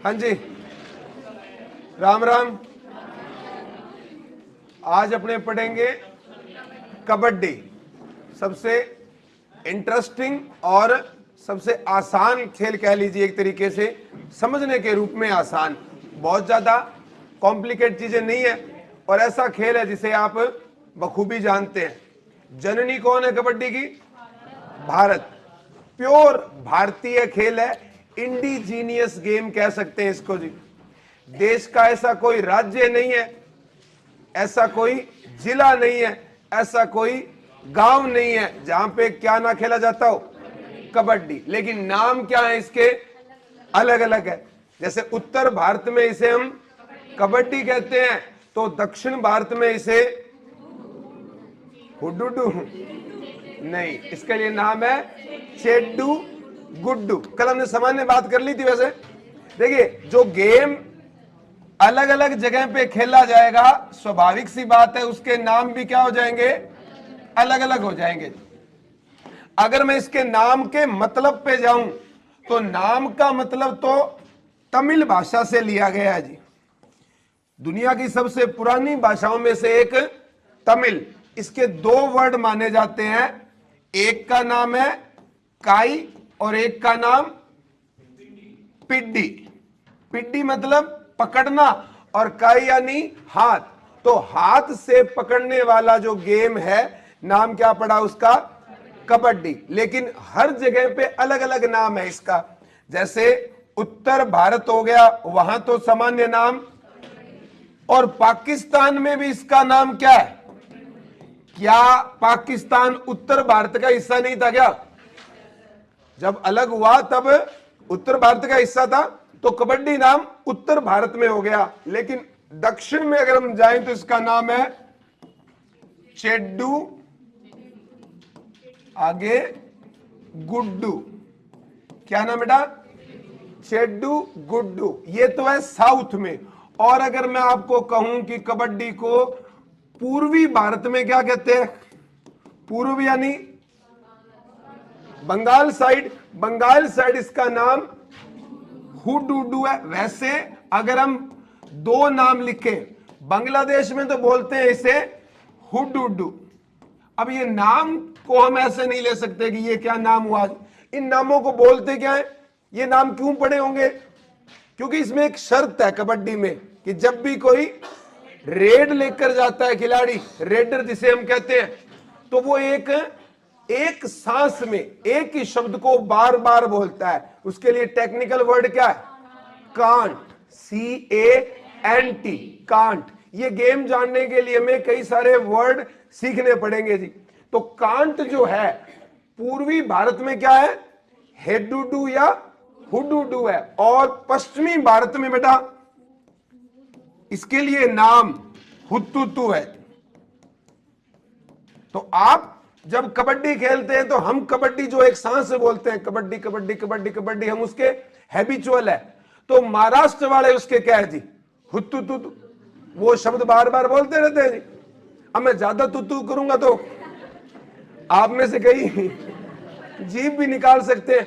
हाँ जी, राम राम। आज अपने पढ़ेंगे कबड्डी। सबसे इंटरेस्टिंग और सबसे आसान खेल कह लीजिए, एक तरीके से समझने के रूप में आसान, बहुत ज्यादा कॉम्प्लिकेट चीजें नहीं है। और ऐसा खेल है जिसे आप बखूबी जानते हैं। जननी कौन है कबड्डी की? भारत। प्योर भारतीय खेल है, इंडिजीनियस गेम कह सकते हैं इसको जी। देश का ऐसा कोई राज्य नहीं है, ऐसा कोई जिला नहीं है, ऐसा कोई गांव नहीं है जहां पे क्या ना खेला जाता हो, कबड्डी। लेकिन नाम क्या है इसके? अलग अलग है। जैसे उत्तर भारत में इसे हम कबड्डी कहते हैं, तो दक्षिण भारत में इसे हुडुडू नहीं, इसके लिए नाम है चेड्डू गुड्डू। कल हमने सामान्य बात कर ली थी। वैसे देखिए, जो गेम अलग अलग जगह पे खेला जाएगा, स्वाभाविक सी बात है उसके नाम भी क्या हो जाएंगे? अलग अलग हो जाएंगे। अगर मैं इसके नाम के मतलब पे जाऊं तो नाम का मतलब तो तमिल भाषा से लिया गया है जी। दुनिया की सबसे पुरानी भाषाओं में से एक तमिल। इसके दो वर्ड माने जाते हैं, एक का नाम है काई और एक का नाम पिड्डी। पिड्डी मतलब पकड़ना और काई यानी हाथ। तो हाथ से पकड़ने वाला जो गेम है, नाम क्या पड़ा उसका? कबड्डी। लेकिन हर जगह पे अलग अलग नाम है इसका। जैसे उत्तर भारत हो गया, वहां तो सामान्य नाम, और पाकिस्तान में भी इसका नाम क्या है? क्या पाकिस्तान उत्तर भारत का हिस्सा नहीं था क्या? जब अलग हुआ तब उत्तर भारत का हिस्सा था, तो कबड्डी नाम उत्तर भारत में हो गया। लेकिन दक्षिण में अगर हम जाएं तो इसका नाम है चेड्डू, आगे गुड्डू। क्या नाम बेटा? चेड्डू गुड्डू। ये तो है साउथ में। और अगर मैं आपको कहूं कि कबड्डी को पूर्वी भारत में क्या कहते हैं? पूर्व यानी बंगाल साइड। बंगाल साइड इसका नाम हुडुडू है। वैसे अगर हम दो नाम लिखें, बांग्लादेश में तो बोलते हैं इसे हुडुडू। अब ये नाम को हम ऐसे नहीं ले सकते कि ये क्या नाम हुआ। इन नामों को बोलते क्या है? ये नाम क्यों पड़े होंगे? क्योंकि इसमें एक शर्त है कबड्डी में कि जब भी कोई रेड लेकर जाता है खिलाड़ी, रेडर जिसे हम कहते हैं, तो वो एक सांस में एक ही शब्द को बार बार बोलता है। उसके लिए टेक्निकल वर्ड क्या है? Can't, CANT, can't. ये गेम जानने के लिए हमें कई सारे वर्ड सीखने पड़ेंगे जी। तो कांट जो है पूर्वी भारत में क्या है? हेडुडू या हुडुडू है। और पश्चिमी भारत में बेटा इसके लिए नाम हुतुतु है। तो आप जब कबड्डी खेलते हैं तो हम कबड्डी जो एक सांस से बोलते हैं, कबड्डी कबड्डी कबड्डी कबड्डी, हम उसके हैबिचुअल है। तो महाराष्ट्र वाले उसके क्या है जी? हुतुतु। वो शब्द बार बार बोलते रहते हैं जी। अब मैं ज्यादा तुतु करूंगा तो आप में से कई जीभ भी निकाल सकते हैं।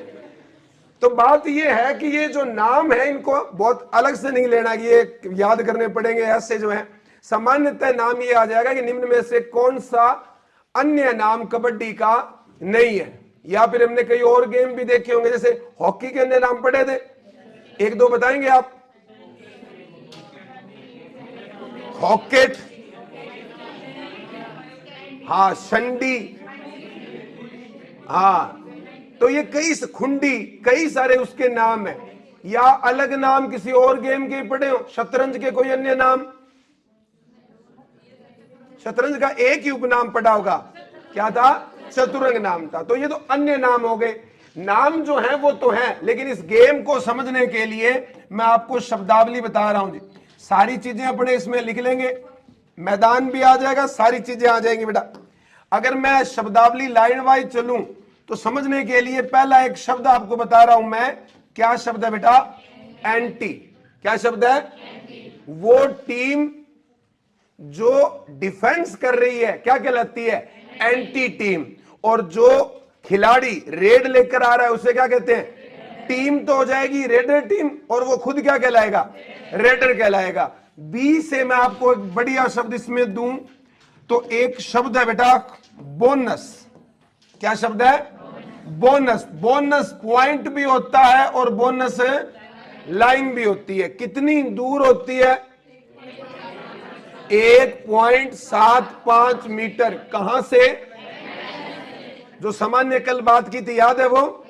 तो बात ये है कि ये जो नाम है इनको बहुत अलग से नहीं लेना, ये याद करने पड़ेंगे। ऐसे जो है सामान्यतः नाम ये आ जाएगा कि निम्न में से कौन सा अन्य नाम कबड्डी का नहीं है। या फिर हमने कई और गेम भी देखे होंगे, जैसे हॉकी के अन्य नाम पढ़े थे, एक दो बताएंगे आप? हॉकेट, हाँ, शंडी, हाँ। तो ये कई खुंडी, कई सारे उसके नाम है। या अलग नाम किसी और गेम के पढ़े हो? शतरंज के कोई अन्य नाम? शतरंज का एक ही उपनाम पढ़ा होगा, क्या था? चतुरंग नाम था। तो ये तो अन्य नाम हो गए। नाम जो है वो तो है, लेकिन इस गेम को समझने के लिए मैं आपको शब्दावली बता रहा हूं जी। सारी चीजें अपने इसमें लिख लेंगे, मैदान भी आ जाएगा, सारी चीजें आ जाएंगी बेटा। अगर मैं शब्दावली लाइन वाइज चलूं तो समझने के लिए पहला एक शब्द आपको बता रहा हूं मैं। क्या शब्द है बेटा? एंटी। क्या शब्द है? वो टीम जो डिफेंस कर रही है क्या कहलाती है? Anti team. और जो खिलाड़ी रेड लेकर आ रहा है उसे क्या कहते हैं? टीम तो हो जाएगी रेडर टीम, और वो खुद क्या कहलाएगा, रेडर कहलाएगा। बी से मैं आपको एक बढ़िया शब्द इसमें दूं तो एक शब्द है बेटा बोनस। क्या शब्द है, बोनस। बोनस पॉइंट भी होता है और बोनस लाइन भी होती है। कितनी दूर होती है, 1.75 मीटर। कहां से, जो सामान्य कल बात की थी याद है वो,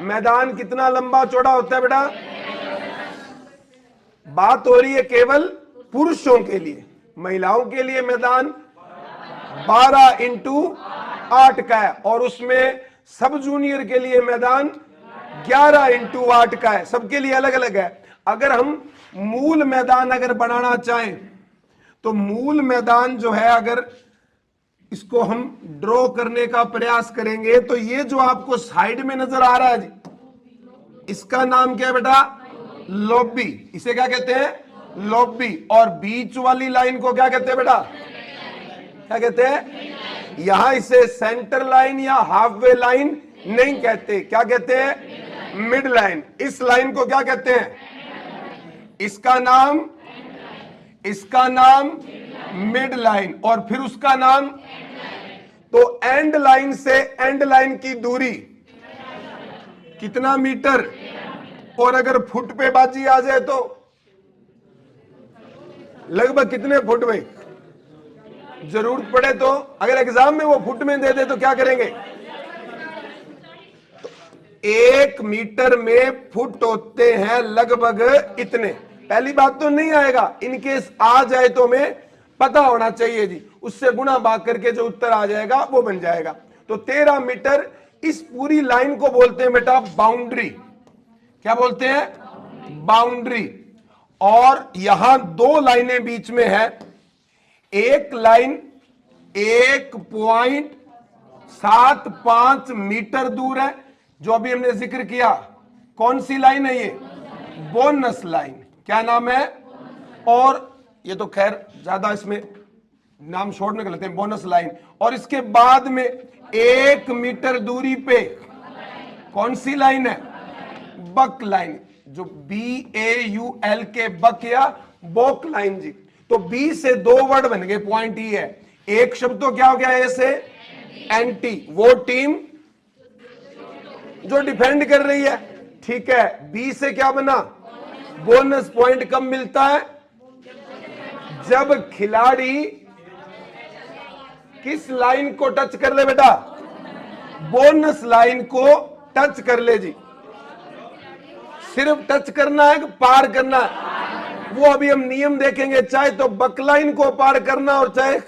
मैदान कितना लंबा चौड़ा होता है बेटा, बात हो रही है केवल पुरुषों के लिए। महिलाओं के लिए मैदान 12x8 का है, और उसमें सब जूनियर के लिए मैदान 11x8 का है। सबके लिए अलग अलग है। अगर हम मूल मैदान अगर बनाना चाहें तो मूल मैदान जो है, अगर इसको हम ड्रॉ करने का प्रयास करेंगे तो ये जो आपको साइड में नजर आ रहा है जी, इसका नाम क्या है बेटा, लॉबी। इसे क्या कहते हैं, लॉबी। और बीच वाली लाइन को क्या कहते हैं बेटा, क्या कहते हैं, यहां इसे सेंटर लाइन या हाफ वे लाइन नहीं कहते, क्या कहते हैं, मिड लाइन। इस लाइन को क्या कहते हैं, इसका नाम मिड लाइन, और फिर उसका नाम, तो एंड लाइन से एंड लाइन की दूरी कितना मीटर, और अगर फुट पे बाजी आ जाए तो लगभग कितने फुट में, जरूरत पड़े तो अगर एग्जाम में वो फुट में दे दे तो क्या करेंगे, तो 1 मीटर में फुट होते हैं लगभग इतने। पहली बात तो नहीं आएगा, इनकेस आ जाए तो हमें पता होना चाहिए जी, उससे गुणा भाग करके जो उत्तर आ जाएगा वो बन जाएगा। तो 13 मीटर, इस पूरी लाइन को बोलते हैं बेटा बाउंड्री। क्या बोलते हैं, बाउंड्री। और यहां 2 लाइनें बीच में है। एक लाइन 1.75 मीटर दूर है, जो अभी हमने जिक्र किया। कौन सी लाइन है ये, बोनस लाइन। क्या नाम है, और ये तो खैर ज्यादा इसमें नाम छोड़ने के लेते हैं, बोनस लाइन। और इसके बाद में 1 मीटर दूरी पे कौन सी लाइन है, बक लाइन, जो BAUL के बक या बोक लाइन जी। तो B से 2 वर्ड बन गए, पॉइंट ही है। एक शब्द तो क्या हो गया, ए से एंटी, वो टीम जो डिफेंड कर रही है, ठीक है। B से क्या बना, बोनस पॉइंट कब मिलता है, जब खिलाड़ी किस लाइन को टच कर ले बेटा, बोनस लाइन को टच कर ले जी। सिर्फ टच करना है कि पार करना है, वो अभी हम नियम देखेंगे। चाहे तो बक लाइन को पार करना और चाहे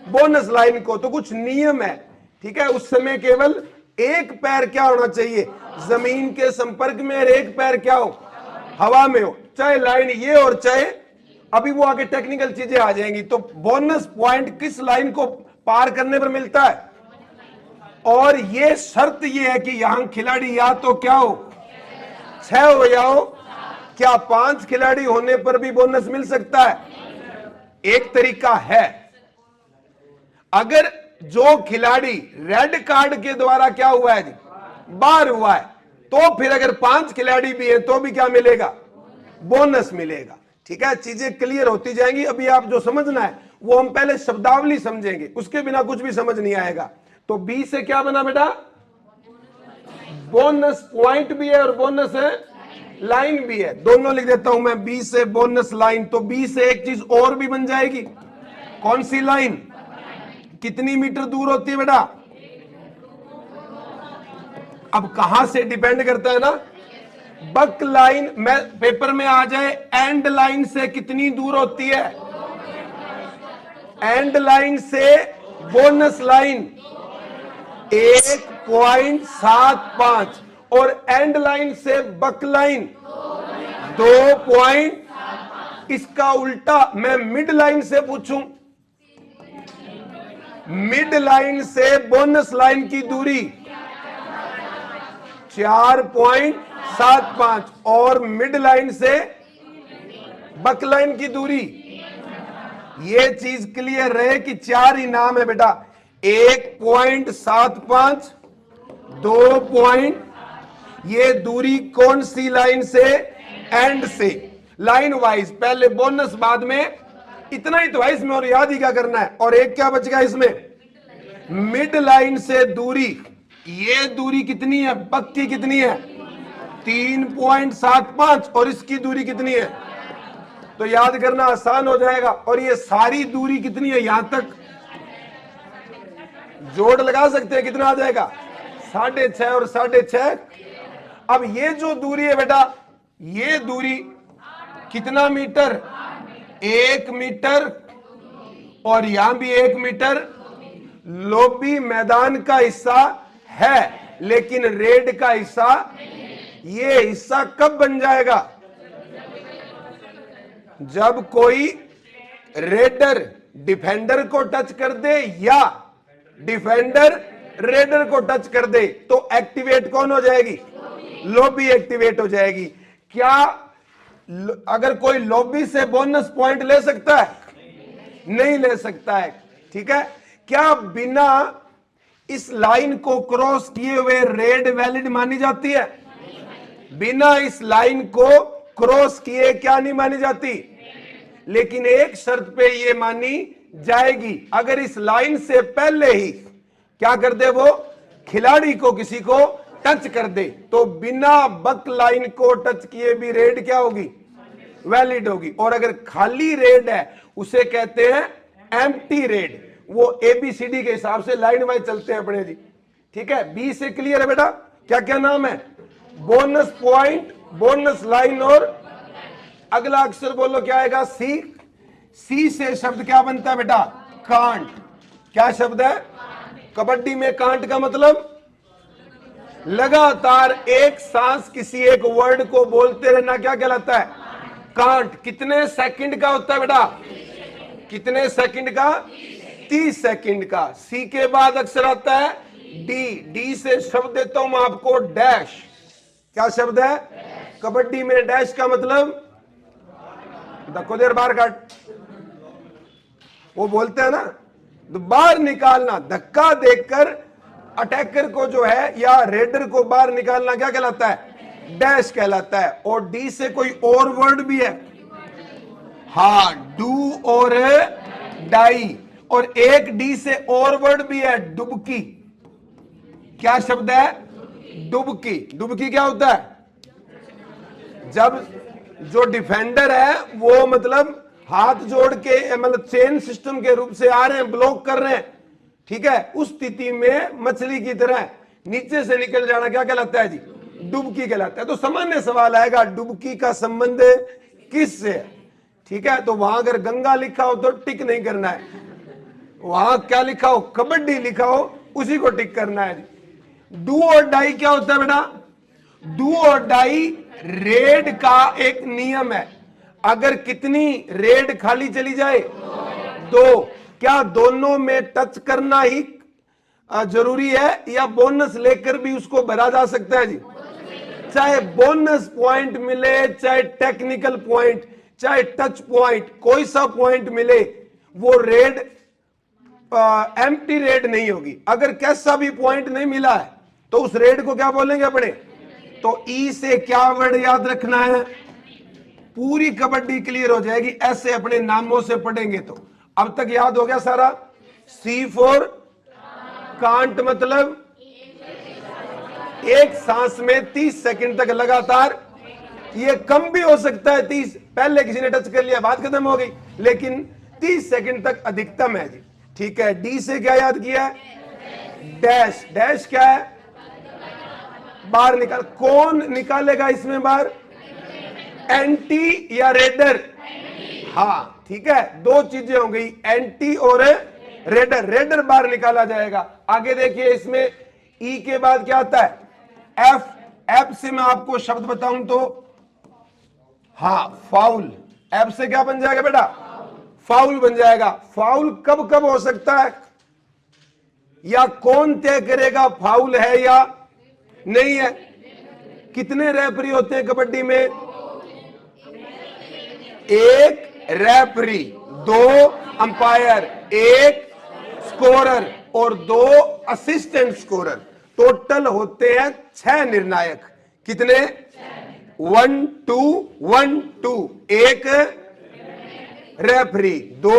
बोनस लाइन को, तो कुछ नियम है, ठीक है। उस समय केवल एक पैर क्या होना चाहिए, जमीन के संपर्क में, और एक पैर क्या हो, हवा में हो। चाहे लाइन ये और चाहे, अभी वो आगे टेक्निकल चीजें आ जाएंगी। तो बोनस पॉइंट किस लाइन को पार करने पर मिलता है, और ये शर्त ये है कि यहां खिलाड़ी या तो क्या हो, 6 हो या हो। क्या 5 खिलाड़ी होने पर भी बोनस मिल सकता है, एक तरीका है। अगर जो खिलाड़ी रेड कार्ड के द्वारा क्या हुआ है जी, बाहर हुआ है, तो फिर अगर 5 खिलाड़ी भी हैं तो भी क्या मिलेगा, बोनस मिलेगा। ठीक है, चीजें क्लियर होती जाएंगी। अभी आप जो समझना है वो हम पहले शब्दावली समझेंगे, उसके बिना कुछ भी समझ नहीं आएगा। तो बी से क्या बना बेटा, बोनस पॉइंट भी है और बोनस है लाइन भी है, दोनों लिख देता हूं मैं। बी से बोनस लाइन, तो बी से एक चीज और भी बन जाएगी। कौन सी लाइन, कितनी मीटर दूर होती है बेटा, अब कहां से डिपेंड करता है ना, बक लाइन में पेपर में आ जाए, एंड लाइन से कितनी दूर होती है, एंड लाइन से बोनस लाइन 1.75 और एंड लाइन से बक लाइन 2. इसका उल्टा मैं मिड लाइन से पूछूं, मिड लाइन से बोनस लाइन की दूरी 4.75 और मिड लाइन से बक लाइन की दूरी, ये चीज क्लियर रहे कि 4 ही नाम है बेटा, 1.75, 2. ये दूरी कौन सी लाइन से? एंड से, लाइन वाइज, पहले बोनस बाद में, इतना ही तो है इसमें, और याद ही क्या करना है। और एक क्या बच गया इसमें? मिड लाइन से दूरी। ये दूरी कितनी है? बक की कितनी है? 3.75, और इसकी दूरी कितनी है? तो याद करना आसान हो जाएगा। और ये सारी दूरी कितनी है? यहां तक जोड़ लगा सकते हैं, कितना आ जाएगा? 6.5 और 6.5। अब ये जो दूरी है बेटा, ये दूरी कितना मीटर? 1 मीटर, और यहां भी 1 मीटर। लोबी मैदान का हिस्सा है, लेकिन रेड का हिस्सा, ये हिस्सा कब बन जाएगा? जब कोई रेडर डिफेंडर को टच कर दे या डिफेंडर रेडर को टच कर दे, तो एक्टिवेट कौन हो जाएगी? लॉबी एक्टिवेट हो जाएगी। क्या अगर कोई लॉबी से बोनस पॉइंट ले सकता है? नहीं ले सकता है। ठीक है, क्या बिना इस लाइन को क्रॉस किए हुए रेड वैलिड मानी जाती है? बिना इस लाइन को क्रॉस किए क्या नहीं मानी जाती? लेकिन एक शर्त पे ये मानी जाएगी, अगर इस लाइन से पहले ही क्या कर दे, वो खिलाड़ी को किसी को टच कर दे, तो बिना बक लाइन को टच किए भी रेड क्या होगी? वैलिड होगी। और अगर खाली रेड है उसे कहते हैं एम्प्टी रेड। वो ABCD के हिसाब से लाइन वाइज चलते हैं अपने जी। ठीक है, बी से क्लियर है बेटा? क्या क्या नाम है? बोनस पॉइंट, बोनस लाइन, और अगला अक्षर बोलो क्या आएगा? सी। सी से शब्द क्या बनता है बेटा? कांट। क्या शब्द है? कबड्डी में कांट का मतलब लगातार एक सांस किसी एक वर्ड को बोलते रहना क्या कहलाता है? कांट। कितने सेकंड का होता है बेटा? कितने सेकंड का? 30 सेकंड का। सी के बाद अक्षर आता है डी। डी से शब्द देता हूं मैं आपको, डैश। क्या शब्द है? कबड्डी में डैश का मतलब धक्को देर बाहर काट, वो बोलते हैं ना, तो बाहर निकालना, धक्का देकर अटैकर को जो है या रेडर को बाहर निकालना क्या कहलाता है? डैश कहलाता है। और डी से कोई और वर्ड भी है? हाँ, डू और डाई। और एक डी से और वर्ड भी है, डुबकी। क्या शब्द है? डुबकी। डुबकी क्या होता है? जब जो डिफेंडर है वो मतलब हाथ जोड़ के, मतलब चेन सिस्टम के रूप से आ रहे हैं, ब्लॉक कर रहे हैं, ठीक है, उस स्थिति में मछली की तरह नीचे से निकल जाना क्या कहलाता है जी? डुबकी कहलाता है। तो सामान्य सवाल आएगा, डुबकी का संबंध किस से है? ठीक है, तो वहां अगर गंगा लिखा हो तो टिक नहीं करना है, वहां क्या लिखा हो? कबड्डी लिखा हो, उसी को टिक करना है जी। डू और डाई क्या होता है बेटा? डू और डाई रेड का एक नियम है। अगर कितनी रेड खाली चली जाए? 2। क्या दोनों में टच करना ही जरूरी है या बोनस लेकर भी उसको भरा जा सकता है जी? चाहे बोनस पॉइंट मिले, चाहे टेक्निकल पॉइंट, चाहे टच पॉइंट, कोई सा पॉइंट मिले, वो रेड एम्प्टी रेड नहीं होगी। अगर कैसा भी पॉइंट नहीं मिला है तो उस रेड को क्या बोलेंगे अपने? तो ई से क्या वर्ड याद रखना है? पूरी कबड्डी क्लियर हो जाएगी ऐसे अपने नामों से पढ़ेंगे तो। अब तक याद हो गया सारा? सी फॉर कांट, मतलब एक सांस में 30 सेकंड तक लगातार। ये कम भी हो सकता है 30, पहले किसी ने टच कर लिया बात खत्म हो गई, लेकिन 30 सेकंड तक अधिकतम है जी। ठीक है, डी से क्या याद किया है? डैश। डैश क्या है? बाहर निकाल। कौन निकालेगा इसमें बाहर? एंटी या रेडर? हाँ, ठीक है, 2 चीजें हो गई, एंटी और रेडर। रेडर बाहर निकाला जाएगा। आगे देखिए, इसमें ई के बाद क्या आता है? एफ। एफ से मैं आपको शब्द बताऊं तो हाँ, फाउल। एफ से क्या बन जाएगा बेटा? फाउल बन जाएगा। फाउल कब कब हो सकता है या कौन तय करेगा फाउल है या नहीं है? कितने रेफरी होते हैं कबड्डी में? 1 रेफरी, 2 अंपायर, 1 स्कोरर और 2 असिस्टेंट स्कोरर। टोटल होते हैं 6 निर्णायक। कितने? 1 2 1 2, एक रेफरी, 2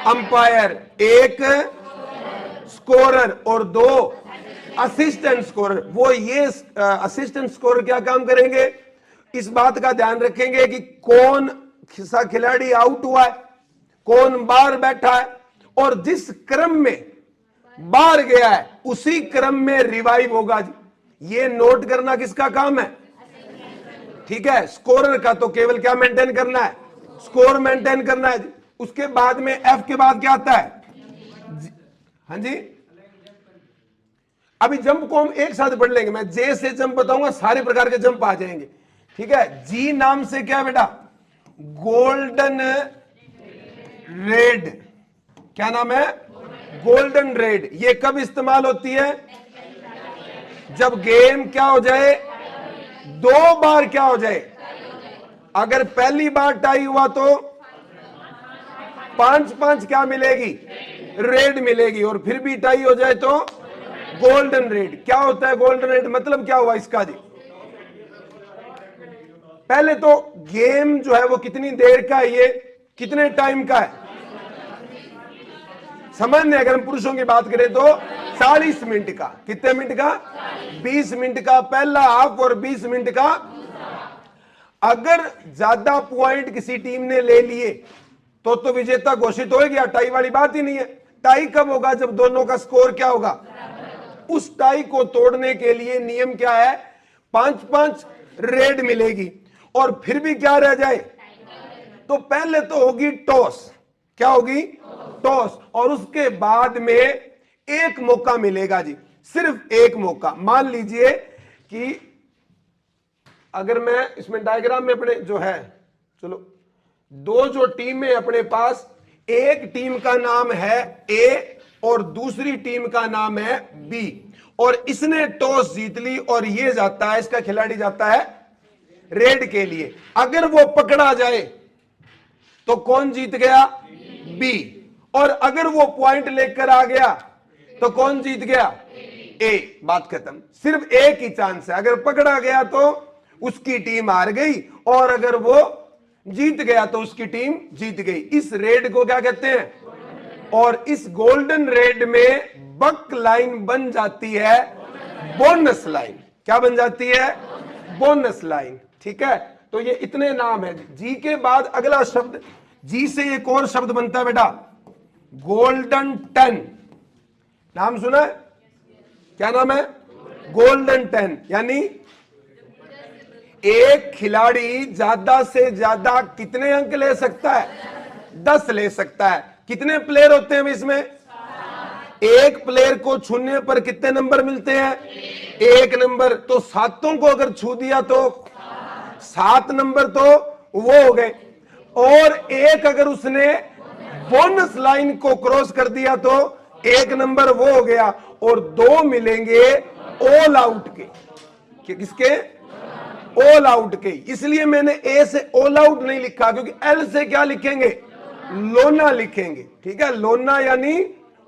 अंपायर, एक स्कोरर और 2 असिस्टेंट स्कोरर। वो ये असिस्टेंट स्कोरर क्या काम करेंगे? इस बात का ध्यान रखेंगे कि कौन सा खिलाड़ी आउट हुआ है, कौन बाहर बैठा है, और जिस क्रम में बाहर गया है उसी क्रम में रिवाइव होगा जी। ये नोट करना किसका काम है? ठीक है, स्कोरर का। तो केवल क्या मेंटेन करना है? स्कोर मेंटेन करना है जी। उसके बाद में एफ के बाद क्या आता है? हाँ जी, अभी जंप को हम एक साथ पढ़ लेंगे। मैं जे से जंप बताऊंगा, सारे प्रकार के जंप आ जाएंगे। ठीक है, जी नाम से क्या बेटा? Golden red. क्या नाम है? Golden red. ये कब इस्तेमाल होती है? जब गेम क्या हो जाए? 2 बार क्या हो जाए? अगर पहली बार टाई हुआ तो 5-5 क्या मिलेगी? रेड मिलेगी। और फिर भी टाई हो जाए तो गोल्डन रेड। क्या होता है गोल्डन रेड? मतलब क्या हुआ इसका जी? पहले तो गेम जो है वो कितनी देर का है? ये कितने टाइम का है? सामान्य अगर हम पुरुषों की बात करें तो 40 मिनट का। कितने मिनट का? 20 मिनट का पहला हाफ और 20 मिनट का। अगर ज्यादा पॉइंट किसी टीम ने ले लिए तो विजेता घोषित हो गया, टाई वाली बात ही नहीं है। टाई कब होगा? जब दोनों का स्कोर क्या होगा? उस टाई को तोड़ने के लिए नियम क्या है? 5-5 रेड मिलेगी। और फिर भी क्या रह जाए तो पहले तो होगी टॉस। क्या होगी? टॉस। और उसके बाद में एक मौका मिलेगा जी, सिर्फ एक मौका। मान लीजिए कि अगर मैं इसमें डायग्राम में अपने जो है, चलो 2 जो टीम है अपने पास, एक टीम का नाम है ए और दूसरी टीम का नाम है बी, और इसने टॉस जीत ली और ये जाता है, इसका खिलाड़ी जाता है रेड के लिए। अगर वो पकड़ा जाए तो कौन जीत गया? बी। और अगर वो पॉइंट लेकर आ गया तो कौन जीत गया? ए। बात खत्म। सिर्फ एक ही चांस है, अगर पकड़ा गया तो उसकी टीम हार गई, और अगर वो जीत गया तो उसकी टीम जीत गई। इस रेड को क्या कहते हैं? और इस गोल्डन रेड में बक लाइन बन जाती है बोनस लाइन। क्या बन जाती है? Bonus line. ठीक है, तो ये इतने नाम है। जी के बाद अगला शब्द, जी से एक और शब्द बनता है बेटा, गोल्डन 10। नाम सुना है? क्या नाम है? गोल्डन 10। यानी एक खिलाड़ी ज्यादा से ज्यादा कितने अंक ले सकता है? 10 ले सकता है। कितने प्लेयर होते हैं इसमें? एक प्लेयर को छूने पर कितने नंबर मिलते हैं? 1 नंबर। तो सातों को अगर छू दिया तो 7 नंबर तो वो हो गए, और एक अगर उसने बोनस लाइन को क्रॉस कर दिया तो 1 नंबर वो हो गया, और 2 मिलेंगे ऑल आउट के। किसके? ऑल आउट के। इसलिए मैंने ए से ऑल आउट नहीं लिखा, क्योंकि एल से क्या लिखेंगे? लोना लिखेंगे। ठीक है, लोना यानी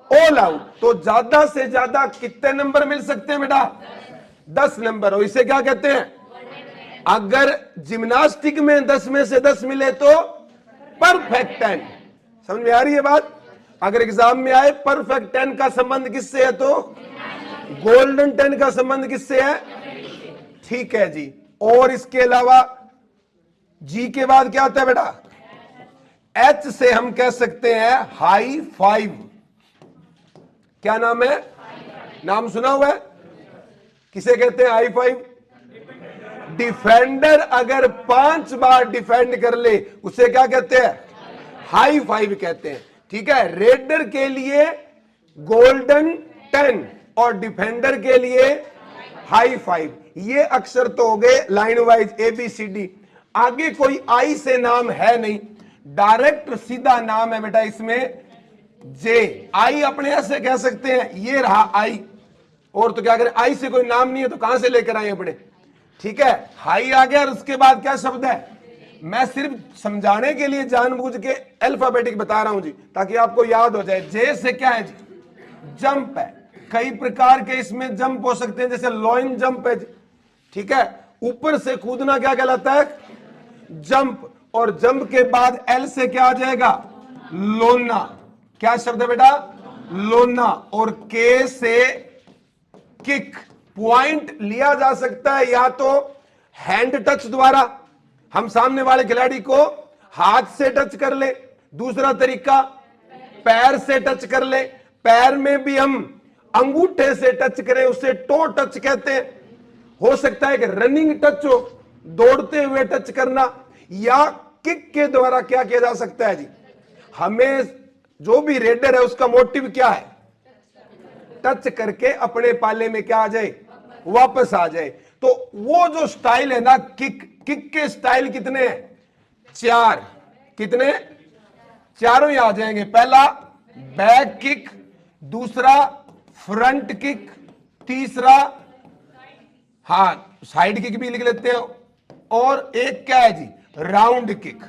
ऑल आउट। तो ज्यादा से ज्यादा कितने नंबर मिल सकते हैं बेटा? 10 नंबर। और इसे क्या कहते हैं? अगर जिम्नास्टिक में 10 में से 10 मिले तो परफेक्ट 10। समझ में आ रही है बात? अगर एग्जाम में आए परफेक्ट 10 का संबंध किससे है तो गोल्डन 10 का संबंध किससे है? ठीक है जी। और इसके अलावा जी के बाद क्या आता है बेटा? एच से हम कह सकते हैं हाई फाइव। क्या नाम है? नाम सुना हुआ है? किसे कहते हैं हाई फाइव? डिफेंडर अगर 5 बार डिफेंड कर ले उसे क्या कहते हैं? हाई फाइव कहते हैं। ठीक है, रेडर के लिए गोल्डन 10 और डिफेंडर के लिए हाई फाइव। ये अक्षर तो हो गए लाइन वाइज ABCD। आगे कोई आई से नाम है नहीं, डायरेक्ट सीधा नाम है बेटा इसमें जे। आई अपने ऐसे कह सकते हैं, ये रहा आई, और तो क्या करें? आई से कोई नाम नहीं है तो कहां से लेकर आए अपने? ठीक है, हाई आ गया। और उसके बाद क्या शब्द है? मैं सिर्फ समझाने के लिए जानबूझ के अल्फाबेटिक बता रहा हूं जी, ताकि आपको याद हो जाए। जे से क्या है जी? जंप है। कई प्रकार के इसमें जंप हो सकते हैं, जैसे लॉइन जंप है जी। ठीक है, ऊपर से कूदना क्या कहलाता है? जंप। और जंप के बाद एल से क्या आ जाएगा? लोना। क्या शब्द है बेटा? लोना। और के से किक। पॉइंट लिया जा सकता है या तो हैंड टच द्वारा, हम सामने वाले खिलाड़ी को हाथ से टच कर ले, दूसरा तरीका पैर से टच कर ले, पैर में भी हम अंगूठे से टच करें, उसे टो टच कहते हैं। हो सकता है कि रनिंग टच हो, दौड़ते हुए टच करना, या किक के द्वारा क्या किया जा सकता है जी? हमें जो भी रेडर है उसका मोटिव क्या है? टच करके अपने पाले में क्या आ जाए? वापस आ जाए। तो वो जो स्टाइल है ना किक, किक के स्टाइल कितने हैं? 4। कितने? चारों ही आ जाएंगे। पहला बैक किक, दूसरा फ्रंट किक, तीसरा हाँ साइड किक भी लिख लेते हैं, और एक क्या है जी? Round kick.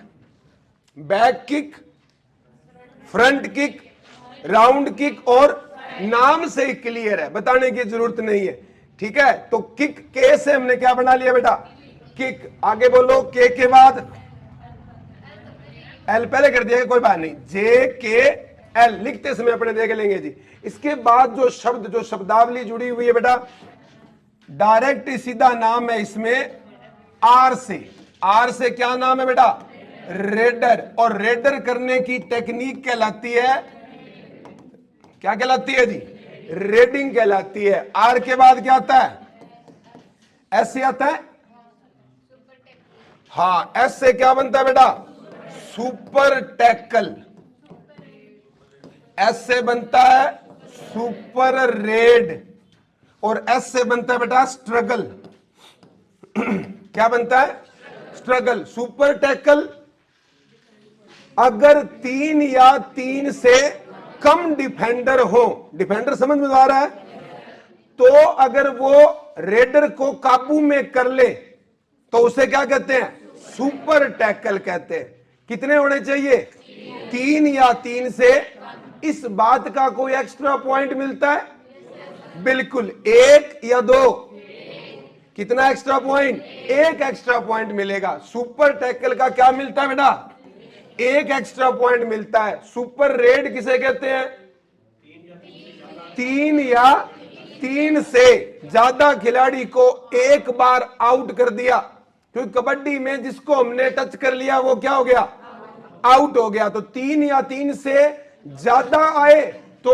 Back kick, front kick, round kick, और नाम से ही क्लियर है, बताने की जरूरत नहीं है। ठीक है, तो किक के से हमने क्या बना लिया बेटा? किक। आगे बोलो, के बाद एल पहले कर दिया, कोई बात नहीं, जे के एल लिखते समय अपने देख लेंगे जी। इसके बाद जो शब्द, जो शब्दावली जुड़ी हुई है बेटा, डायरेक्ट सीधा नाम है इसमें आर से। आर से क्या नाम है बेटा? रेडर। और रेडर करने की टेक्निक कहलाती है, क्या कहलाती है जी? रेडिंग कहलाती है। आर के बाद क्या आता है? एस से आता है। हाँ, एस से क्या बनता है बेटा? Super tackle. एस से बनता है सुपर रेड, और एस से बनता है बेटा स्ट्रगल। क्या बनता है? स्ट्रगल। सुपर टैकल अगर 3 या 3 से कम डिफेंडर हो, डिफेंडर समझ में आ रहा है, तो अगर वो रेडर को काबू में कर ले तो उसे क्या कहते हैं? सुपर टैकल कहते हैं। कितने होने चाहिए? 3 या 3 से। इस बात का कोई एक्स्ट्रा पॉइंट मिलता है? बिल्कुल, 1 या 2। कितना एक्स्ट्रा पॉइंट? 1 एक्स्ट्रा पॉइंट मिलेगा। सुपर टैकल का क्या मिलता है बेटा? 1 एक्स्ट्रा पॉइंट मिलता है। सुपर रेड किसे कहते हैं? 3 या 3 से ज्यादा खिलाड़ी को एक बार आउट कर दिया। क्योंकि कबड्डी में जिसको हमने टच कर लिया वो क्या हो गया? आउट हो गया। तो 3 या 3 से ज्यादा आए तो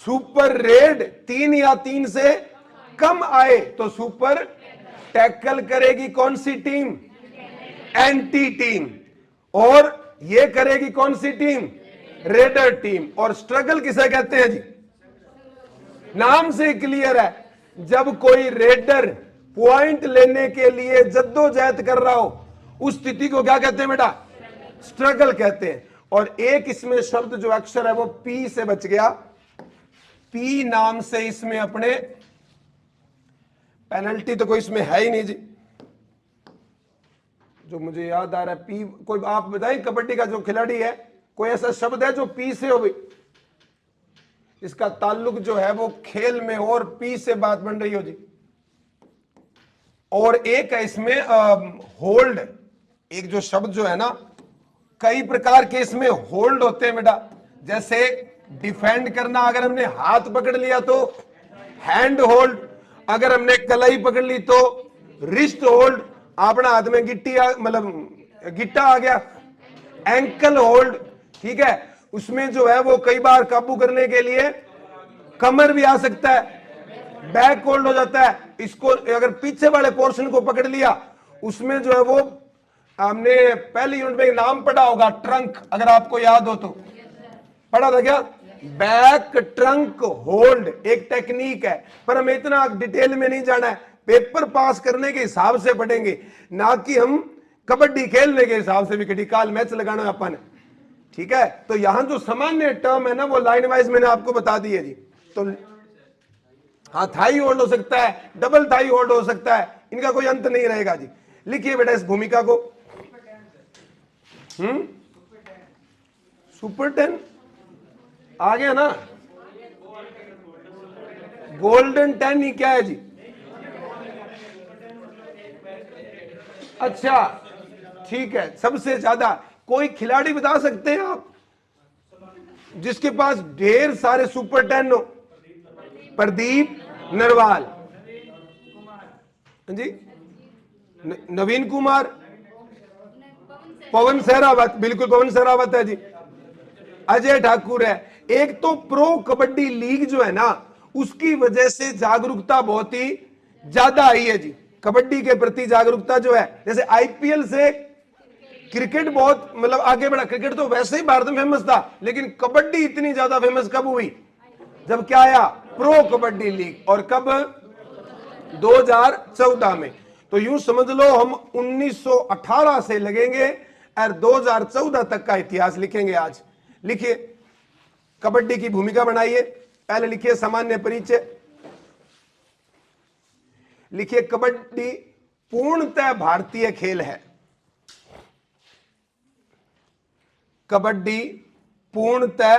सुपर रेड, 3 या 3 से कम आए तो सुपर टैकल करेगी कौन सी टीम? Anti team. और ये करेगी कौन सी टीम? Raider team. और स्ट्रगल किसे कहते हैं जी? नाम से क्लियर है, जब कोई रेडर पॉइंट लेने के लिए जद्दोजहद कर रहा हो उस स्थिति को क्या कहते हैं बेटा? स्ट्रगल कहते हैं। और एक इसमें शब्द जो अक्षर है वो पी से बच गया। पी नाम से इसमें अपने पेनल्टी तो कोई इसमें है ही नहीं जी, जो मुझे याद आ रहा है। पी कोई आप बताएं, कबड्डी का जो खिलाड़ी है कोई ऐसा शब्द है जो पी से हो? इसका ताल्लुक जो है वो खेल में और पी से बात बन रही हो जी। और एक है इसमें होल्ड। एक जो शब्द जो है ना, कई प्रकार के इसमें होल्ड होते हैं बेटा। जैसे डिफेंड करना, अगर हमने हाथ पकड़ लिया तो हैंड होल्ड, अगर हमने कलाई पकड़ ली तो रिस्ट होल्ड, अपना हाथ में गिट्टी मतलब गिट्टा आ गया, एंकल होल्ड। ठीक है, उसमें जो है वो कई बार काबू करने के लिए कमर भी आ सकता है, बैक होल्ड हो जाता है। इसको अगर पीछे वाले पोर्शन को पकड़ लिया, उसमें जो है वो हमने पहले यूनिट में नाम पढ़ा होगा, ट्रंक, अगर आपको याद हो तो पढ़ा था क्या? बैक ट्रंक होल्ड एक टेक्निक है, पर हमें इतना डिटेल में नहीं जाना है। पेपर पास करने के हिसाब से पढ़ेंगे, ना कि हम कबड्डी खेलने के हिसाब से भी कभी काल मैच लगाना है अपन। ठीक है, तो यहां जो सामान्य टर्म है ना वो लाइन वाइज मैंने आपको बता दी है जी। तो हाँ, थाई होल्ड हो सकता है, डबल थाई होल्ड हो सकता है, इनका कोई अंत नहीं रहेगा जी। लिखिए बेटा इस भूमिका को। सुपर 10 आ गया ना? गोल्डन 10 ही क्या है जी? अच्छा ठीक है, सबसे ज्यादा कोई खिलाड़ी बता सकते हैं आप जिसके पास ढेर सारे सुपर 10 हो? प्रदीप नरवाल जी, नवीन कुमार, पवन सहरावत, बिल्कुल पवन सहरावत है जी, अजय ठाकुर है। एक तो प्रो कबड्डी लीग जो है ना, उसकी वजह से जागरूकता बहुत ही ज्यादा आई है जी, कबड्डी के प्रति जागरूकता जो है। जैसे आईपीएल से क्रिकेट बहुत मतलब आगे बढ़ा, क्रिकेट तो वैसे ही भारत में फेमस था, लेकिन कबड्डी इतनी ज्यादा फेमस कब हुई? जब क्या आया? Pro kabaddi league. और कब? 2014 में। तो यूं समझ लो हम 1918 से लगेंगे और 2014 तक का इतिहास लिखेंगे। आज लिखिए, कबड्डी की भूमिका बनाइए। पहले लिखिए सामान्य परिचय, लिखिए कबड्डी पूर्णतः भारतीय खेल है। कबड्डी पूर्णतः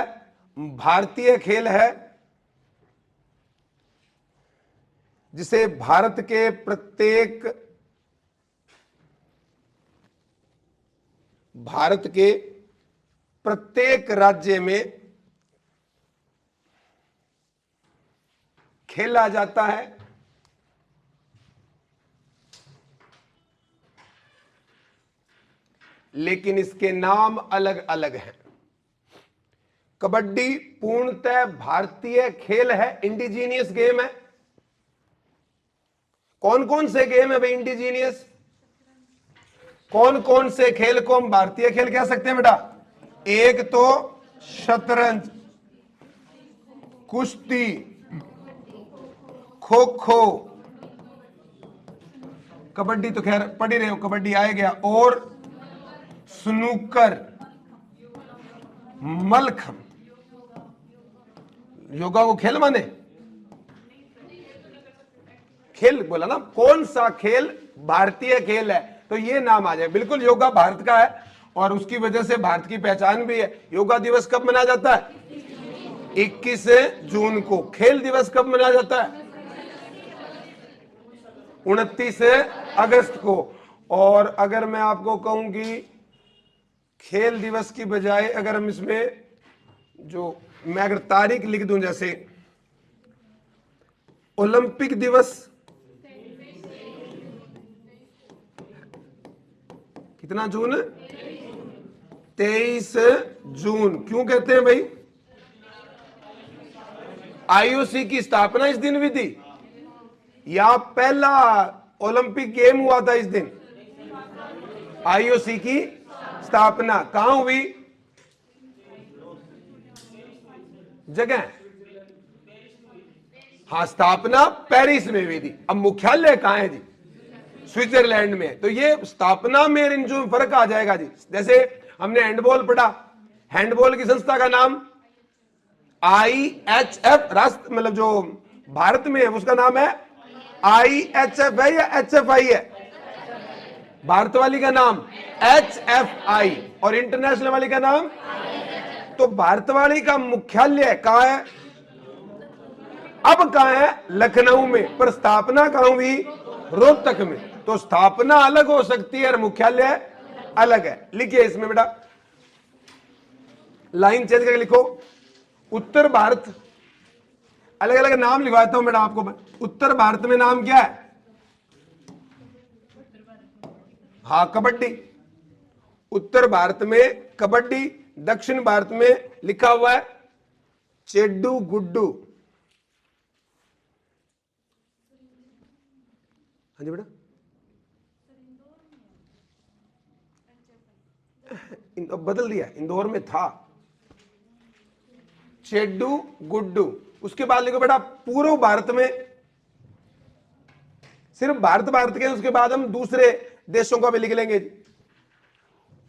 भारतीय खेल है जिसे भारत के प्रत्येक राज्य में खेला जाता है। लेकिन इसके नाम अलग अलग हैं। कबड्डी पूर्णतः भारतीय खेल है, इंडिजीनियस गेम है। कौन कौन से गेम है भाई इंडिजीनियस? कौन कौन से खेल को हम भारतीय खेल कह सकते हैं बेटा? एक तो शतरंज, कुश्ती, खो खो, कबड्डी तो खैर पढ़ ही रहे हो, कबड्डी आ गया, और स्नूकर, मलखम। योगा को खेल माने? खेल बोला ना, कौन सा खेल भारतीय खेल है, तो ये नाम आ जाए। बिल्कुल, योगा भारत का है और उसकी वजह से भारत की पहचान भी है। योगा दिवस कब मनाया जाता है? 21 जून को। खेल दिवस कब मनाया जाता है? 29 अगस्त को। और अगर मैं आपको कहूं कि खेल दिवस की बजाय अगर हम इसमें जो मैं अगर तारीख लिख दूं, जैसे ओलंपिक दिवस, कितना जून? 23 जून। क्यों कहते हैं भाई? आईओसी की स्थापना इस दिन हुई थी या पहला ओलंपिक गेम हुआ था इस दिन? आईओसी की स्थापना कहां हुई? जगह? हाँ, स्थापना पेरिस में हुई थी। अब मुख्यालय कहां है जी? स्विट्जरलैंड में। तो ये स्थापना में इन जो फर्क आ जाएगा जी। जैसे हमने हैंडबॉल पढ़ा, हैंडबॉल की संस्था का नाम IHF, राष्ट्र मतलब जो भारत में है उसका नाम है IHF है या HFI है? भारत वाली का नाम HFI और इंटरनेशनल वाली का नाम। तो भारत वाली का मुख्यालय कहां है? अब कहां है? लखनऊ में। पर स्थापना कहां हुई? रोहतक में। तो स्थापना अलग हो सकती है और मुख्यालय अलग है। लिखिए इसमें बेटा, लाइन चेंज करके लिखो। उत्तर भारत, अलग अलग नाम लिखवाता हूं बेटा आपको। उत्तर भारत में नाम क्या है? हाँ, कबड्डी। उत्तर भारत में कबड्डी। दक्षिण भारत में लिखा हुआ है चेड्डू गुड्डू। हाँ जी बेटा, बदल दिया, इंदौर में था चेड्डू गुड्डू। उसके बाद लिखो बेटा पूर्व भारत में, सिर्फ भारत के, उसके बाद हम दूसरे देशों का भी लिख लेंगे।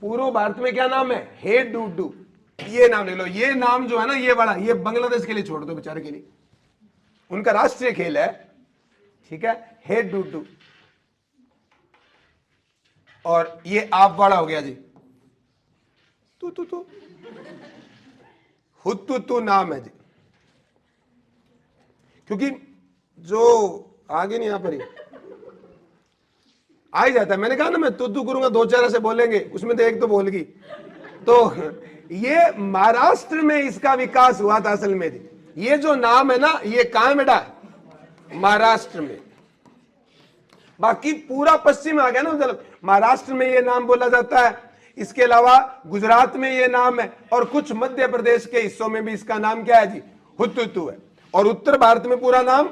पूर्व भारत में क्या नाम है? हे डूडू। ये नाम लिख लो। ये नाम जो है ना, ये बड़ा, ये बांग्लादेश के लिए छोड़ दो बेचारे के लिए, उनका राष्ट्रीय खेल है, ठीक है, हे डूडू। और ये आप वाला हो गया जी, तू तू तू, हुतु तू नाम है जी, क्योंकि जो आगे नहीं यहां पर ही आ ही जाता है। मैंने कहा ना मैं तू करूंगा, दो चार ऐसे बोलेंगे, उसमें तो एक तो बोल गई। तो ये महाराष्ट्र में इसका विकास हुआ था असल में। ये जो नाम है ना, ये कहां बेटा? महाराष्ट्र में। बाकी पूरा पश्चिम आ गया ना, मतलब महाराष्ट्र में ये नाम बोला जाता है, इसके अलावा गुजरात में ये नाम है, और कुछ मध्य प्रदेश के हिस्सों में भी इसका नाम क्या है जी? हुतुतु है। और उत्तर भारत में पूरा नाम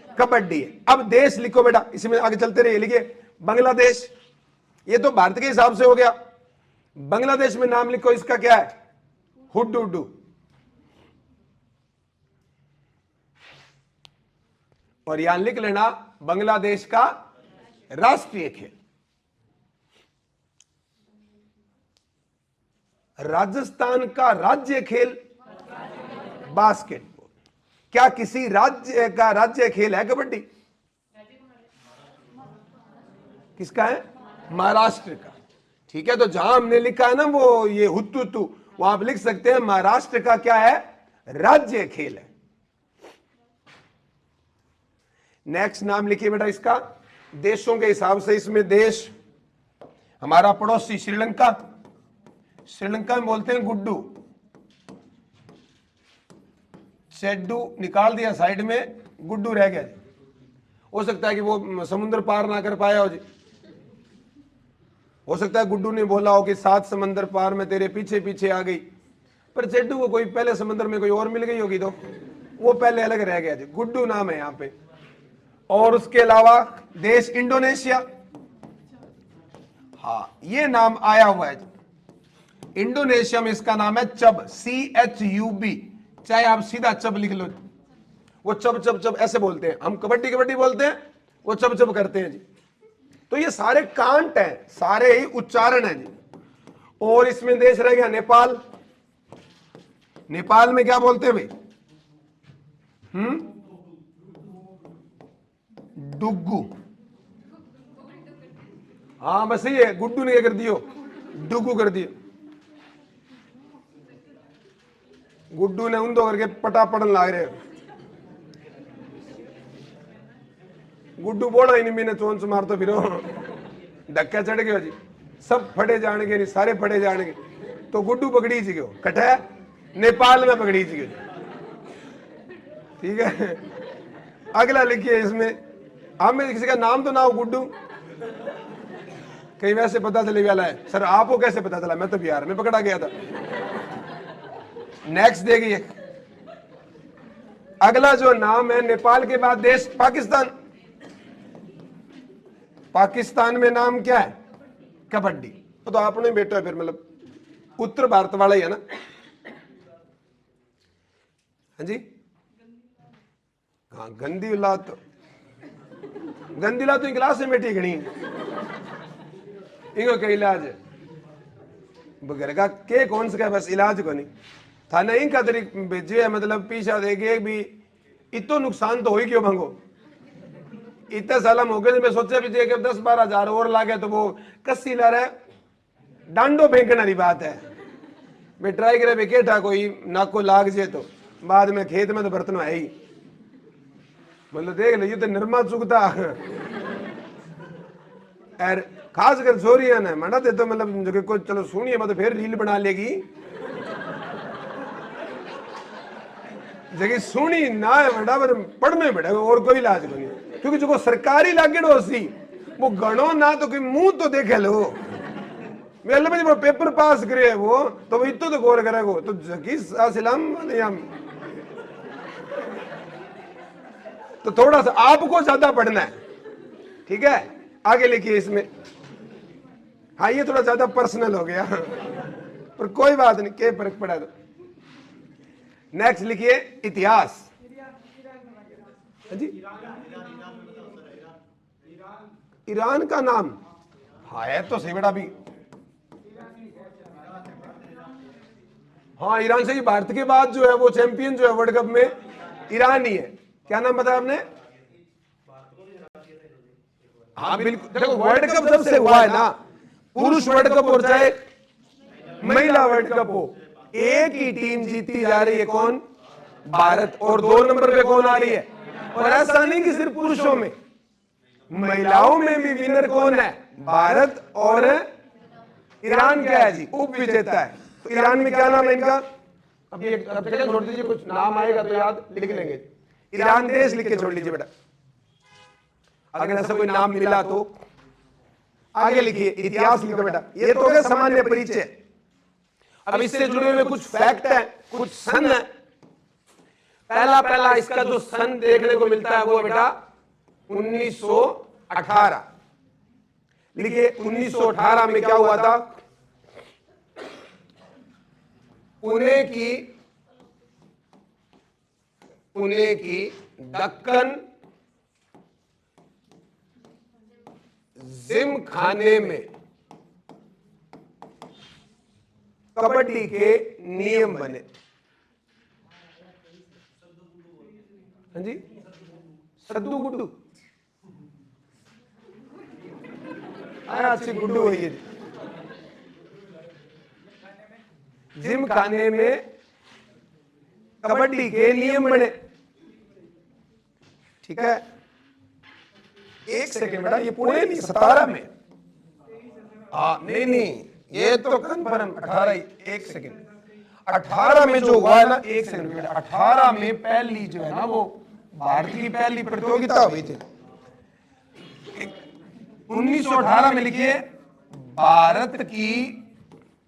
कबड्डी है। अब देश लिखो बेटा, इसमें आगे चलते रहिए। लिखिए बांग्लादेश, ये तो भारत के हिसाब से हो गया। बांग्लादेश में नाम लिखो, इसका क्या है? हुडुडू। और यहां लिख लेना बांग्लादेश का राष्ट्रीय खेल। राजस्थान का राज्य खेल बास्केटबॉल। क्या किसी राज्य का राज्य खेल है कबड्डी? किसका है? महाराष्ट्र का। ठीक है, तो जहां हमने लिखा है ना वो ये हुतुतु, वहां आप लिख सकते हैं महाराष्ट्र का क्या है? राज्य खेल है। नेक्स्ट नाम लिखिए बेटा इसका, देशों के हिसाब से। इसमें देश हमारा पड़ोसी श्रीलंका, श्रीलंका में बोलते हैं गुड्डू। चेड्डू निकाल दिया साइड में, गुड्डू रह गया। हो सकता है कि वो समुद्र पार ना कर पाया हो जी। हो सकता है गुड्डू ने बोला हो कि 7 समंदर पार में तेरे पीछे पीछे आ गई, पर चेड्डू को कोई पहले समंदर में कोई और मिल गई होगी, तो वो पहले अलग रह गया जी। गुड्डू नाम है यहाँ पे। और उसके अलावा देश इंडोनेशिया, हाँ ये नाम आया हुआ है। इंडोनेशिया में इसका नाम है चब, CHUB। चाहे आप सीधा चब लिख लो, वो चब चब चब ऐसे बोलते हैं। हम कबड्डी कबड्डी बोलते हैं, वो चब चब करते हैं जी। तो ये सारे कांट हैं, सारे ही उच्चारण हैं जी। और इसमें देश रह गया नेपाल। नेपाल में क्या बोलते हैं भाई? डुग्गू। हाँ बस सही है, गुड्डू ने क्या कर दियो? डुग्गू कर दियो। गुड्डू ने ऊंधो करके पटा पड़न लाग रहे। गुड्डू बोला ही नहीं, मैंने चोंच मार तो फिर धक्का चढ़ गयो जी। सब फटे जानेंगे, नहीं सारे फटे जानेंगे। तो गुड्डू पकड़ी जी गयो, कटे नेपाल में पकड़ी जी गयो। ठीक है, अगला लिखिए इसमें। आप में किसी का नाम तो ना हो गुड्डू, कहीं वैसे पता चले वाला है। सर आपको कैसे पता चला? मैं तो बिहार में पकड़ा गया था। नेक्स्ट देखिए, अगला जो नाम है, नेपाल के बाद देश पाकिस्तान। पाकिस्तान में नाम क्या है? कबड्डी। तो आपने बेटा फिर मतलब उत्तर भारत वाला ही है ना? हाँ जी, हाँ गंदी औलाद तो, गंदी औलाद तो क्लास में बैठी घनी इनको क्या इलाज है? घर का के कौन सा बस इलाज को नहीं था ना, इनका तरीक भेजे है, मतलब पीछा देगे भी। इतो नुकसान तो हो ही क्यों भांगो? इतने साल हम हो गए, मैं सोचा भी 10-12 हजार और लागे तो वो कस्सी ला रहा है, डांडो फेंकने वाली बात है। मैं ट्राई करे बेटा कोई नाक को लाग जाए तो बाद में खेत में तो बर्तन है ही, मतलब देख लीजिए तो निर्मा चुकता यार। खास कर छोरियां ने मना दे तो मतलब जो कोई चलो सुनिए मतलब फिर रील बना लेगी जगह सुनी ना है बेटा, पढ़ने बेटा और कोई इलाज को नहीं। क्योंकि जो सरकारी लागेड़ो सी वो गणो ना तो कोई मुंह तो देखे लो। वो पेपर पास करे वो तो इतो तो गौर करेगो तो जगी असलम हम तो थोड़ा सा आपको ज्यादा पढ़ना है। ठीक है, आगे लिखिए इसमें। हाँ ये थोड़ा ज्यादा पर्सनल हो गया पर कोई बात नहीं, क्या फर्क पड़ा। तो नेक्स्ट लिखिए इतिहास। जी ईरान का नाम, हाँ है तो सही बेटा भी। हाँ ईरान से ही, भारत के बाद जो है वो चैंपियन जो है वर्ल्ड कप में ईरान ही है। क्या नाम बताया आपने? हाँ बिल्कुल, देखो वर्ल्ड कप जब से हुआ है ना, पुरुष वर्ल्ड कप और चाहे महिला वर्ल्ड कप हो, एक ही टीम जीती जा रही है। कौन? भारत। और 2 नंबर पे कौन आ रही है? और ऐसा नहीं कि सिर्फ पुरुषों में, महिलाओं में भी विनर कौन है? भारत और ईरान क्या है जी? उप विजेता है। तो ईरान में क्या नाम है इनका? अभी एक जगह छोड़ दीजिए, कुछ नाम आएगा तो याद लिख लेंगे। ईरान देश लिख के छोड़ लीजिए बेटा, अगर ऐसा कोई नाम मिला तो आगे लिखिए। इतिहास लिखो बेटा, ये तो है सामान्य परिचय। अब इससे जुड़े हुए कुछ फैक्ट है, कुछ सन है। पहला इसका जो सन देखने को मिलता है वो बेटा 1918। लिखिए 1918 में क्या हुआ था? पुणे की दक्कन जिम खाने में कबड्डी के नियम बने। हाँ जी, सद्दू गुड्डू आया, अच्छी गुड्डू हुई है। जिम खाने में कबड्डी के नियम बने। ठीक है, एक सेकंड बेटा, ये पुणे नहीं 17 में। नहीं, ये तो कन्फर्म 18। एक सेकंड, 18 में जो हुआ है ना, एक सेकंड बेटा, 18 में पहली जो है ना वो भारत की पहली प्रतियोगिता हुई थी। 1918 में लिखिए भारत की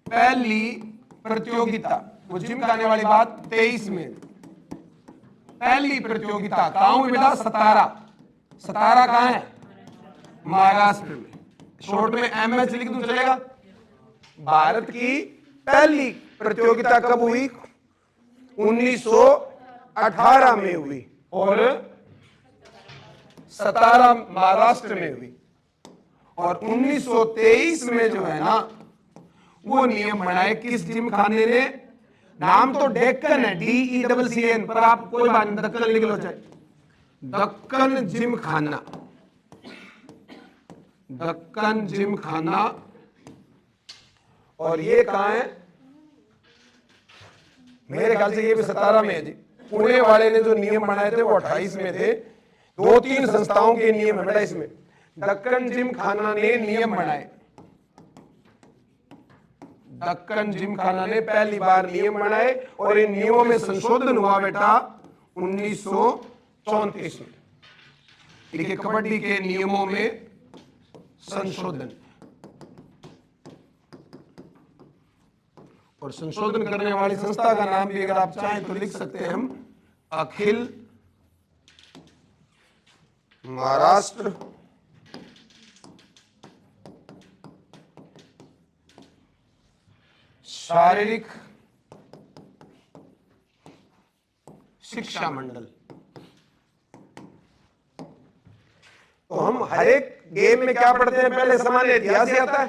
पहली प्रतियोगिता, वो जिम खाने वाली बात 23 में पहली प्रतियोगिता कहां हुई बेटा? 17 कहां है? महाराष्ट्र में। शॉर्ट में एमएच लिख दूं चलेगा? भारत की पहली प्रतियोगिता कब हुई? 1918 में हुई और 17 महाराष्ट्र में हुई। और 1923 में जो है ना वो नियम बनाए किस जिम खाने ने? नाम तो डेक्कन है, DECCN, पर आप कोई बात नहीं, दक्कन लिख लो चाहे। दक्कन जिम खाना, दक्कन जिम खाना। और ये कहां है? मेरे ख्याल से ये भी 17 में है जी। पुणे वाले ने जो नियम बनाए थे वो 28 में थे। 2-3 संस्थाओं के नियम है बेटा इसमें। दक्कन जिम खाना ने नियम बनाए, दक्कन जिम खाना ने पहली बार नियम बनाए और इन नियमों में संशोधन हुआ बेटा 1934 में। देखिए कबड्डी के नियमों में संशोधन, और संशोधन करने वाली संस्था का नाम भी अगर आप चाहें तो लिख सकते हैं हम, अखिल महाराष्ट्र शारीरिक शिक्षा मंडल। तो हम हर एक गेम में क्या पढ़ते हैं? पहले सामान्य इतिहास ही आता है,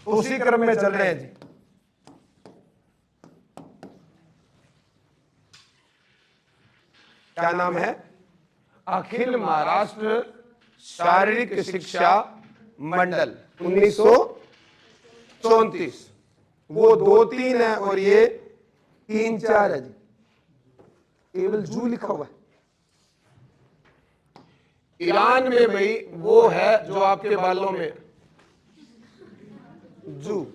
तो उसी क्रम में चल रहे हैं जी। क्या नाम है? अखिल महाराष्ट्र शारीरिक शिक्षा मंडल 1934। वो 2-3 है और ये 3-4 है जी। केवल जू लिखा हुआ है। ईरान में भाई वो है जो आपके बालों में जू,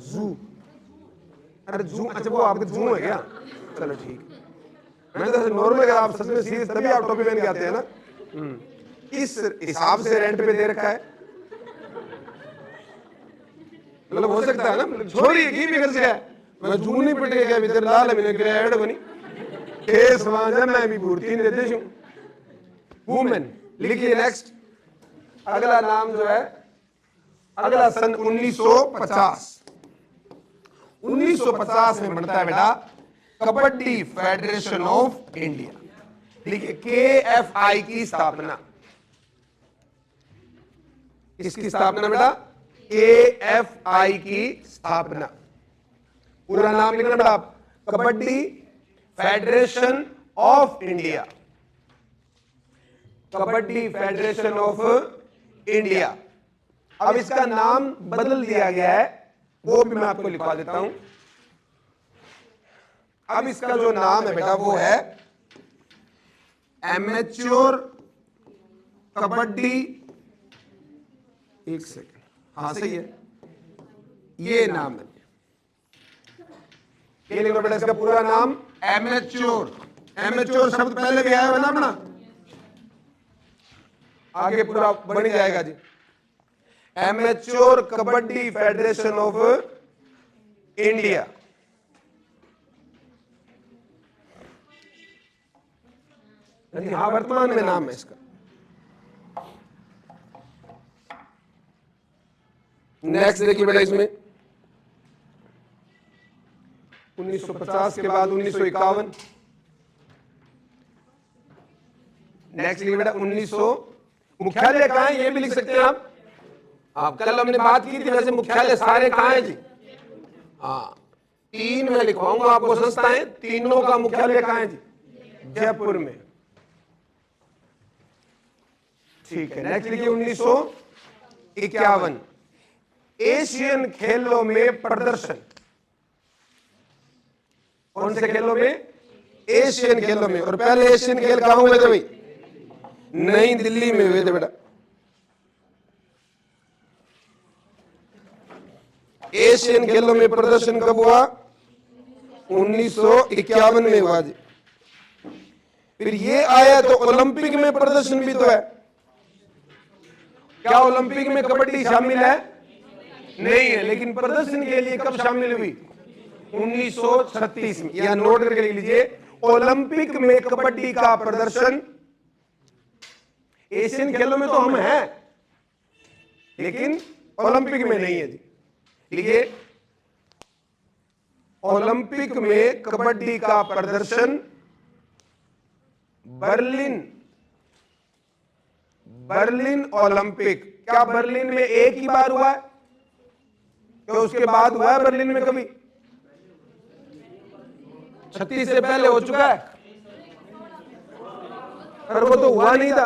जू, अरे जू, अच्छा वो आपके जू है क्या? चलो ठीक। मैं तो नॉर्मल, अगर आप सच में सीरियस तभी आप टोपी पहन के आते हैं ना। इस हिसाब से रेंट पे दे रखा है, मतलब हो सकता है ना छोरी की भी कर सका। मैं जू नहीं पटे गया भीतर लाल मैंने ग्रेड बनी केस वहां मैं भी भूर्ती दे देश हूं। वुमेन लिखिए नेक्स्ट। अगला नाम जो है, अगला सन 1950। 1950 में बनता है बेटा कबड्डी फेडरेशन ऑफ इंडिया। लिखिए KFI की स्थापना। किसकी स्थापना बेटा? KFI की स्थापना। पूरा नाम लिखना बेटा आप, kabaddi federation of India. Kabaddi federation of India. अब इसका नाम बदल दिया गया है, वो भी मैं आपको लिखवा देता हूं। अब इसका जो नाम है बेटा वो है एमेच्योर कबड्डी, एक सेकंड, हाँ सही है, ये नाम है। ये लिखो बेटा, इसका पूरा नाम एमेच्योर। एमेच्योर शब्द पहले भी आया हुआ ना अपना, आगे पूरा बन जाएगा जी। Amateur Kabaddi federation of India. हाँ, वर्तमान में नाम है इसका। नेक्स्ट देखिए बेटा, इसमें 1950 के बाद 1951। नेक्स्ट लिखिए बेटा 1900। मुख्यालय कहाँ है ये भी लिख सकते हैं आप कल हमने बात की थी, वैसे मुख्यालय सारे कहाँ है जी? हाँ, 3 में लिखवाऊंगा आपको संस्थाएं, तीनों का मुख्यालय कहाँ है जी? जयपुर में। ठीक है, नेक्स्ट लिखिए 1951। एशियन खेलों में प्रदर्शन। कौन से खेलों में? एशियन खेलों में। और पहले एशियन खेल कहां हुए थे भाई? नई दिल्ली में हुए थे बेटा। एशियन खेलों में प्रदर्शन कब हुआ? 1951 में हुआ जी। फिर ये आया तो ओलंपिक में प्रदर्शन भी तो है। क्या ओलंपिक में कबड्डी शामिल है? नहीं है, लेकिन प्रदर्शन के लिए कब शामिल हुई? 1936 में। या नोट करके लिख लीजिए, ओलंपिक में कबड्डी का प्रदर्शन। एशियन खेलों में तो हम हैं, लेकिन ओलंपिक में नहीं है जी। लिखिए, ओलंपिक में कबड्डी का प्रदर्शन बर्लिन ओलंपिक। क्या बर्लिन में एक ही बार हुआ है? क्या उसके बाद हुआ है बर्लिन में कभी? 36 से पहले हो चुका है, पर वो तो हुआ नहीं था,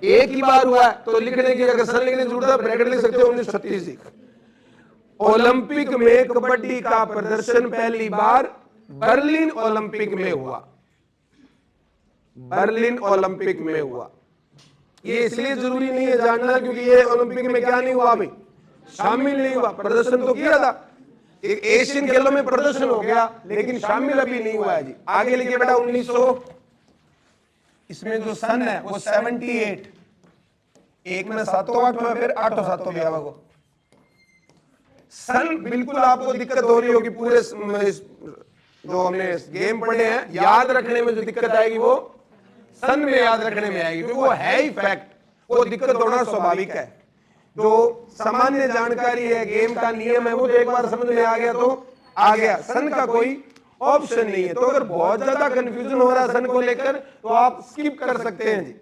एक ही बार हुआ है। तो लिखने की अगर सन लिखने की जरूरत है, ब्रैकेट लिख सकते हो 1936। ओलंपिक में कबड्डी का प्रदर्शन पहली बार बर्लिन ओलंपिक में हुआ। बर्लिन ओलंपिक में हुआ। ये इसलिए जरूरी नहीं है जानना क्योंकि ये ओलंपिक में क्या नहीं हुआ भाई? शामिल नहीं हुआ। प्रदर्शन तो किया था, एक एशियन खेलों में प्रदर्शन हो गया, लेकिन शामिल अभी नहीं हुआ है जी। आगे लिखिए बेटा 1900। इसमें जो सन है वो 78। एक में 7-8 में, फिर 8-7 भी आवा को। सन बिल्कुल आपको दिक्कत हो रही होगी पूरे जो हमने गेम पढ़े हैं, याद रखने में जो दिक्कत आएगी वो सन में याद रखने में आएगी, क्योंकि वो है ही फैक्ट। वो दिक्कत होना स्वाभाविक है। जो सामान्य जानकारी है, गेम का नियम है, वो तो एक बार समझ में आ गया तो आ गया। सन का कोई ऑप्शन नहीं है। तो अगर बहुत ज्यादा कंफ्यूजन हो रहा है सन को लेकर, तो आप स्किप कर सकते हैं जी,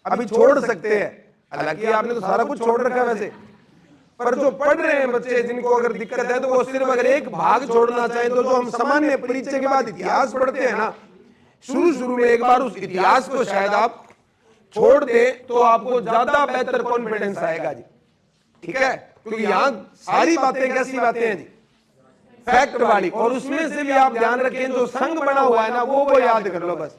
अभी छोड़ सकते हैं। हालांकि आपने तो सारा कुछ छोड़ रखा है वैसे, पर जो पढ़ रहे हैं बच्चे, जिनको अगर दिक्कत है, तो वो सिर्फ अगर एक भाग छोड़ना चाहें तो जो हम सामान्य परिचय के बाद इतिहास पढ़ते हैं ना, शुरू में एक बार उस इतिहास को शायद आप छोड़ दे तो आपको ज्यादा बेहतर कॉन्फिडेंस आएगा जी। ठीक है, क्योंकि यहां सारी बातें कैसी बातें हैं जी? फैक्ट वाली। और उसमें से भी आप ध्यान रखें, जो संघ बना हुआ है ना, वो याद कर लो बस।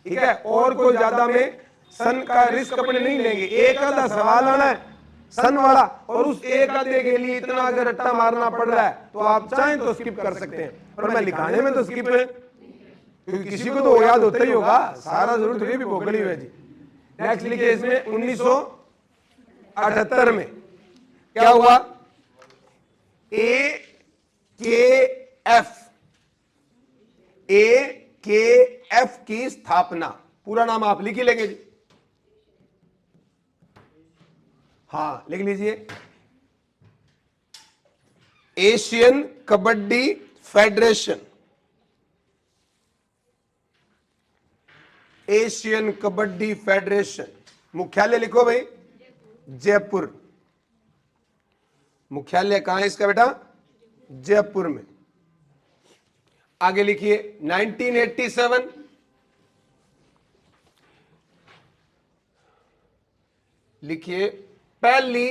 ठीक है, और कोई ज्यादा में सन का रिस्क अपने नहीं लेंगे। एक आधा सवाल आना है सन वाला, और उस एक आधे के लिए इतना अगर रट्टा मारना पड़ रहा है तो आप चाहें तो स्किप कर सकते हैं, पर मैं लिखाने में तो स्किप है, क्योंकि किसी को तो याद होता ही होगा, सारा जरूर थोड़ी भी भोगली हुई जी। नेक्स्ट लिखिए, इसमें 1978 में क्या हुआ? AKF की स्थापना। पूरा नाम आप लिख ही लेंगे जी। हाँ, लिख लीजिए, Asian kabaddi federation. Asian kabaddi federation. मुख्यालय लिखो भाई, जयपुर। मुख्यालय कहां है इसका बेटा? जयपुर में। आगे लिखिए 1987। लिखिए, पहली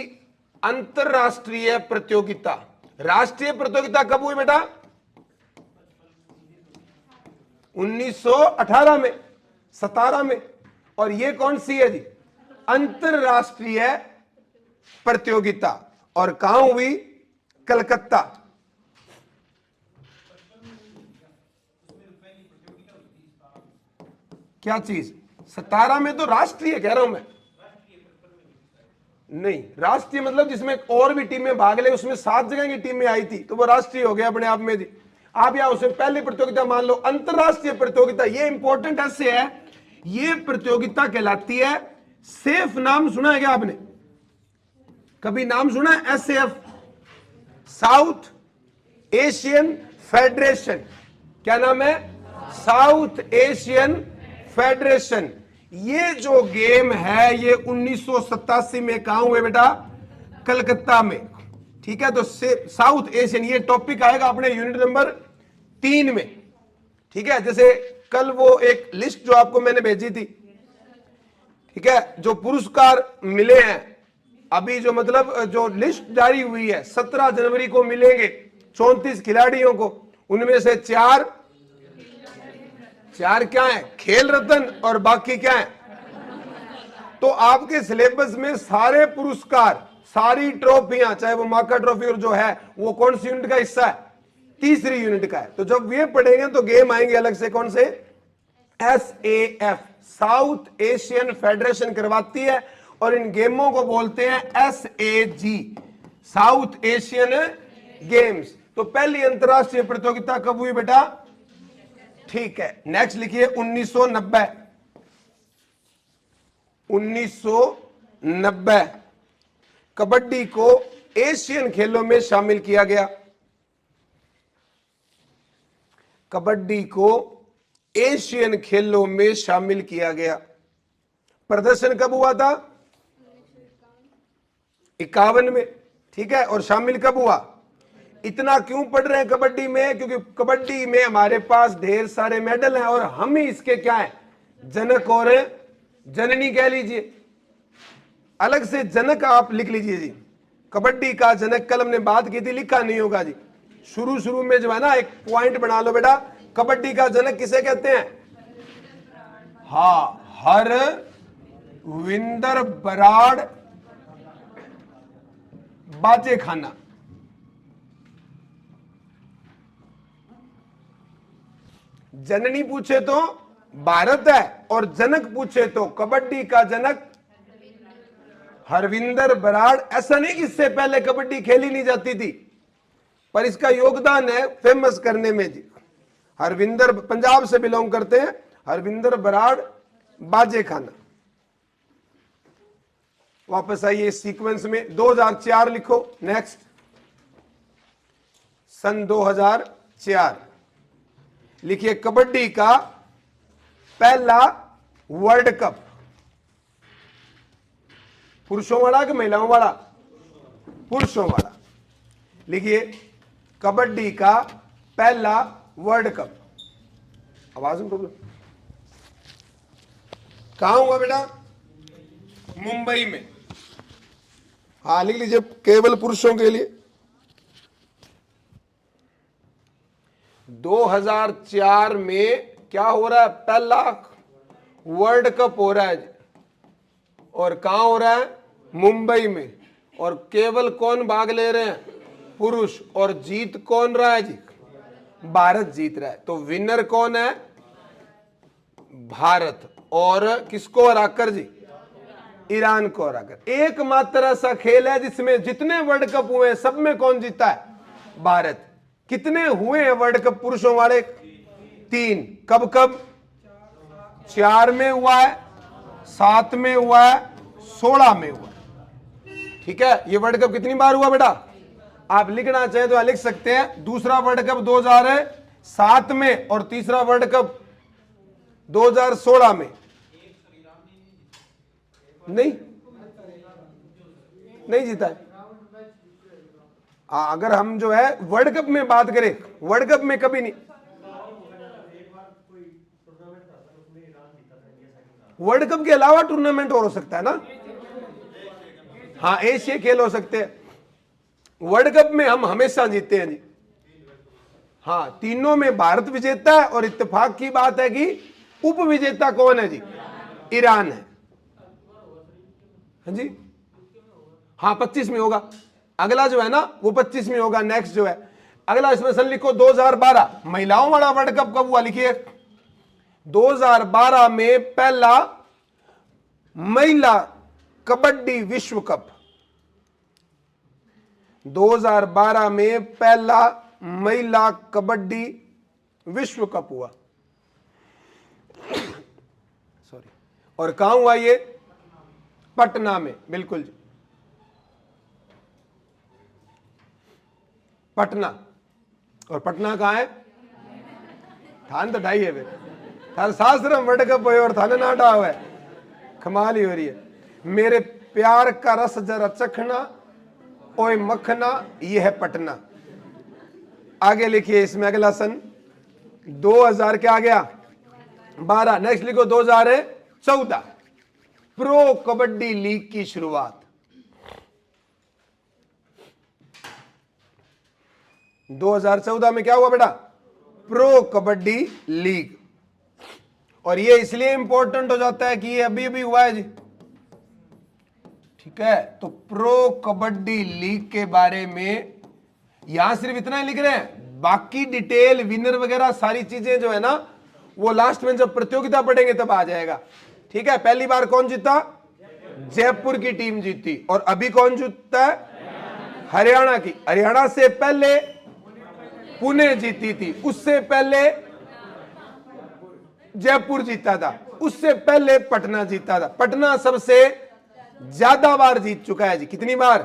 अंतरराष्ट्रीय प्रतियोगिता। राष्ट्रीय प्रतियोगिता कब हुई बेटा? 1918 में। 17 में। और ये कौन सी है जी? अंतरराष्ट्रीय प्रतियोगिता। और कहां हुई? कलकत्ता। क्या चीज? 17 में तो राष्ट्रीय कह रहा हूं मैं। नहीं, राष्ट्रीय मतलब जिसमें और भी टीमें भाग ले, उसमें 7 जगह की टीमें आई थी तो वो राष्ट्रीय हो गया अपने आप में जी। आप यहां उसे पहली प्रतियोगिता मान लो। अंतरराष्ट्रीय प्रतियोगिता, ये इंपॉर्टेंट ऐसे है, ये प्रतियोगिता कहलाती है, सेफ नाम सुना है क्या आपने? कभी नाम सुना है? SAF, south Asian federation. क्या नाम है? South Asian federation. ये जो गेम है ये 1987 में कहां हुए बेटा? कलकत्ता में। ठीक है, तो साउथ एशियन, ये टॉपिक आएगा अपने यूनिट नंबर 3 में। ठीक है, जैसे कल वो एक लिस्ट जो आपको मैंने भेजी थी, ठीक है, जो पुरस्कार मिले हैं अभी, जो मतलब जो लिस्ट जारी हुई है 17 जनवरी को मिलेंगे 34 खिलाड़ियों को। उनमें से चार क्या है? खेल रत्न, और बाकी क्या है? तो आपके सिलेबस में सारे पुरस्कार, सारी ट्रॉफियां, चाहे वो माका ट्रॉफी और जो है वो कौन सी यूनिट का हिस्सा है? तीसरी यूनिट का है। तो जब ये पढ़ेंगे तो गेम आएंगे अलग से, कौन से? SAF, साउथ एशियन फेडरेशन करवाती है, और इन गेमों को बोलते हैं SAG, साउथ एशियन गेम्स। तो पहली अंतरराष्ट्रीय प्रतियोगिता कब हुई बेटा? ठीक है, नेक्स्ट लिखिए 1990। 1990 कबड्डी को एशियन खेलों में शामिल किया गया। कबड्डी को एशियन खेलों में शामिल किया गया। प्रदर्शन कब हुआ था? 51 में। ठीक है, और शामिल कब हुआ? इतना क्यों पढ़ रहे हैं कबड्डी में? क्योंकि कबड्डी में हमारे पास ढेर सारे मेडल हैं, और हम ही इसके क्या है? जनक और जननी कह लीजिए। अलग से जनक आप लिख लीजिए जी, कबड्डी का जनक। कल हमने बात की थी, लिखा नहीं होगा जी। शुरू में जो है ना, एक पॉइंट बना लो बेटा, कबड्डी का जनक किसे कहते हैं? हाँ, हरविंदर बराड़ बाजेखाना। जननी पूछे तो भारत है, और जनक पूछे तो कबड्डी का जनक हरविंदर बराड़। ऐसा नहीं कि इससे पहले कबड्डी खेली नहीं जाती थी, पर इसका योगदान है फेमस करने में जी। हरविंदर पंजाब से बिलोंग करते हैं, हरविंदर बराड़ बाजेखाना। वापस आइए इस सीक्वेंस में, 2004 लिखो। नेक्स्ट, सन 2004 लिखिए कबड्डी का पहला वर्ल्ड कप। पुरुषों वाला कि महिलाओं वाला? पुरुषों वाला। लिखिए कबड्डी का पहला वर्ल्ड कप। आवाज में प्रॉब्लम? कहां हुआ बेटा? मुंबई में। हाँ, लिख लीजिए, केवल पुरुषों के लिए। 2004 में क्या हो रहा है? पहला वर्ल्ड कप हो रहा है, और कहां हो रहा है? मुंबई में। और केवल कौन भाग ले रहे हैं? पुरुष। और जीत कौन रहा है जी? भारत जीत रहा है। तो विनर कौन है? भारत। और किसको हराकर जी? ईरान को हराकर। एकमात्र ऐसा खेल है जिसमें जितने वर्ल्ड कप हुए सब में कौन जीता है? भारत। कितने हुए हैं वर्ल्ड कप पुरुषों वाले? 3। कब कब? 4 में हुआ है, 7 में हुआ है, 16 में हुआ है। ठीक है, ये वर्ल्ड कप कितनी बार हुआ बेटा? आप लिखना चाहे तो लिख सकते हैं। दूसरा वर्ल्ड कप 2007 में, और तीसरा वर्ल्ड कप 2016 में। नहीं जीता है। अगर हम जो है वर्ल्ड कप में बात करें, वर्ल्ड कप में कभी नहीं। वर्ल्ड कप के अलावा टूर्नामेंट और हो सकता है ना? हाँ, एशिया खेल हो सकते हैं। वर्ल्ड कप में हम हमेशा जीतते हैं जी। हाँ, तीनों में भारत विजेता है, और इत्तेफाक की बात है कि उप विजेता कौन है जी? ईरान है। हाँ जी, हाँ 25 में होगा। अगला जो है ना वो 25 में होगा। नेक्स्ट जो है अगला, इसमें सन लिखो 2012 महिलाओं वाला वर्ल्ड कप कब हुआ? लिखिए 2012 में पहला महिला कबड्डी विश्व कप। 2012 में पहला महिला कबड्डी विश्व कप हुआ। सॉरी, और कहां हुआ ये? पटना में। बिल्कुल जी, पटना। और पटना कहां है? थान तो ढाई है वे, थान शास्त्र वर्ल्ड कप हुए और थाने ना डा हुआ है। कमाल ही हो रही है। मेरे प्यार का रस जरा चखना, ओए मखना, ये है पटना। आगे लिखिए इसमें अगला सन 2000 क्या आ गया? 12। नेक्स्ट लिखो 2014 प्रो कबड्डी लीग की शुरुआत। 2014 में क्या हुआ बेटा? Pro kabaddi league. और ये इसलिए इंपॉर्टेंट हो जाता है कि ये अभी अभी हुआ है जी, ठीक है। तो प्रो कबड्डी लीग के बारे में यहां सिर्फ इतना ही लिख रहे हैं, बाकी डिटेल विनर वगैरह सारी चीजें जो है ना वो लास्ट में जब प्रतियोगिता पढ़ेंगे तब आ जाएगा, ठीक है। पहली बार कौन जीता? जयपुर की टीम जीती। और अभी कौन जीतता है? हरियाणा की। हरियाणा से पहले पुणे जीती थी, उससे पहले जयपुर जीता था, उससे पहले पटना जीता था। पटना सबसे ज्यादा बार जीत चुका है जी। कितनी बार?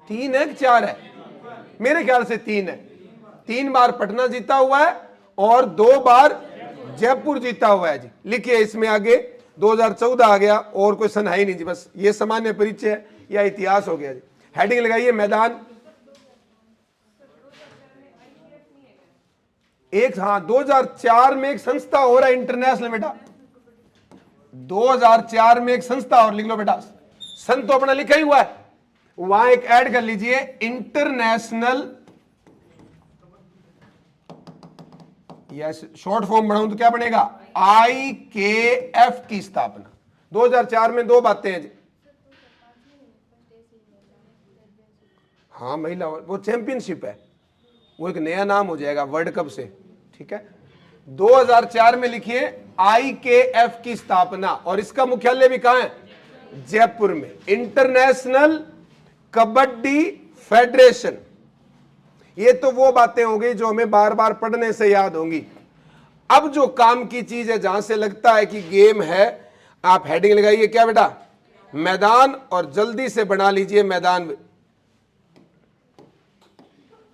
3 है कि 4 है? मेरे ख्याल से 3 है। 3 बार पटना जीता हुआ है और 2 बार जयपुर जीता हुआ है जी। लिखिए इसमें आगे 2014 आ गया और कोई सन है ही नहीं जी, बस ये सामान्य परिचय या इतिहास हो गया जी। हेडिंग लगाइए मैदान एक। हाँ 2004 में एक संस्था हो रहा है इंटरनेशनल बेटा, 2004 में एक संस्था और लिख लो बेटा, सन तो अपना लिखा ही हुआ है, वहां एक ऐड कर लीजिए इंटरनेशनल, या शॉर्ट फॉर्म बनाऊं तो क्या बनेगा? IKF की स्थापना। 2004 में 2 बातें हैं जी। हाँ महिला वो चैंपियनशिप है, वो एक नया नाम हो जाएगा वर्ल्ड कप से, ठीक है। 2004 में लिखिए IKF की स्थापना, और इसका मुख्यालय भी कहां है? जयपुर में। International kabaddi federation. ये तो वो बातें हो गई जो हमें बार बार पढ़ने से याद होंगी। अब जो काम की चीज है, जहां से लगता है कि गेम है, आप हेडिंग लगाइए क्या बेटा? मैदान। और जल्दी से बना लीजिए मैदान,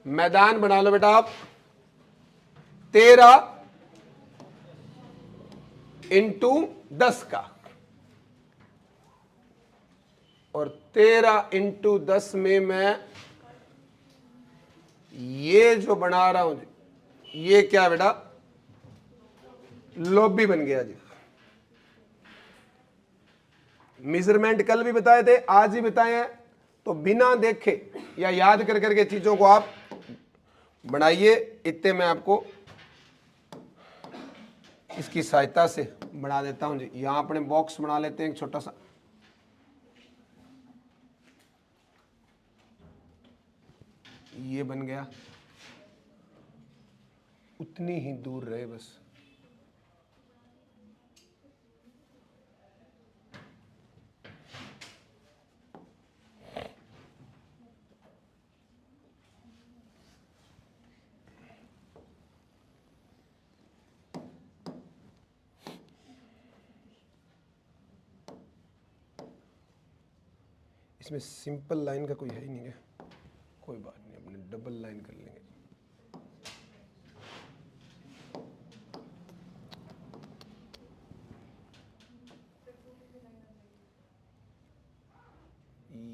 मैदान बना लो बेटा आप 13x10 का, और 13x10 में मैं ये जो बना रहा हूं जी, ये क्या बेटा? लॉबी बन गया जी। मेजरमेंट कल भी बताए थे, आज ही बताए हैं, तो बिना देखे या याद कर करके चीजों को आप बनाइए। इतने मैं आपको इसकी सहायता से बना देता हूं जी। यहां अपने बॉक्स बना लेते हैं एक छोटा सा, ये बन गया। उतनी ही दूर रहे बस। इसमें सिंपल लाइन का कोई है ही नहीं है, कोई बात नहीं, अपने डबल लाइन कर लेंगे।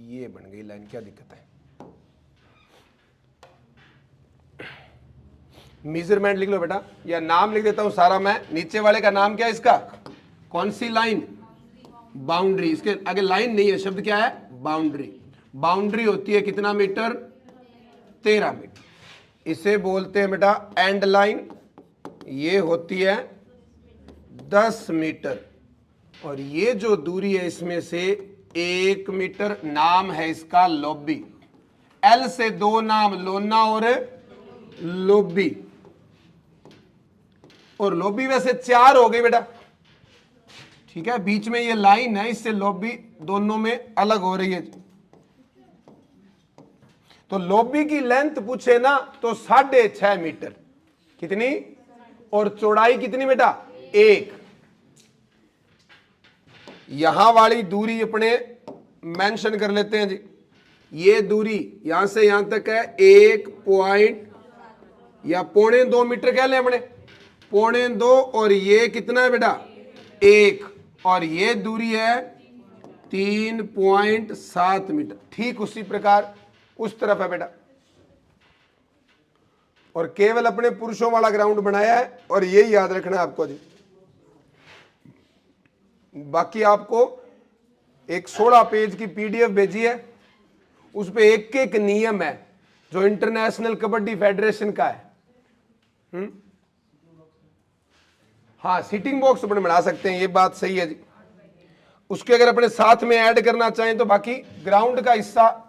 ये बन गई लाइन, क्या दिक्कत है? मेजरमेंट लिख लो बेटा, या नाम लिख देता हूं सारा मैं। नीचे वाले का नाम क्या है इसका? कौन सी लाइन? बाउंड्री। इसके आगे लाइन नहीं है, शब्द क्या है? बाउंड्री। बाउंड्री होती है कितना मीटर? 13 मीटर। इसे बोलते हैं बेटा एंड लाइन। ये होती है 10 मीटर, और ये जो दूरी है इसमें से 1 मीटर, नाम है इसका लॉबी। एल से 2 नाम, लोना और लोबी, और लोबी वैसे 4 हो गई बेटा, ठीक है। बीच में ये लाइन है, इससे लोबी दोनों में अलग हो रही है। तो लोबी की लेंथ पूछे ना तो 6.5 मीटर, कितनी, और चौड़ाई कितनी बेटा, 1। यहां वाली दूरी अपने मेंशन कर लेते हैं जी। ये दूरी यहां से यहां तक है 1 पॉइंट या 1.25 मीटर कह लें अपने, 1.25, और ये कितना है बेटा, 1, और ये दूरी है 3.7 मीटर। ठीक उसी प्रकार उस तरफ है बेटा, और केवल अपने पुरुषों वाला ग्राउंड बनाया है, और ये याद रखना है आपको जी। बाकी आपको एक 16 पेज की पीडीएफ भेजी है, उस पे एक एक नियम है जो इंटरनेशनल कबड्डी फेडरेशन का है। हाँ, सीटिंग बॉक्स अपने बना सकते हैं, ये बात सही है जी। उसके अगर अपने साथ में ऐड करना चाहें तो बाकी ग्राउंड का हिस्सा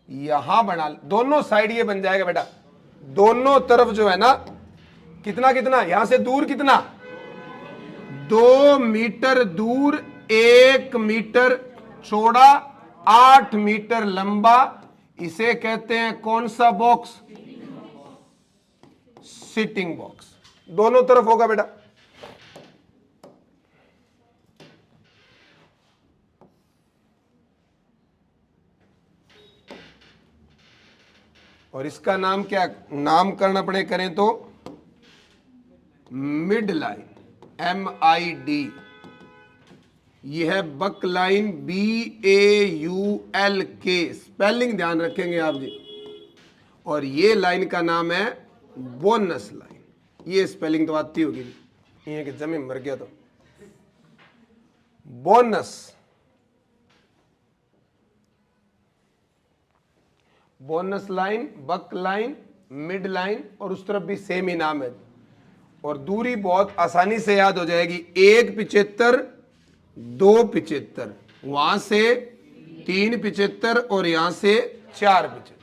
यहां बना, दोनों साइड ये बन जाएगा बेटा, दोनों तरफ जो है ना, कितना कितना, यहां से दूर कितना, 2 मीटर दूर, 1 मीटर चौड़ा, 8 मीटर लंबा। इसे कहते हैं कौन सा बॉक्स, सिटिंग बॉक्स। दोनों तरफ होगा बेटा। और इसका नाम क्या, नामकरण अपने करें तो मिड लाइन, MID। यह है बक लाइन, BAULK, स्पेलिंग ध्यान रखेंगे आप जी। और ये लाइन का नाम है बोनस लाइन। ये स्पेलिंग तो आती होगी, ये कि जमीन मर गया तो बोनस, बोनस लाइन, बक लाइन, मिड लाइन, और उस तरफ भी सेम ही नाम है। और दूरी बहुत आसानी से याद हो जाएगी, 1.75, 2.75, वहां से 3.75, और यहां से 4.75।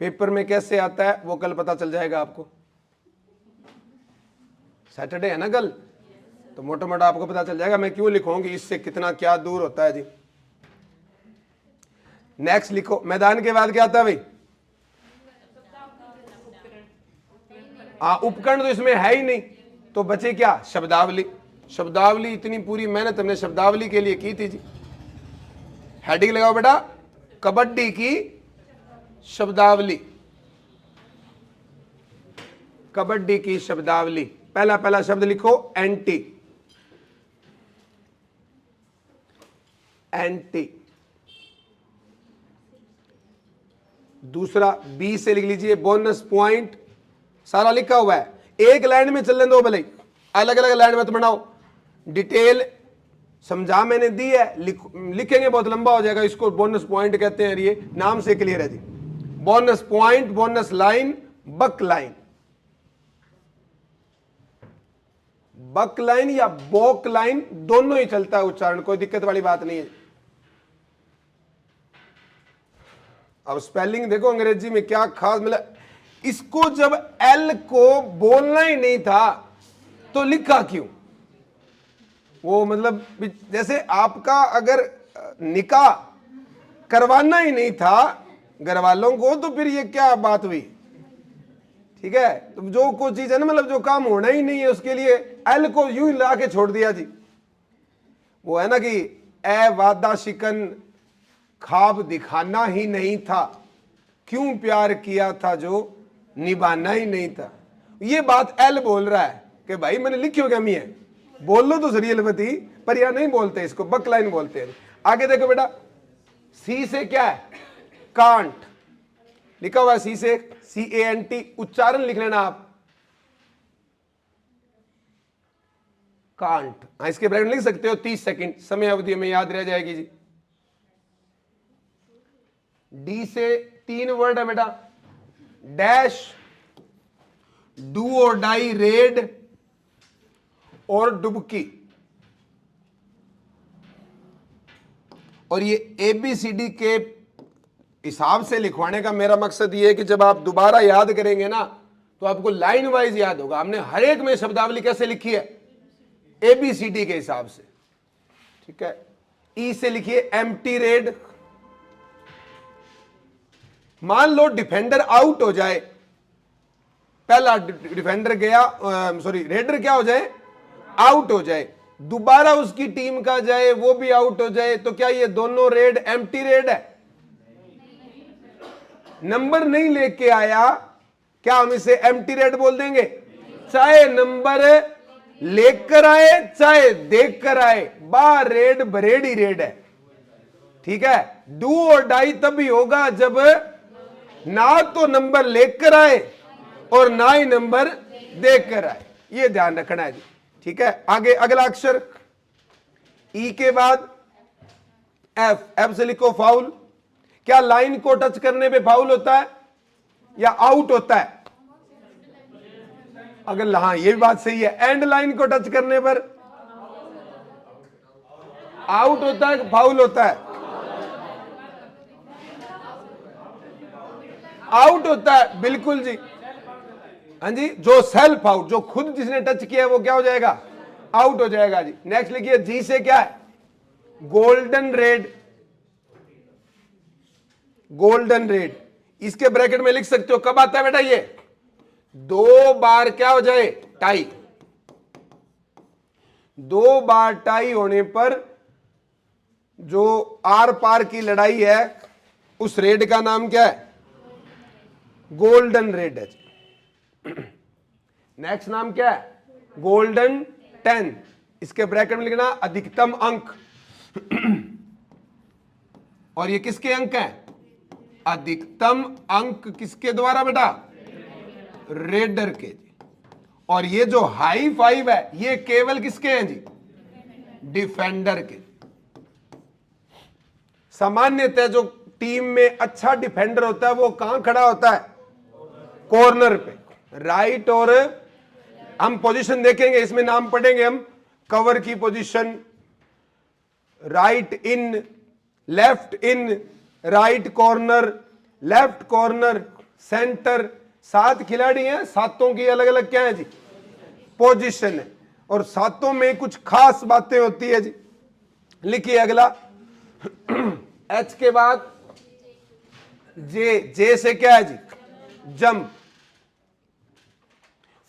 पेपर में कैसे आता है वो कल पता चल जाएगा आपको। सैटरडे है ना कल, तो मोटा मोटा आपको पता चल जाएगा मैं क्यों लिखूंगी, इससे कितना क्या दूर होता है जी। नेक्स्ट लिखो, मैदान के बाद क्या आता है भाई, उपकरण तो इसमें है ही नहीं, तो बचे क्या, शब्दावली। शब्दावली इतनी पूरी मेहनत हमने शब्दावली के लिए की थी जी। हेडिंग लगाओ बेटा, कबड्डी की शब्दावली, कबड्डी की शब्दावली। पहला पहला शब्द लिखो, एंटी, एंटी। दूसरा बी से लिख लीजिए, बोनस पॉइंट, सारा लिखा हुआ है, एक लाइन में चलने दो भले, अलग अलग लाइन मत बनाओ। डिटेल समझा मैंने दी है, लिखेंगे बहुत लंबा हो जाएगा। इसको बोनस पॉइंट कहते हैं, ये नाम से क्लियर है जी। बोनस पॉइंट, बोनस लाइन, बक लाइन। बक लाइन या बोक लाइन दोनों ही चलता है उच्चारण, कोई दिक्कत वाली बात नहीं है। अब स्पेलिंग देखो अंग्रेजी में क्या खास मिला। इसको जब एल को बोलना ही नहीं था तो लिखा क्यों, वो मतलब जैसे आपका अगर निकाह करवाना ही नहीं था घर वालों को तो फिर ये क्या बात हुई, ठीक है। तो जो कोई चीज है ना, मतलब जो काम होना ही नहीं है उसके लिए एल को यूं ही ला के छोड़ दिया जी। वो है ना कि ए वादा शिकन ख्वाब दिखाना ही नहीं था, क्यों प्यार किया था जो निभाना ही नहीं था। ये बात एल बोल रहा है कि भाई मैंने लिखियो क्या है, बोल लो तो सरियल बती, पर यह नहीं बोलते, इसको बक लाइन बोलते हैं। आगे देखो बेटा, सी से क्या है, कांट लिखा हुआ है, सी से CANT, उच्चारण लिख लेना आप, कांट। इसके ब्रैकेट लिख सकते हो 30 सेकंड, समय अवधि में याद रह जाएगी जी। डी से 3 वर्ड है बेटा, डैश, डू और डाई, रेड और डुबकी। और ये ABCD के हिसाब से लिखवाने का मेरा मकसद ये है कि जब आप दोबारा याद करेंगे ना तो आपको लाइन वाइज याद होगा। हमने हर एक में शब्दावली कैसे लिखी है, ABCD के हिसाब से, ठीक है। ई से लिखिए एम्प्टी रेड। मान लो डिफेंडर आउट हो जाए, पहला डिफेंडर गया, सॉरी रेडर क्या हो जाए, आउट हो जाए, दोबारा उसकी टीम का जाए वो भी आउट हो जाए, तो क्या ये दोनों रेड एम्प्टी रेड है? नंबर नहीं लेके आया, क्या हम इसे एम्प्टी रेड बोल देंगे? चाहे नंबर लेकर आए चाहे देख कर आए, बा रेड बरेड ही रेड है, ठीक है। डू और डाई तभी होगा जब ना तो नंबर लेकर आए और ना ही नंबर देख कर आए, ये ध्यान रखना है जी, ठीक है। आगे अगला अक्षर ई के बाद एफ। एफ से लिखो फाउल। क्या लाइन को टच करने पे फाउल होता है या आउट होता है? अगर हाँ ये भी बात सही है, एंड लाइन को टच करने पर आउट होता है, फाउल होता है? आउट होता है, बिल्कुल जी, हाँ जी। जो सेल्फ आउट, जो खुद जिसने टच किया है वो क्या हो जाएगा? आउट हो जाएगा जी। नेक्स्ट लिखिए जी से क्या है? Golden red. गोल्डन रेड, इसके ब्रैकेट में लिख सकते हो कब आता है बेटा ये? दो बार क्या हो जाए? टाई। दो बार टाई होने पर जो आर पार की लड़ाई है उस रेड का नाम क्या है? गोल्डन रेड है। नेक्स्ट नाम क्या है? गोल्डन 10। इसके ब्रैकेट में लिखना अधिकतम अंक। और ये किसके अंक हैं? अधिकतम अंक किसके द्वारा बेटा? रेडर के। और ये जो हाई फाइव है ये केवल किसके हैं जी? डिफेंडर के। सामान्यतः जो टीम में अच्छा डिफेंडर होता है वो कहां खड़ा होता है? कॉर्नर पे, राइट। और हम पोजीशन देखेंगे, इसमें नाम पढ़ेंगे हम। कवर की position, right in, left in, right corner, left corner, centre. 7 खिलाड़ी हैं, सातों की अलग अलग क्या है जी? पोजीशन है। और सातों में कुछ खास बातें होती है जी। लिखिए अगला एच के बाद जे। जे से क्या है जी? जंप।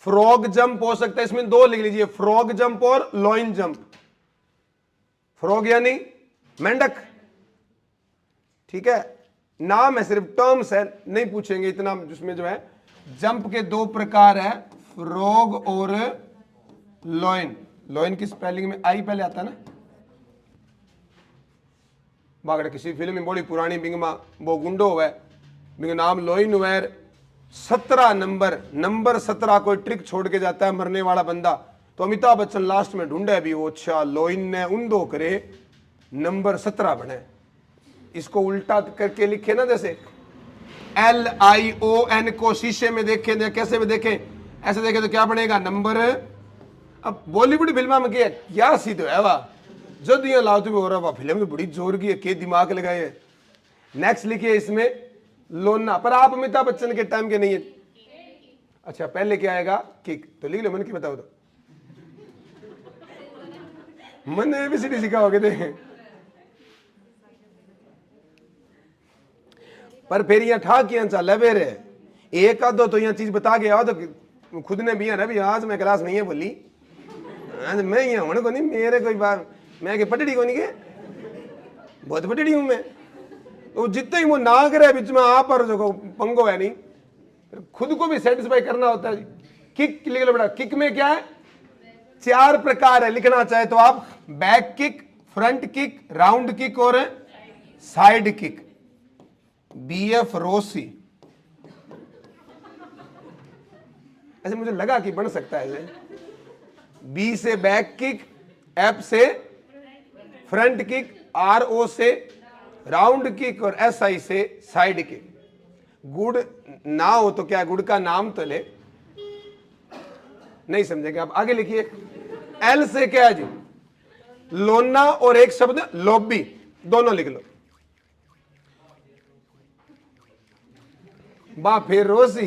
फ्रॉग जंप हो सकता है, इसमें दो लिख लीजिए, फ्रॉग जंप और लॉइन जंप। फ्रॉग यानी मेंढक, ठीक है, नाम है सिर्फ, टर्म्स है, नहीं पूछेंगे इतना जिसमें जो है। जंप के दो प्रकार है, फ्रॉग और लॉइन। लॉइन की स्पेलिंग में आई पहले आता है ना। बागड़ किसी फिल्म में बड़ी पुरानी बिंगमा वो गुंडो हुआ है, बिंग नाम लॉइन हुआ। 17 नंबर 17 कोई ट्रिक छोड़ के जाता है मरने वाला बंदा, तो अमिताभ बच्चन लास्ट में ढूंढे भी वो, अच्छा लॉइन ने उन दो करे नंबर 17 बने। इसको उल्टा करके लिखे ना, जैसे LION को शीशे में देखें, कैसे में देखें, ऐसे देखें तो क्या बनेगा? नंबर। अब बॉलीवुड फिल्म में क्या सीधे है वाह, जब यहाँ लाओ तो हो रहा वाह, फिल्म तो बड़ी जोर की है, के दिमाग लगाए। नेक्स्ट लिखिए इसमें लोना, पर आप अमिताभ बच्चन के टाइम के नहीं है। अच्छा पहले क्या आएगा? किक। तो लिख लो, मन की बताओ तो। मन ने ABCD सीखा होगे थे, पर फिर यहाँ ठाक यहाँ चल फिर एक आधो तो यहाँ चीज बता के आओ तो खुद ने भी है आज मैं क्लास नहीं है बोली, आज मैं यहाँ होने को नहीं, मेरे कोई बात, मैं पटड़ी को नहीं के, बहुत पटड़ी हूं मैं। तो जितने ही वो ना करे बीच में आप पर जो पंगो है नहीं, खुद को भी सेटिस्फाई करना होता है। किक लिख लो बेटा। किक में क्या है? 4 प्रकार है, लिखना चाहे तो आप। Back kick, front kick, round kick और साइड किक। BF रोसी, ऐसे मुझे लगा कि बन सकता है ऐसे। B से बैक किक, F से फ्रंट किक, RO से राउंड किक और SI से साइड किक। गुड़ ना हो तो क्या, गुड़ का नाम तो ले। नहीं समझेंगे आप, आगे लिखिए। एल से क्या है जी, लोना, और एक शब्द लोबी, दोनों लिख लो। बा फिर रोसी,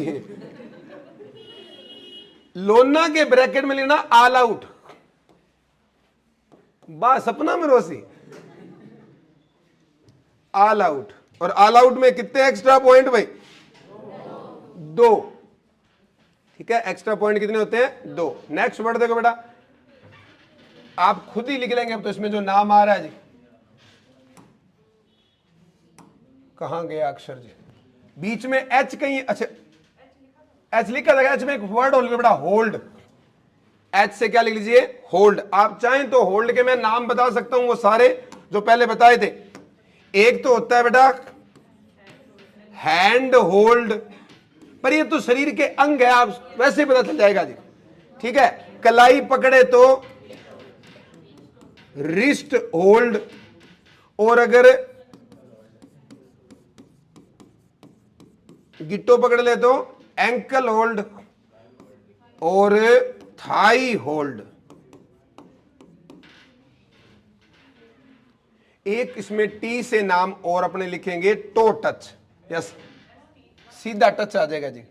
लोना के ब्रैकेट में लेना ऑल आउट, बा सपना में रोसी, ऑल आउट। और ऑल आउट में कितने एक्स्ट्रा पॉइंट भाई, 2। ठीक है, एक्स्ट्रा पॉइंट कितने होते हैं, 2। नेक्स्ट वर्ड देखो बेटा, आप खुद ही लिख लेंगे। अब तो इसमें जो नाम आ रहा है जी, कहां गया अक्षर जी, बीच में एच कहीं, अच्छा एच लिखा था, एच में एक वर्ड हो बेटा, होल्ड। एच से क्या लिख लीजिए, होल्ड। आप चाहें तो होल्ड के मैं नाम बता सकता हूं, वो सारे जो पहले बताए थे। एक तो होता है बेटा हैंड होल्ड, पर ये तो शरीर के अंग है, आप वैसे ही पता चल जाएगा जी। ठीक है, कलाई पकड़े तो रिस्ट होल्ड, और अगर गिट्टो पकड़ ले तो एंकल होल्ड और थाई होल्ड। एक इसमें टी से नाम और अपने लिखेंगे, टो टच। यस, सीधा टच आ जाएगा जी,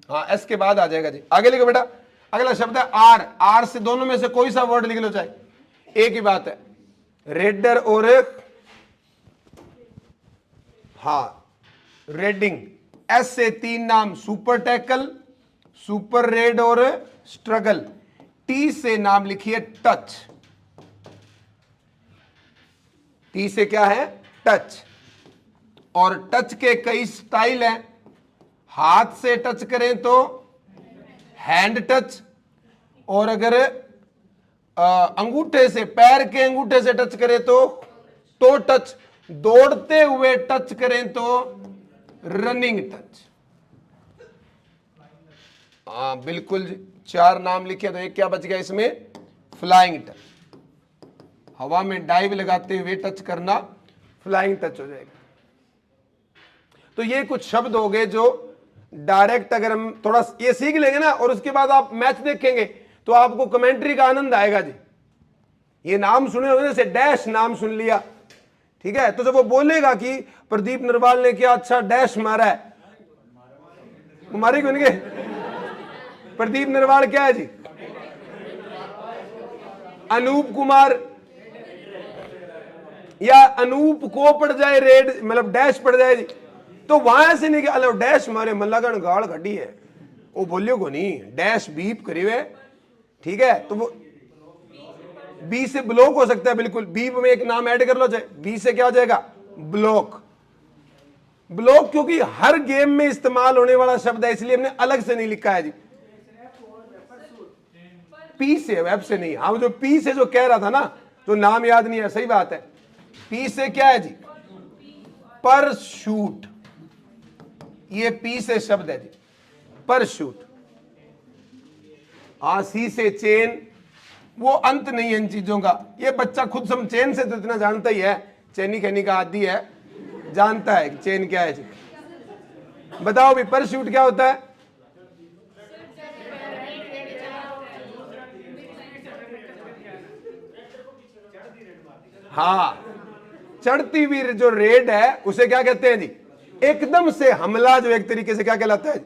हाँ एस के बाद आ जाएगा जी। आगे लिखो बेटा, अगला शब्द है आर। आर से दोनों में से कोई सा वर्ड लिख लो, चाहे, एक ही बात है, रेडर और हाँ रेडिंग। एस से 3 नाम, सुपर टैकल, सुपर रेड और स्ट्रगल। टी से नाम लिखिए टच। टी से क्या है, टच। और टच के कई स्टाइल हैं। हाथ से टच करें तो हैंड टच, और अगर अंगूठे से, पैर के अंगूठे से टच करें तो टो टच। दौड़ते हुए टच करें तो रनिंग टच। हाँ बिल्कुल, 4 नाम लिखे तो एक क्या बच गया इसमें, फ्लाइंग टच। हवा में डाइव लगाते हुए टच करना फ्लाइंग टच हो जाएगा। तो ये कुछ शब्द हो गए जो डायरेक्ट अगर हम थोड़ा ये सीख लेंगे ना, और उसके बाद आप मैच देखेंगे तो आपको कमेंट्री का आनंद आएगा जी। ये नाम सुने होंगे, जैसे डैश नाम सुन लिया, ठीक है, तो जब वो बोलेगा कि प्रदीप नरवाल ने क्या अच्छा डैश मारा है, मारे क्यों नहीं, प्रदीप नरवाल क्या है जी, अनूप कुमार, या अनूप को पड़ जाए रेड, मतलब डैश पड़ जाए जी, तो वहां से नहीं कि अलो डैश मारे मल्लागढ़ गाड़ खड़ी है, वो बोलियो को नहीं, डैश बीप करी है। ठीक है, तो वो बी से ब्लॉक हो सकता है, बिल्कुल बीप में एक नाम ऐड कर लो, चाहे बी से क्या हो जाएगा, ब्लॉक। ब्लॉक क्योंकि हर गेम में इस्तेमाल होने वाला शब्द है, इसलिए हमने अलग से नहीं लिखा है जी। पी से, वेब से नहीं। हाँ जो पी से जो कह रहा था ना, जो नाम याद नहीं है, सही बात है। पी से क्या है जी, परशूट। ये पी से शब्द है जी, परशूट। सी से चेन, वो अंत नहीं है इन चीजों का, ये बच्चा खुद सम चेन से तो इतना जानता ही है, चैनी खैनी का आदी है, जानता है कि चेन क्या है जी। बताओ भी परशूट क्या होता है, हाँ चढ़ती हुई जो रेड है उसे क्या कहते हैं जी, एकदम से हमला, जो एक तरीके से क्या कहलाता है,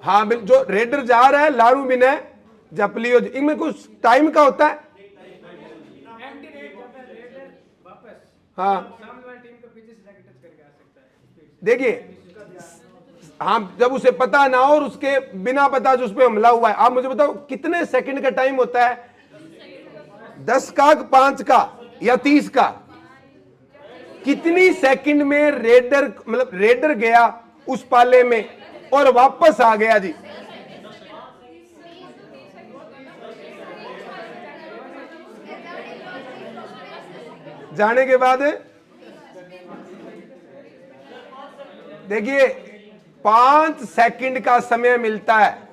हाँ जो रेडर जा रहा है, लारू बिना जपली, इनमें कुछ टाइम का होता है, हाँ देखिए, हाँ जब उसे पता ना हो और उसके बिना पता जो उस पर हमला हुआ है। आप मुझे बताओ कितने सेकंड का टाइम होता है, 10 का, 5 का या 30 का, कितनी सेकंड में रेडर, मतलब रेडर गया उस पाले में और वापस आ गया जी, जाने के बाद देखिए 5 सेकंड का समय मिलता है।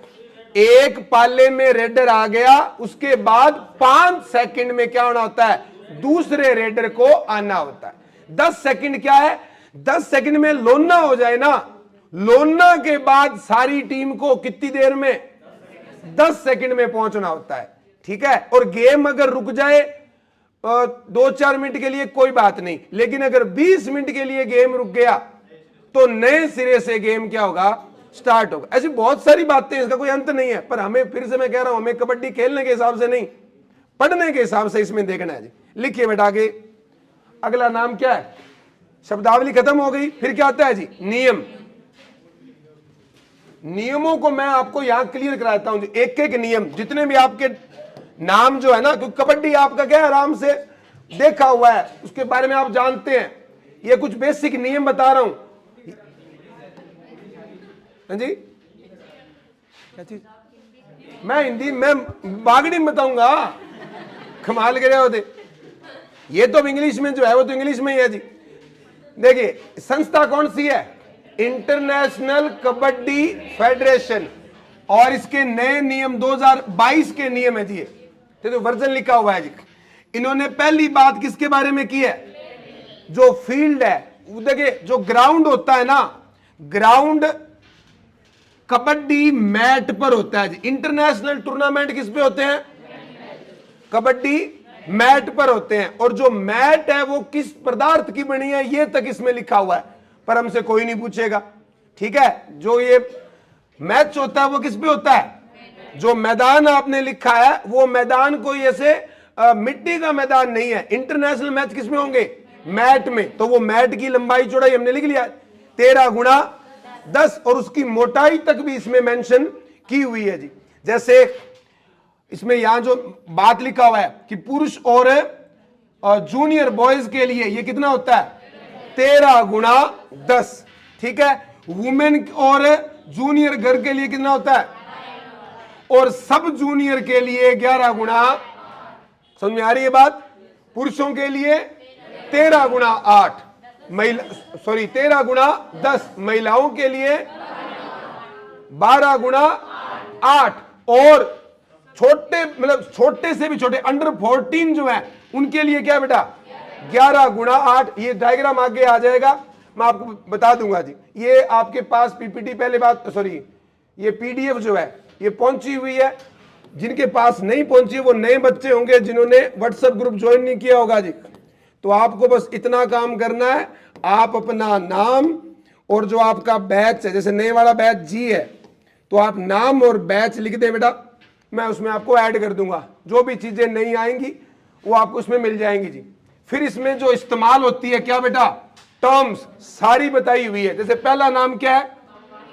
एक पाले में रेडर आ गया, उसके बाद 5 सेकंड में क्या होना होता है, दूसरे रेडर को आना होता है। 10 सेकंड क्या है, 10 सेकंड में लोना हो जाए ना, लोना के बाद सारी टीम को कितनी देर में, 10 सेकंड में पहुंचना होता है। ठीक है, और गेम अगर रुक जाए 2-4 मिनट के लिए कोई बात नहीं, लेकिन अगर 20 मिनट के लिए गेम रुक गया तो नए सिरे से गेम क्या होगा, स्टार्ट होगा। ऐसी बहुत सारी बातें, इसका कोई अंत नहीं है, पर हमें फिर से मैं कह रहा हूं, हमें कबड्डी खेलने के हिसाब से नहीं, पढ़ने के हिसाब से इसमें देखना है जी। लिखिए बेटा आगे, अगला नाम क्या है, शब्दावली खत्म हो गई, फिर क्या आता है जी, नियम। नियमों को मैं आपको यहां क्लियर कराता हूं, एक एक नियम, जितने भी आपके नाम जो है ना, क्योंकि कबड्डी आपका क्या है, आराम से देखा हुआ है, उसके बारे में आप जानते हैं, ये कुछ बेसिक नियम बता रहा हूं। हाँ जी, क्या चीज, मैं हिंदी मैं बागड़ी में बताऊंगा, कमाल कर रहे होते, ये तो इंग्लिश में जो है वो तो इंग्लिश में ही है जी। देखिए संस्था कौन सी है, इंटरनेशनल कबड्डी फेडरेशन, और इसके नए नियम 2022 के नियम है जी, ये तो वर्जन लिखा हुआ है जी। इन्होंने पहली बात किसके बारे में की है, जो फील्ड है, देखिए जो ग्राउंड होता है ना, ग्राउंड कबड्डी मैट पर होता है जी। इंटरनेशनल टूर्नामेंट किस पे होते हैं, कबड्डी मैट पर होते हैं, और जो मैट है वो किस पदार्थ की बनी है ये तक इसमें लिखा हुआ है, पर हमसे कोई नहीं पूछेगा। ठीक है, जो ये मैच होता है वो किस पे होता है, जो मैदान आपने लिखा है वो मैदान कोई ऐसे मिट्टी का मैदान नहीं है। इंटरनेशनल मैच किस में होंगे, मैट में, तो वो मैट की लंबाई चौड़ाई हमने लिख लिया 13x10, और उसकी मोटाई तक भी इसमें मेंशन की हुई है जी। जैसे इसमें यहां जो बात लिखा हुआ है कि पुरुष और जूनियर बॉयज के लिए ये कितना होता है, 13x10। ठीक है, वुमेन और जूनियर गर्ल के लिए कितना होता है, और सब जूनियर के लिए 11x, समझ में आ रही है बात, पुरुषों के लिए 13x8, महिला 13x10, महिलाओं के लिए 12x8, और छोटे मतलब छोटे से भी छोटे अंडर 14 जो है उनके लिए क्या बेटा, 11x8। ये डायग्राम आगे आ जाएगा, मैं आपको बता दूंगा जी। ये आपके पास पीपीटी पहले बात, सॉरी ये पीडीएफ जो है ये पहुंची हुई है, जिनके पास नहीं पहुंची वो नए बच्चे होंगे जिन्होंने व्हाट्सएप ग्रुप ज्वाइन नहीं किया होगा जी। तो आपको बस इतना काम करना है, आप अपना नाम और जो आपका बैच है, जैसे नए वाला बैच जी है, तो आप नाम और बैच लिख दें बेटा, मैं उसमें आपको ऐड कर दूंगा। जो भी चीजें नहीं आएंगी वो आपको उसमें मिल जाएंगी जी। फिर इसमें जो इस्तेमाल होती है क्या बेटा, टर्म्स सारी बताई हुई है। जैसे पहला नाम क्या है,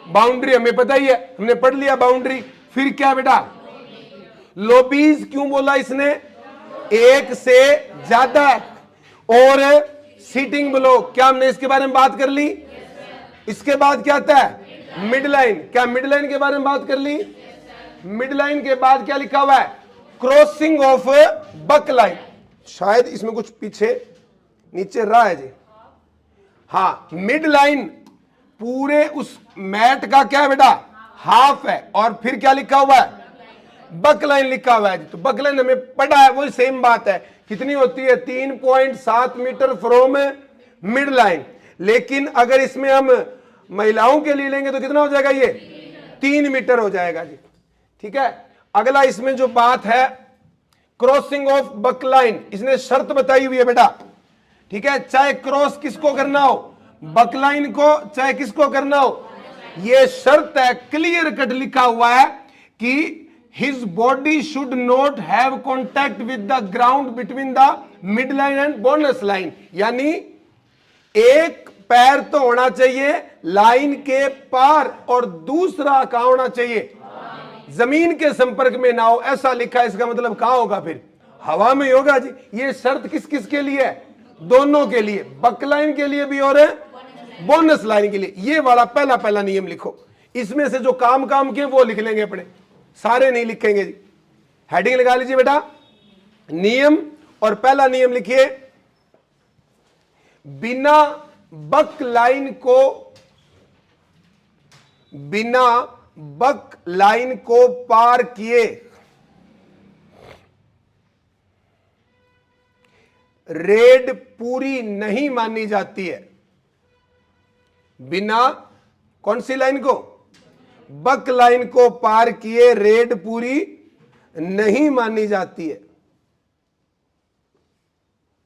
बाउंड्री, हमें पता ही है, हमने पढ़ लिया बाउंड्री। फिर क्या बेटा, लॉबीज, क्यों बोला इसने, एक से ज्यादा, और सीटिंग ब्लॉक, क्या हमने इसके बारे में बात कर ली। इसके बाद क्या आता है, मिड लाइन, क्या मिड लाइन के बारे में बात कर ली। मिड लाइन के बाद क्या लिखा हुआ है, क्रॉसिंग ऑफ बक लाइन, शायद इसमें कुछ पीछे नीचे रहा है जी। हाँ, मिड लाइन पूरे उस मैट का क्या है बेटा, हाफ है, और फिर क्या लिखा हुआ है, बक लाइन लिखा हुआ है जी। तो बक लाइन हमें पढ़ा है, वही सेम बात है, कितनी होती है, 3.7 मीटर फ्रॉम मिड लाइन। लेकिन अगर इसमें हम महिलाओं के लिए लेंगे तो कितना हो जाएगा, ये 3 मीटर हो जाएगा जी। ठीक है, अगला इसमें जो बात है क्रॉसिंग ऑफ बक लाइन, इसने शर्त बताई हुई है बेटा। ठीक है, चाहे क्रॉस किसको करना हो, बक लाइन को, चाहे किसको करना हो, ये शर्त है, क्लियर कट लिखा हुआ है कि his body should not have contact with the ground between the midline and bonus line, यानी एक पैर तो होना चाहिए लाइन के पार और दूसरा कहां होना चाहिए, जमीन के संपर्क में ना हो, ऐसा लिखा है। इसका मतलब कहां होगा, फिर हवा में होगा जी। ये शर्त किस किस के लिए है, दोनों के लिए, बक लाइन के लिए भी और बोनस लाइन के लिए। ये वाला पहला नियम लिखो, इसमें से जो काम के वो लिख लेंगे अपने, सारे नहीं लिखेंगे जी। हेडिंग लगा लीजिए बेटा, नियम, और पहला नियम लिखिए, बिना बक लाइन को पार किए रेड पूरी नहीं मानी जाती है। बिना कौन सी लाइन को, बक लाइन को पार किए रेड पूरी नहीं मानी जाती है।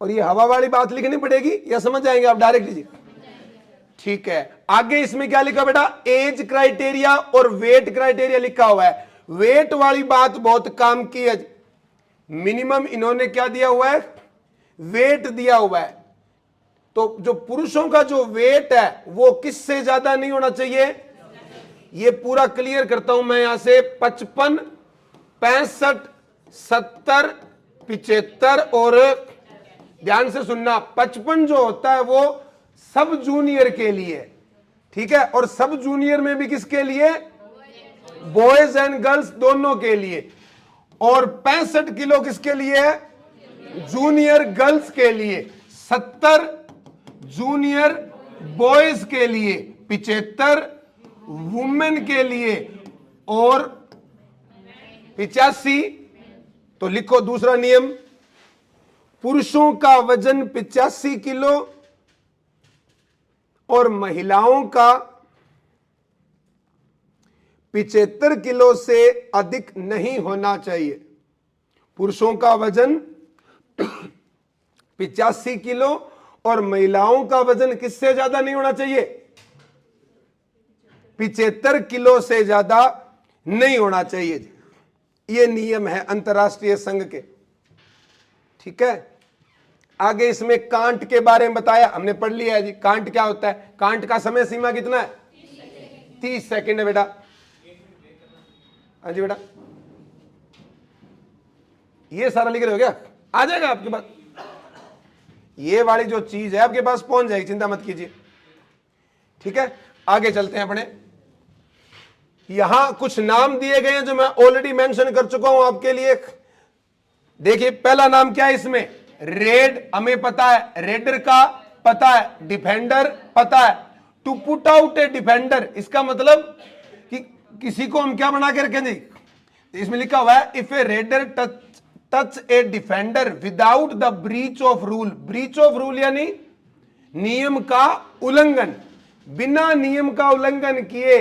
और ये हवा वाली बात लिखनी पड़ेगी या समझ जाएंगे आप डायरेक्ट जी? ठीक है, आगे इसमें क्या लिखा बेटा, एज क्राइटेरिया और वेट क्राइटेरिया लिखा हुआ है। वेट वाली बात बहुत काम की है। मिनिमम इन्होंने क्या दिया हुआ है, वेट दिया हुआ है। तो जो पुरुषों का जो वेट है वो किससे ज्यादा नहीं होना चाहिए, ये पूरा क्लियर करता हूं मैं यहां से। 55, 65, 70, 75 और ध्यान से सुनना, 55 जो होता है वो सब जूनियर के लिए, ठीक है, और सब जूनियर में भी किसके लिए, बॉयज एंड गर्ल्स दोनों के लिए। और 65 किलो किसके लिए है, जूनियर गर्ल्स के लिए। 70 जूनियर बॉयज के लिए, 75 वुमेन के लिए और 85, तो लिखो दूसरा नियम, पुरुषों का वजन 85 किलो और महिलाओं का 75 किलो से अधिक नहीं होना चाहिए। पुरुषों का वजन 85 किलो और महिलाओं का वजन किससे ज्यादा नहीं होना चाहिए, 75 किलो से ज्यादा नहीं होना चाहिए। ये नियम है अंतरराष्ट्रीय संघ के, ठीक है। आगे इसमें कांट के बारे में बताया, हमने पढ़ लिया है जी। कांट क्या होता है, कांट का समय सीमा कितना है, 30 सेकंड है बेटा। हाँ जी बेटा, ये सारा लिख रहे हो क्या, आ जाएगा आपके पास, ये वाली जो चीज है आपके पास पहुंच जाएगी, चिंता मत कीजिए, ठीक है। आगे चलते हैं अपने, यहां कुछ नाम दिए गए हैं जो मैं ऑलरेडी मेंशन कर चुका हूं आपके लिए। देखिए पहला नाम क्या है इसमें, रेड, हमें पता है रेडर का पता है, डिफेंडर पता है। To put out a defender, इसका मतलब कि किसी को हम क्या बना के रखेंगे, इसमें लिखा हुआ है if A raider touch A defender without the breach of rule. Breach of rule यानी नियम का उल्लंघन, बिना नियम का उल्लंघन किए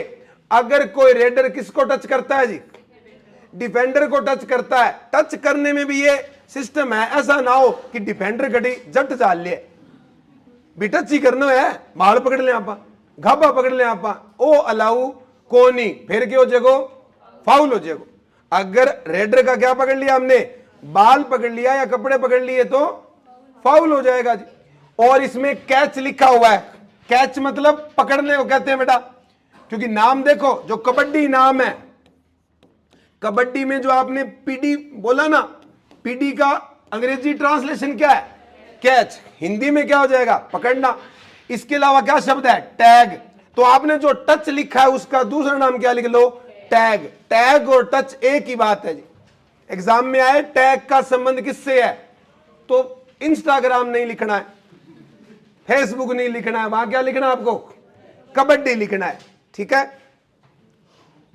अगर कोई रेडर किसको टच करता है जी, डिफेंडर को टच करता है। टच करने में भी ये सिस्टम है, ऐसा ना हो कि डिफेंडर घड़ी जट चाल ले भी टच ही करना है, माल पकड़ ले आप, घाबा पकड़ ले आप, ओ अलाउ को नहीं, फिर क्या हो जाएगो, फाउल हो जाएगो। अगर रेडर का क्या पकड़ लिया हमने, बाल पकड़ लिया या कपड़े पकड़ लिए तो फाउल हो जाएगा जी। और इसमें कैच लिखा हुआ है, कैच मतलब पकड़ने को कहते हैं बेटा, क्योंकि नाम देखो, जो कबड्डी नाम है, कबड्डी में जो आपने पीडी बोला ना, पीडी का अंग्रेजी ट्रांसलेशन क्या है, कैच, हिंदी में क्या हो जाएगा, पकड़ना। इसके अलावा क्या शब्द है, टैग। तो आपने जो टच लिखा है उसका दूसरा नाम क्या लिख लो, टैग। टैग और टच एक ही बात है जी। एग्जाम में आए टैग का संबंध किससे है, तो इंस्टाग्राम नहीं लिखना है, फेसबुक नहीं लिखना है, वहां क्या लिखना है आपको, कबड्डी लिखना है, ठीक है।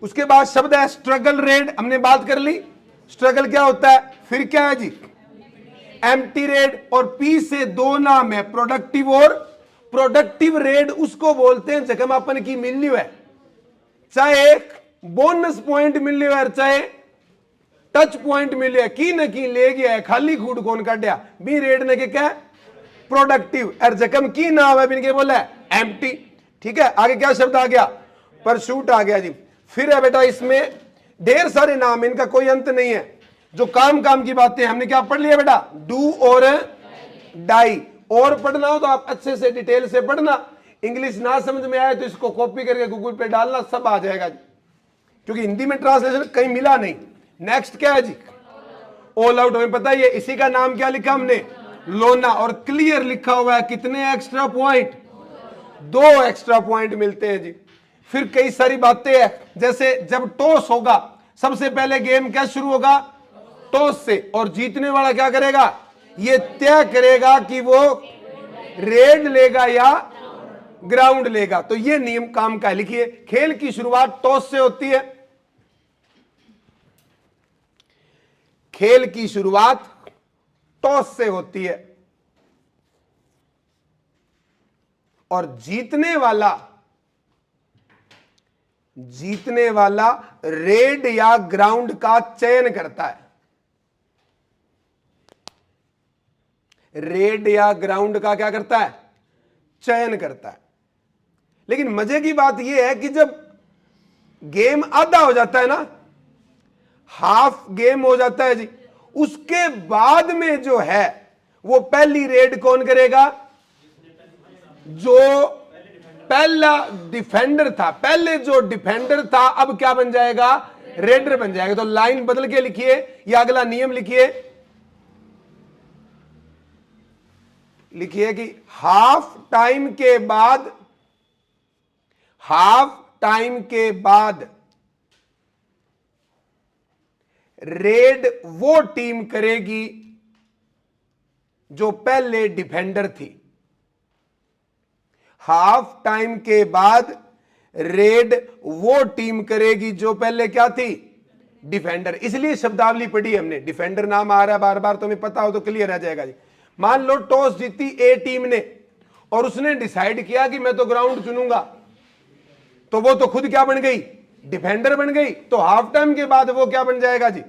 उसके बाद शब्द है स्ट्रगल रेड, हमने बात कर ली, स्ट्रगल क्या होता है, फिर क्या है जी, एम्प्टी रेड, और पी से दो नाम है, प्रोडक्टिव और प्रोडक्टिव रेड उसको बोलते हैं जखम अपन की मिलनी है, चाहे बोनस पॉइंट मिलने है चाहे टच पॉइंट मिले, की न की ले गया है, खाली खूड कौन काटिया बी रेड ने के क्या प्रोडक्टिव, और जखम की नाम है बिन के बोला एम्प्टी, ठीक है। आगे क्या शब्द आ गया, परसूट आ गया जी। फिर है बेटा इसमें ढेर सारे नाम, इनका कोई अंत नहीं है। जो काम काम की बातें हमने क्या पढ़ लिया बेटा, डू और डाई। और पढ़ना हो तो आप अच्छे से डिटेल से पढ़ना, इंग्लिश ना समझ में आए तो इसको कॉपी करके गूगल पे डालना, सब आ जाएगा जी, क्योंकि हिंदी में ट्रांसलेशन कहीं मिला नहीं। नेक्स्ट क्या है जी, ऑल आउट, हमें पता ही है, इसी का नाम क्या लिखा हमने, लोना, और क्लियर लिखा हुआ है कितने एक्स्ट्रा पॉइंट, 2 एक्स्ट्रा पॉइंट मिलते हैं जी। फिर कई सारी बातें हैं, जैसे जब टॉस होगा, सबसे पहले गेम क्या शुरू होगा, टॉस से, और जीतने वाला क्या करेगा, ये तय करेगा कि वो रेड लेगा या ग्राउंड लेगा। तो ये नियम काम का, लिखिए खेल की शुरुआत टॉस से होती है, खेल की शुरुआत टॉस से होती है, और जीतने वाला जीतने वाला रेड या ग्राउंड का चयन करता है। रेड या ग्राउंड का क्या करता है? चयन करता है। लेकिन मजे की बात यह है कि जब गेम आधा हो जाता है ना, हाफ गेम हो जाता है जी, उसके बाद में जो है वो पहली रेड कौन करेगा? जो पहला डिफेंडर था, पहले जो डिफेंडर था अब क्या बन जाएगा? रेडर बन जाएगा। तो लाइन बदल के लिखिए या अगला नियम लिखिए, लिखिए कि हाफ टाइम के बाद, हाफ टाइम के बाद रेड वो टीम करेगी जो पहले डिफेंडर थी। हाफ टाइम के बाद रेड वो टीम करेगी जो पहले क्या थी? डिफेंडर। इसलिए शब्दावली पढ़ी हमने, डिफेंडर नाम आ रहा है बार बार, तो हमें पता हो तो क्लियर आ जाएगा जी। मान लो टॉस जीती ए टीम ने और उसने डिसाइड किया कि मैं तो ग्राउंड चुनूंगा, तो वो तो खुद क्या बन गई? डिफेंडर बन गई। तो हाफ टाइम के बाद वो क्या बन जाएगा जी?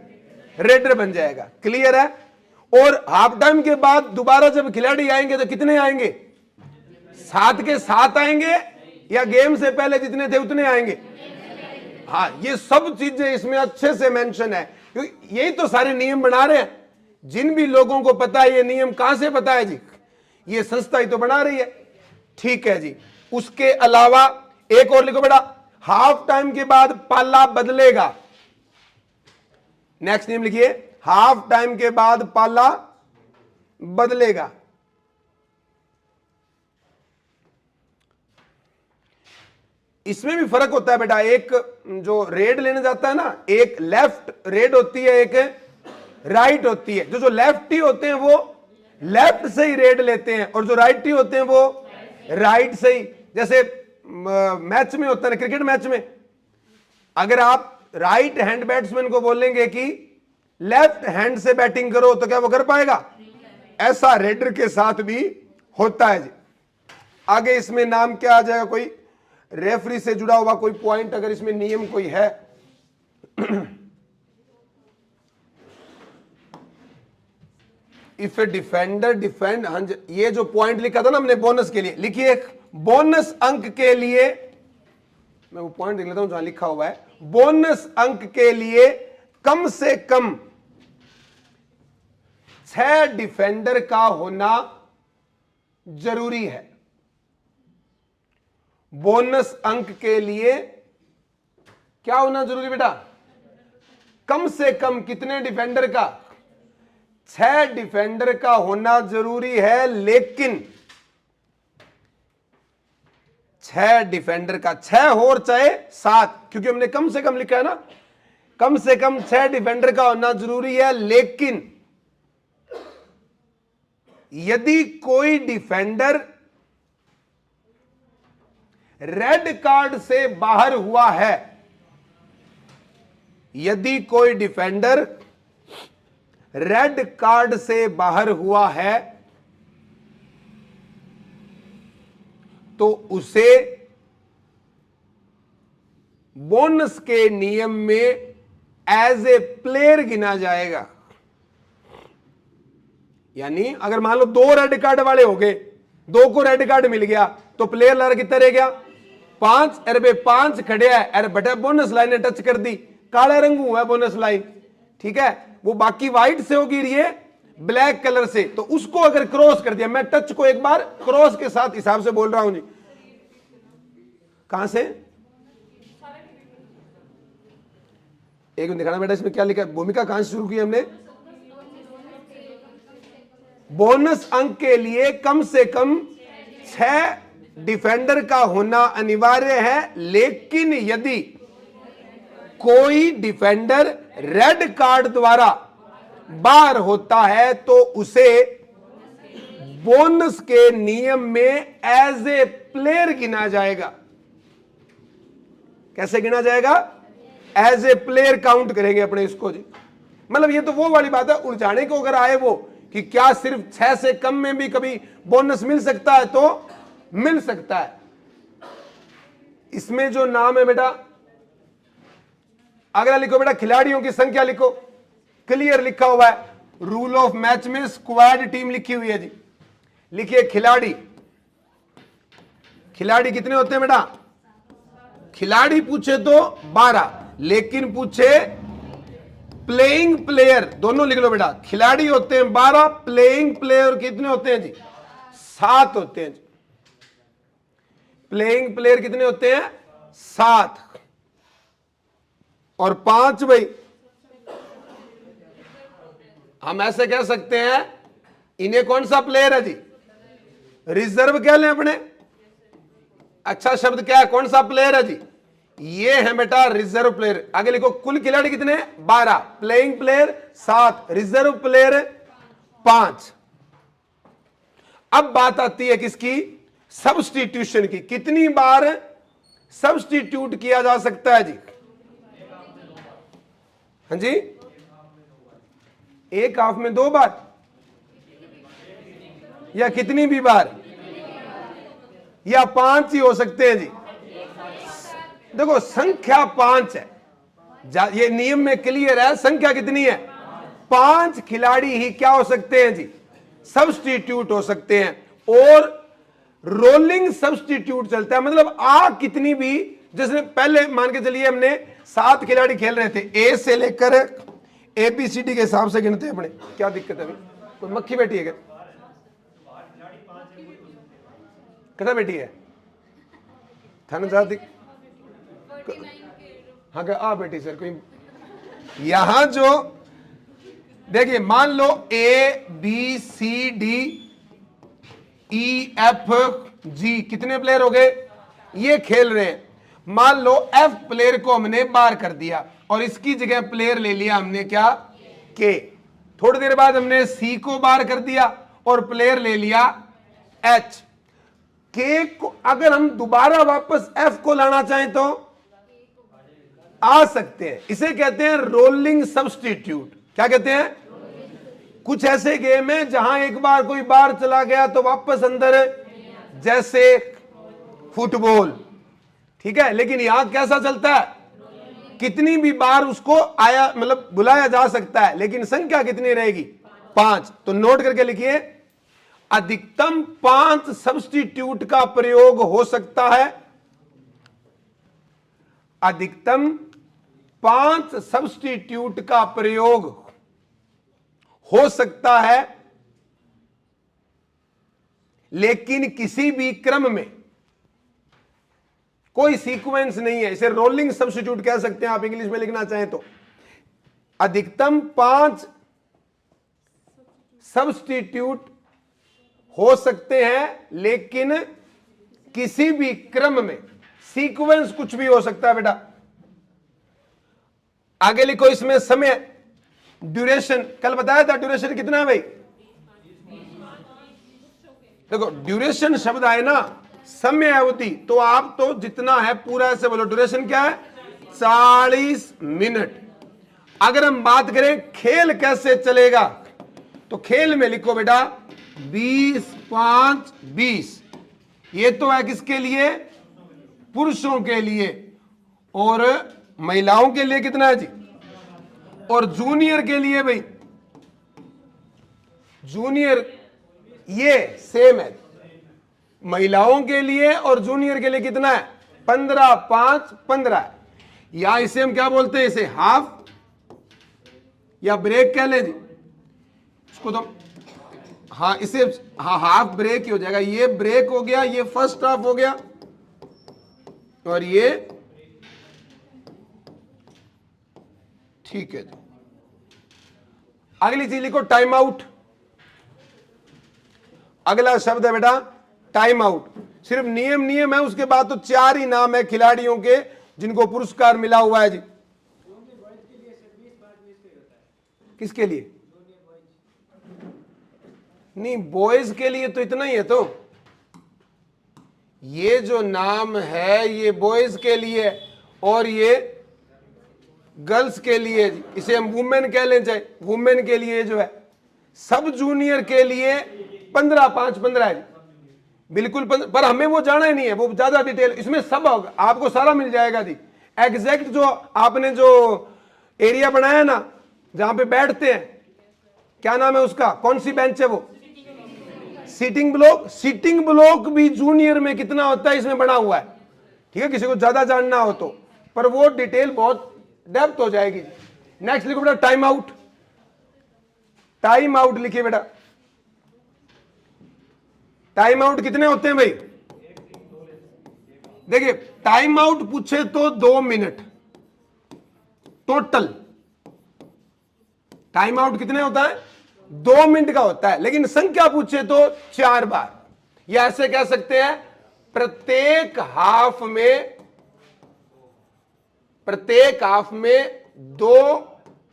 रेडर बन जाएगा। क्लियर है? और हाफ टाइम के बाद दोबारा जब खिलाड़ी आएंगे तो कितने आएंगे? 7 के 7 आएंगे या गेम से पहले जितने थे उतने आएंगे? हाँ, ये सब चीजें इसमें अच्छे से मेंशन है, क्योंकि यही तो सारे नियम बना रहे हैं। जिन भी लोगों को पता है ये नियम, कहां से पता है जी? ये संस्था ही तो बना रही है। ठीक है जी। उसके अलावा एक और लिखो बेटा, हाफ टाइम के बाद पाला बदलेगा। नेक्स्ट नियम लिखिए, हाफ टाइम के बाद पाला बदलेगा। इसमें भी फर्क होता है बेटा, एक जो रेड लेने जाता है ना, एक लेफ्ट रेड होती है, एक राइट होती है। जो लेफ्टी होते हैं वो लेफ्ट से ही रेड लेते हैं और जो राइटी होते हैं वो राइट से ही। जैसे मैच में होता है, क्रिकेट मैच में, अगर आप राइट हैंड बैट्समैन को बोलेंगे कि लेफ्ट हैंड से बैटिंग करो तो क्या वो कर पाएगा? ऐसा रेडर के साथ भी होता है जी। आगे इसमें नाम क्या आ जाएगा? कोई रेफरी से जुड़ा हुआ कोई पॉइंट अगर इसमें नियम कोई है? इफ ए डिफेंडर डिफेंड, हाँ, ये जो पॉइंट लिखा था ना हमने बोनस के लिए, लिखिए बोनस अंक के लिए, मैं वो पॉइंट लिख लेता हूं जहां लिखा हुआ है, बोनस अंक के लिए कम से कम 6 डिफेंडर का होना जरूरी है। बोनस अंक के लिए क्या होना जरूरी बेटा? कम से कम कितने डिफेंडर का? 6 डिफेंडर का होना जरूरी है। लेकिन 6 डिफेंडर का, 6 हो और चाहे 7, क्योंकि हमने कम से कम लिखा है ना, कम से कम 6 डिफेंडर का होना जरूरी है। लेकिन यदि कोई डिफेंडर रेड कार्ड से बाहर हुआ है, यदि कोई डिफेंडर रेड कार्ड से बाहर हुआ है तो उसे बोनस के नियम में एज ए प्लेयर गिना जाएगा। यानी अगर मान लो 2 रेड कार्ड वाले हो गए, 2 को रेड कार्ड मिल गया तो प्लेयर लारा कितना रह गया? 5। अरे भाई 5 खड़े है, अरे बेटा बोनस लाइन ने टच कर दी, काला रंग हुआ है बोनस लाइन, ठीक है, वो बाकी व्हाइट से होगी, ये ब्लैक कलर से, तो उसको अगर क्रॉस कर दिया, मैं टच को एक बार क्रॉस के साथ हिसाब से बोल रहा हूं जी। कहां से? एक मिनट दिखाना बेटा, इसमें क्या लिखा है? भूमिका कहां से शुरू की हमने? बोनस अंक के लिए कम से कम 6 डिफेंडर का होना अनिवार्य है। लेकिन यदि कोई डिफेंडर रेड कार्ड द्वारा बाहर होता है तो उसे बोनस के नियम में एज ए प्लेयर गिना जाएगा। कैसे गिना जाएगा? एज ए प्लेयर काउंट करेंगे अपने इसको जी। मतलब ये तो वो वाली बात है, उलझाने को अगर आए वो कि क्या सिर्फ 6 से कम में भी कभी बोनस मिल सकता है, तो मिल सकता है। इसमें जो नाम है बेटा अगला लिखो बेटा खिलाड़ियों की संख्या लिखो, क्लियर लिखा हुआ है, रूल ऑफ मैच में स्क्वाड टीम लिखी हुई है जी। लिखिए खिलाड़ी, खिलाड़ी कितने होते हैं बेटा? खिलाड़ी पूछे तो 12, लेकिन पूछे प्लेइंग प्लेयर, दोनों लिख लो बेटा। खिलाड़ी होते हैं 12, प्लेइंग प्लेयर कितने होते हैं जी? 7 होते हैं जी। प्लेइंग प्लेयर कितने होते हैं? 7 और 5 भाई हम ऐसे कह सकते हैं, इन्हें कौन सा प्लेयर है जी? रिजर्व कह लें अपने। अच्छा शब्द क्या है, कौन सा प्लेयर है जी? ये है बेटा रिजर्व प्लेयर। आगे लिखो कुल खिलाड़ी कितने? 12, प्लेइंग प्लेयर 7, रिजर्व प्लेयर 5। अब बात आती है किसकी? सब्स्टिट्यूशन की। कितनी बार सब्स्टिट्यूट किया जा सकता है जी? हाँ जी, एक हाफ में 2 बार या कितनी भी बार, या 5 ही हो सकते हैं जी। देखो संख्या 5 है, ये नियम में क्लियर है। संख्या कितनी है? 5 खिलाड़ी ही क्या हो सकते हैं जी? सब्स्टिट्यूट हो सकते हैं। और रोलिंग सब्स्टिट्यूट चलता है, मतलब कितनी भी, जैसे पहले मान के चलिए हमने 7 खिलाड़ी खेल रहे थे, ए से लेकर ABCD के हिसाब से गिनते हैं अपने। क्या दिक्कत है अभी? कोई मक्खी बैठी है क्या? कितना बैठी है? थाना जाती हाँ क्या बेटी सर कोई। यहां जो देखिए मान लो ABCDEF G कितने प्लेयर हो गए? ये खेल रहे हैं। मान लो F प्लेयर को हमने बाहर कर दिया और इसकी जगह प्लेयर ले लिया हमने क्या? K। थोड़ी देर बाद हमने C को बाहर कर दिया और प्लेयर ले लिया H। K को अगर हम दोबारा वापस F को लाना चाहें तो आ सकते हैं। इसे कहते हैं रोलिंग सब्स्टिट्यूट। क्या कहते हैं? कुछ ऐसे गेम है जहां एक बार कोई बाहर चला गया तो वापस अंदर, जैसे फुटबॉल, ठीक है। लेकिन यहां कैसा चलता है? कितनी भी बार उसको आया मतलब बुलाया जा सकता है, लेकिन संख्या कितनी रहेगी? 5। तो नोट करके लिखिए, अधिकतम 5 सब्स्टिट्यूट का प्रयोग हो सकता है। अधिकतम 5 सब्स्टिट्यूट का प्रयोग हो सकता है, लेकिन किसी भी क्रम में, कोई सीक्वेंस नहीं है। इसे रोलिंग सब्स्टिट्यूट कह सकते हैं आप इंग्लिश में लिखना चाहें तो। अधिकतम 5 सब्स्टिट्यूट हो सकते हैं, लेकिन किसी भी क्रम में, सीक्वेंस कुछ भी हो सकता है बेटा। आगे लिखो इसमें समय, ड्यूरेशन, कल बताया था ड्यूरेशन कितना है भाई? देखो ड्यूरेशन शब्द आए ना, समय अवधि, तो आप तो जितना है पूरा ऐसे बोलो। ड्यूरेशन क्या है? 40 मिनट। अगर हम बात करें खेल कैसे चलेगा, तो खेल में लिखो बेटा 20, 5, 20। ये तो है किसके लिए? पुरुषों के लिए। और महिलाओं के लिए कितना है जी? और जूनियर के लिए भाई, जूनियर ये सेम है। महिलाओं के लिए और जूनियर के लिए कितना है? 15, 5, 15। या इसे हम क्या बोलते हैं? इसे हाफ या ब्रेक कह लें जी इसको तो। हाँ इसे हाँ हाफ ब्रेक ही हो जाएगा। ये ब्रेक हो गया, ये फर्स्ट हाफ हो गया, और ये ठीक है जी। अगली चीज लिखो टाइम आउट। अगला शब्द है बेटा टाइम आउट। सिर्फ नियम है, उसके बाद तो 4 ही नाम है खिलाड़ियों के जिनको पुरस्कार मिला हुआ है जी। किसके लिए? नहीं बॉयज के लिए तो इतना ही है। तो ये जो नाम है ये बॉयज के लिए और ये गर्ल्स के लिए, इसे हम वुमेन कह लें चाहे, वुमेन के लिए जो है। सब जूनियर के लिए 15, 5, 15 है बिल्कुल। पर हमें वो जाना ही नहीं है, वो ज्यादा डिटेल इसमें सब होगा, आपको सारा मिल जाएगा जी। एग्जैक्ट जो आपने जो एरिया बनाया ना जहां पे बैठते हैं, क्या नाम है उसका, कौन सी बेंच है वो, सीटिंग ब्लॉक। सीटिंग ब्लॉक भी जूनियर में कितना होता है इसमें बना हुआ है, ठीक है, किसी को ज्यादा जानना हो तो, पर वो डिटेल बहुत डेप्थ हो जाएगी। नेक्स्ट लिखो बेटा टाइम आउट। टाइम आउट लिखिए बेटा। टाइम आउट कितने होते हैं भाई, देखिए टाइम आउट पूछे तो 2 मिनट टोटल। टाइम आउट कितने होता है, 2 मिनट का होता है, लेकिन संख्या पूछे तो 4 बार। या ऐसे कह सकते हैं प्रत्येक हाफ में 2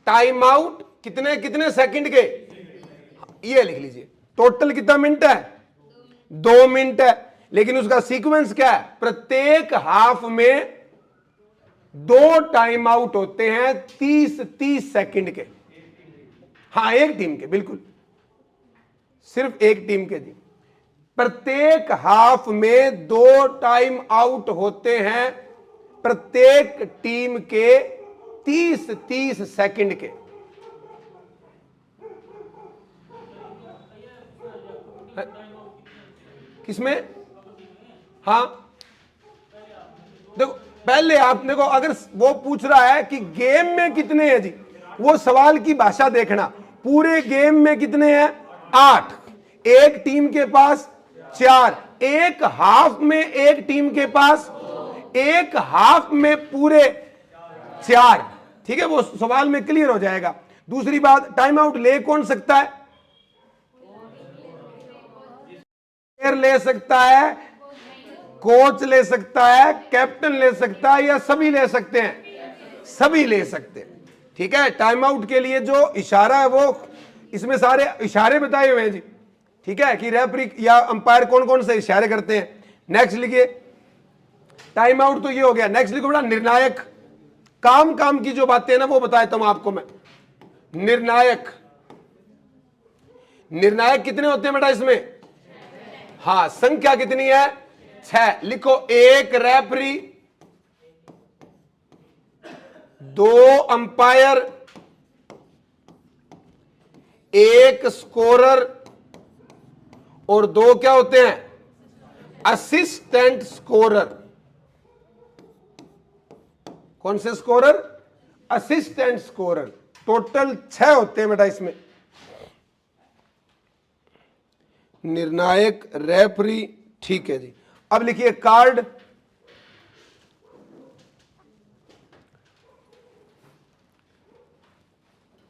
टाइम आउट कितने कितने सेकंड के, ये लिख लीजिए। टोटल कितना मिनट है, 2 मिनट है, लेकिन उसका सीक्वेंस क्या है, प्रत्येक हाफ में 2 टाइम आउट होते हैं 30-30 सेकंड के। हाँ एक टीम के, बिल्कुल सिर्फ एक टीम के जी। प्रत्येक हाफ में 2 टाइम आउट होते हैं प्रत्येक टीम के 30-30 सेकंड के। किसमें, हाँ देखो पहले आप देखो, अगर वो पूछ रहा है कि गेम में कितने हैं जी, वो सवाल की भाषा देखना। पूरे गेम में कितने हैं, 8, एक टीम के पास 4, एक हाफ में एक टीम के पास, एक हाफ में पूरे 4, ठीक है, वो सवाल में क्लियर हो जाएगा। दूसरी बात, टाइम आउट ले कौन सकता है, ले सकता है, कोच ले सकता है, कैप्टन ले सकता है, या सभी ले सकते हैं, सभी ले सकते हैं, ठीक है। टाइम आउट के लिए जो इशारा है वो इसमें सारे इशारे बताए हुए हैं जी, ठीक है, कि रेफरी या अंपायर कौन कौन से इशारे करते हैं। नेक्स्ट लिखिए, टाइम आउट तो ये हो गया। नेक्स्ट लिखो बेटा निर्णायक। काम की जो बातें हैं ना वो बताता हूं आपको मैं। निर्णायक, निर्णायक कितने होते हैं बेटा इसमें, हाँ संख्या कितनी है, 6। लिखो, एक रेफरी, 2 अंपायर, एक स्कोरर और 2 क्या होते हैं, असिस्टेंट स्कोरर। कौन से स्कोरर, असिस्टेंट स्कोरर। टोटल 6 होते हैं बेटा इसमें, निर्णायक, रेफरी, ठीक है जी। अब लिखिए कार्ड।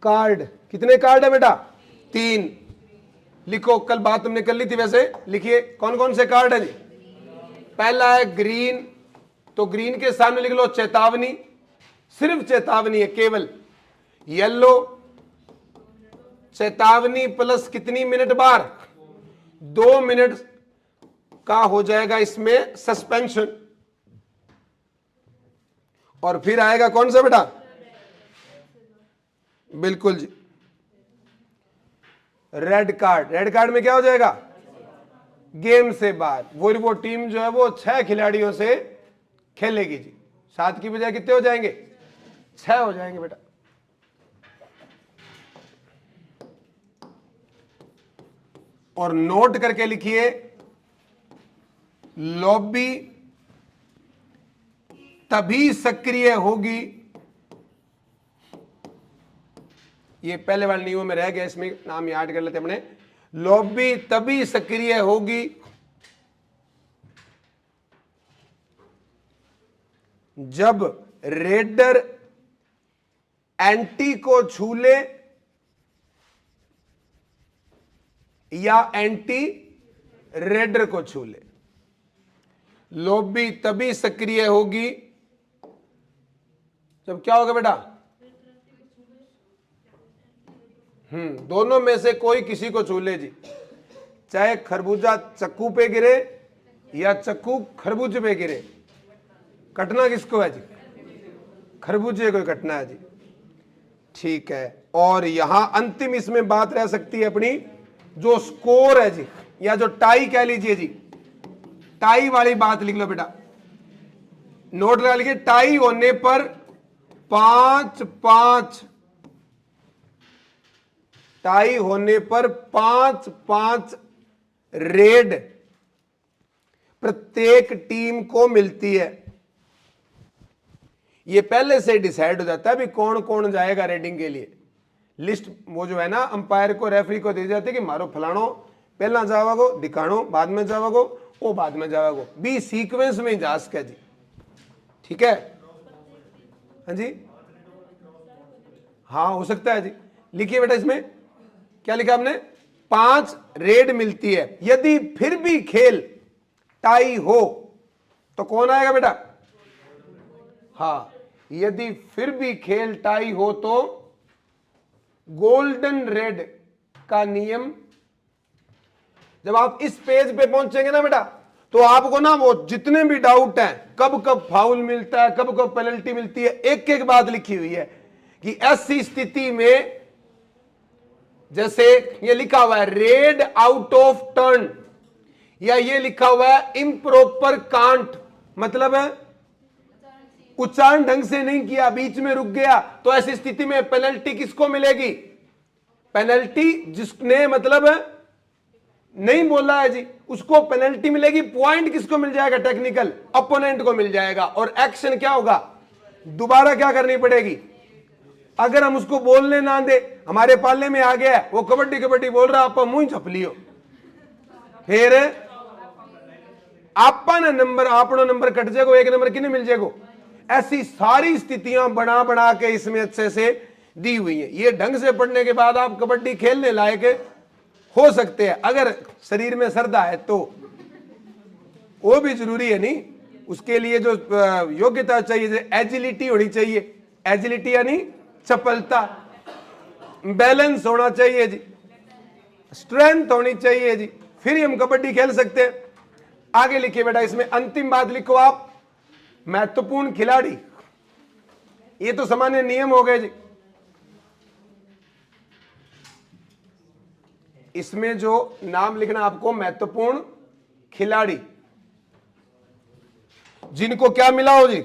कार्ड कितने कार्ड है बेटा, 3। लिखो, कल बात तुमने कर ली थी वैसे, लिखिए कौन कौन से कार्ड है जी। पहला है ग्रीन, तो ग्रीन के सामने लिख लो चेतावनी, सिर्फ चेतावनी है केवल। येलो, चेतावनी प्लस कितनी मिनट बार, 2 मिनट का हो जाएगा इसमें सस्पेंशन। और फिर आएगा कौन सा बेटा, बिल्कुल जी रेड कार्ड। रेड कार्ड में क्या हो जाएगा, गेम से बाहर। वो टीम जो है वो 6 खिलाड़ियों से खेलेगी जी। 7 की बजाय कितने हो जाएंगे, 6 हो जाएंगे बेटा। और नोट करके लिखिए, लॉबी तभी सक्रिय होगी, ये पहले वाले नियमों में रह गया, इसमें नाम याद कर लेते अपने। लॉबी तभी सक्रिय होगी जब रेडर एंटी को छू ले या एंटी रेडर को छू ले। लॉबी तभी सक्रिय होगी जब क्या होगा बेटा, दोनों में से कोई किसी को छू ले जी। चाहे खरबूजा चक्कू पे गिरे या चक्कू खरबूजे पे गिरे, कटना किसको है जी, खरबूजे को कटना है जी, ठीक है। और यहां अंतिम इसमें बात रह सकती है अपनी, जो स्कोर है जी, या जो टाई कह लीजिए जी, टाई वाली बात लिख लो बेटा। नोट लगा लीजिए, टाई होने पर 5-5, टाई होने पर 5-5 रेड प्रत्येक टीम को मिलती है। ये पहले से डिसाइड हो जाता है भी कौन कौन जाएगा रेडिंग के लिए। लिस्ट वो जो है ना अंपायर को, रेफरी को दे जाते कि मारो फलानो पहला जावागो, दिखाणो बाद में जावागो, वो बाद में जावागो, बी सीक्वेंस में जा सके जी। ठीक है, हाँ जी, हाँ हो सकता है जी। लिखिए बेटा, इसमें क्या लिखा आपने, 5 रेड मिलती है। यदि फिर भी खेल टाई हो तो कौन आएगा बेटा, हाँ, यदि फिर भी खेल टाई हो तो गोल्डन रेड का नियम, जब आप इस पेज पे पहुंचेंगे ना बेटा, तो आपको ना वो जितने भी डाउट हैं, कब कब फाउल मिलता है, कब कब पेनल्टी मिलती है, एक एक बात लिखी हुई है कि ऐसी स्थिति में, जैसे ये लिखा हुआ है रेड आउट ऑफ टर्न, या ये लिखा हुआ है इम्प्रॉपर कांट, मतलब है उच्चारण ढंग से नहीं किया, बीच में रुक गया, तो ऐसी स्थिति में पेनल्टी किसको मिलेगी, पेनल्टी जिसने मतलब नहीं बोला है जी उसको पेनल्टी मिलेगी। पॉइंट किसको मिल जाएगा, टेक्निकल अपोनेंट को मिल जाएगा। और एक्शन क्या होगा, दोबारा क्या करनी पड़ेगी, अगर हम उसको बोलने ना दे, हमारे पाले में आ गया है, वो कबड्डी कबड्डी बोल रहा, आप मुंह झप लियो, फिर आपा ना नंबर, आपनो नंबर कट जाएगा, एक नंबर किने मिल जाएगा। ऐसी सारी स्थितियां बना बना के इसमें अच्छे से दी हुई है। ये ढंग से पढ़ने के बाद आप कबड्डी खेलने लायक हो सकते हैं। अगर शरीर में श्रद्धा है तो वो भी जरूरी है, नहीं उसके लिए जो योग्यता चाहिए, एजिलिटी होनी चाहिए, एजिलिटी यानी चपलता, बैलेंस होना चाहिए जी, स्ट्रेंथ होनी चाहिए जी, फिर ही हम कबड्डी खेल सकते हैं। आगे लिखिए बेटा, इसमें अंतिम बात लिखो आप, महत्वपूर्ण खिलाड़ी। ये तो सामान्य नियम हो गए जी। इसमें जो नाम लिखना आपको, महत्वपूर्ण खिलाड़ी, जिनको क्या मिला हो जी,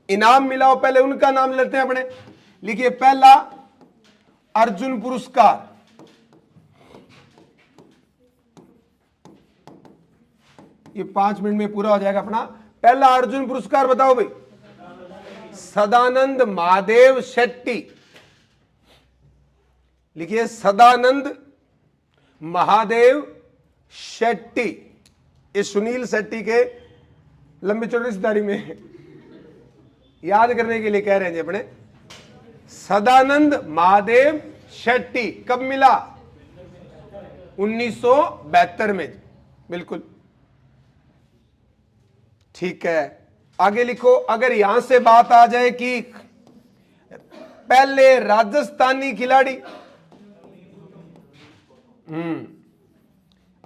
इनाम मिला हो, पहले उनका नाम लेते हैं अपने। लिखिए, पहला अर्जुन पुरस्कार, ये 5 मिनट में पूरा हो जाएगा अपना। पहला अर्जुन पुरस्कार बताओ भाई, सदानंद महादेव शेट्टी। लिखिए, सदानंद महादेव शेट्टी, ये सुनील शेट्टी के लंबी चौड़ी रिश्तेदारी में याद करने के लिए कह रहे हैं जी अपने। सदानंद महादेव शेट्टी कब मिला, 1972 में, बिल्कुल ठीक है। आगे लिखो, अगर यहां से बात आ जाए कि पहले राजस्थानी खिलाड़ी,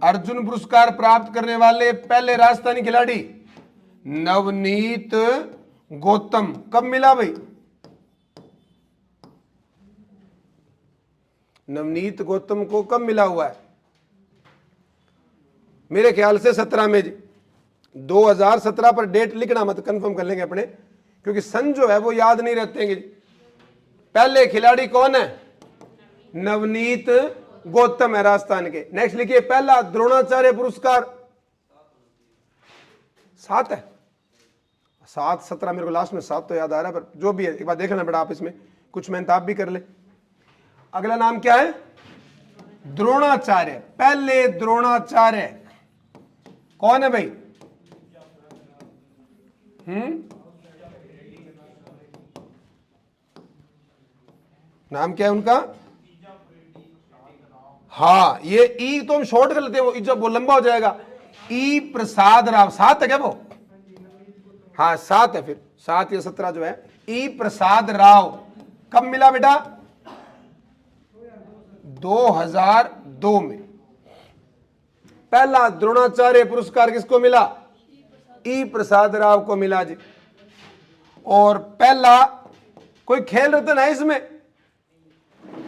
अर्जुन पुरस्कार प्राप्त करने वाले पहले राजस्थानी खिलाड़ी नवनीत गौतम, कब मिला भाई, नवनीत गौतम को कब मिला हुआ है, मेरे ख्याल से 17 में जी, 2017 पर डेट लिखना मत, कंफर्म कर लेंगे अपने, क्योंकि सन जो है वो याद नहीं रहते हैं। पहले खिलाड़ी कौन है, नवनीत गौतम है राजस्थान के। नेक्स्ट लिखिए, पहला द्रोणाचार्य पुरस्कार 7 है, 7 17 मेरे को लास्ट में 7 तो याद आ रहा है, पर जो भी है एक बार देख लेना बेटा आप, इसमें कुछ मेहनत आप भी कर ले। अगला नाम क्या है, द्रोणाचार्य, पहले द्रोणाचार्य कौन है भाई, नाम क्या है उनका, हाँ ये ई तो हम शॉर्ट कर लेते हैं, वो जब वो लंबा हो जाएगा, ई प्रसाद राव। 7 है क्या वो, हाँ 7 है, फिर 7 या 17 जो है, ई प्रसाद राव कब मिला बेटा, 2002 में। पहला द्रोणाचार्य पुरस्कार किसको मिला, ई प्रसाद राव को मिला जी। और पहला कोई खेल रत्न है इसमें,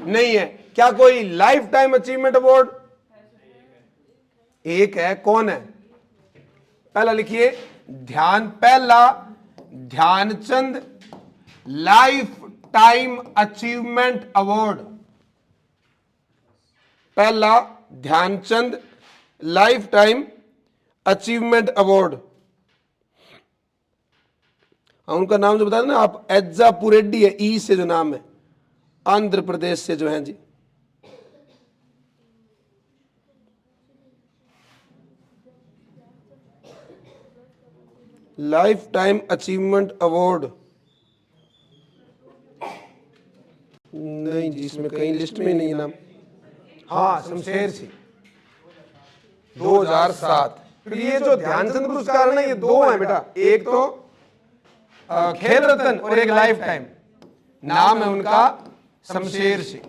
नहीं है। क्या कोई लाइफ टाइम अचीवमेंट अवार्ड, एक है, कौन है, पहला लिखिए ध्यान, पहला Dhyan Chand life time achievement award. पहला Dhyan Chand life time achievement award. उनका नाम जो बता दें ना आप, एज्जापुरेड्डी है, ई से जो नाम है, आंध्र प्रदेश से जो है जी। लाइफ टाइम अचीवमेंट अवार्ड नहीं जी, इसमें कहीं लिस्ट में नहीं नाम। हाँ, शमशेर सिंह 2007। तो ये जो ध्यानचंद पुरस्कार है ना, ये दो हैं बेटा, एक तो खेल रत्न और एक लाइफ टाइम। नाम है उनका शमशेर सिंह।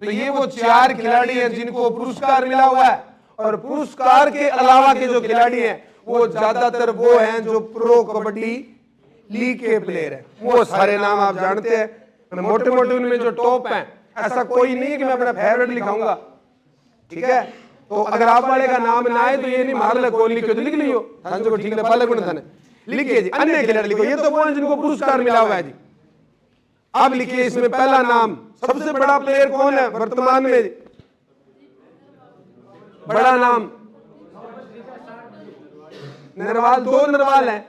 तो ये वो 4 खिलाड़ी हैं जिनको पुरस्कार मिला हुआ है। और पुरस्कार के अलावा के जो खिलाड़ी हैं वो ज्यादातर वो हैं जो प्रो कबड्डी लीग के प्लेयर हैं। वो सारे नाम आप जानते हैं, मोटे मोटे उनमें जो टॉप हैं। ऐसा कोई नहीं है कि मैं अपना फेवरेट लिखाऊंगा, ठीक है। तो अगर आप वाले का नाम ना आए तो ये नहीं मार कौन लिखे तो लिख लियो, को ठीक है, पालक बन लिखिए जी। अन्य खिलाड़ी लिखो, ये तो वो हैं जिनको पुरस्कार मिला हुआ है जी। अब लिखिए इसमें पहला नाम, सबसे बड़ा प्लेयर कौन है वर्तमान में? बड़ा नाम नरवाल, 2 नरवाल हैं,